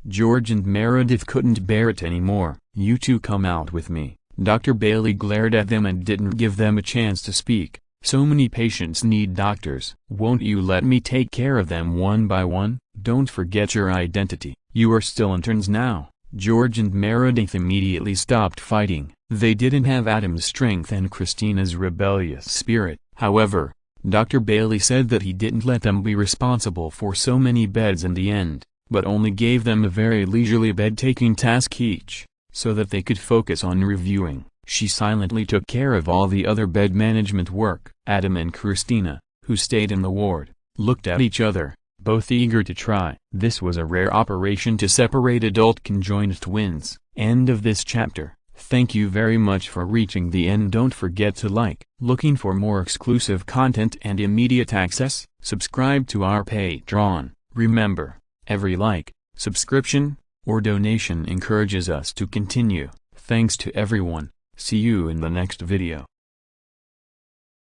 George and Meredith couldn't bear it anymore. You 2 come out with me. Dr. Bailey glared at them and didn't give them a chance to speak. So many patients need doctors. Won't you let me take care of them one by one? Don't forget your identity. You are still interns now. George and Meredith immediately stopped fighting. They didn't have Adam's strength and Christina's rebellious spirit. However, Dr. Bailey said that he didn't let them be responsible for so many beds in the end, but only gave them a very leisurely bed-taking task each, so that they could focus on reviewing. She silently took care of all the other bed management work. Adam and Christina, who stayed in the ward, looked at each other, both eager to try. This was a rare operation to separate adult conjoined twins. End of this chapter. Thank you very much for reaching the end. Don't forget to like. Looking for more exclusive content and immediate access? Subscribe to our Patreon. Remember, every like, subscription, or donation encourages us to continue. Thanks to everyone. See you in the next video.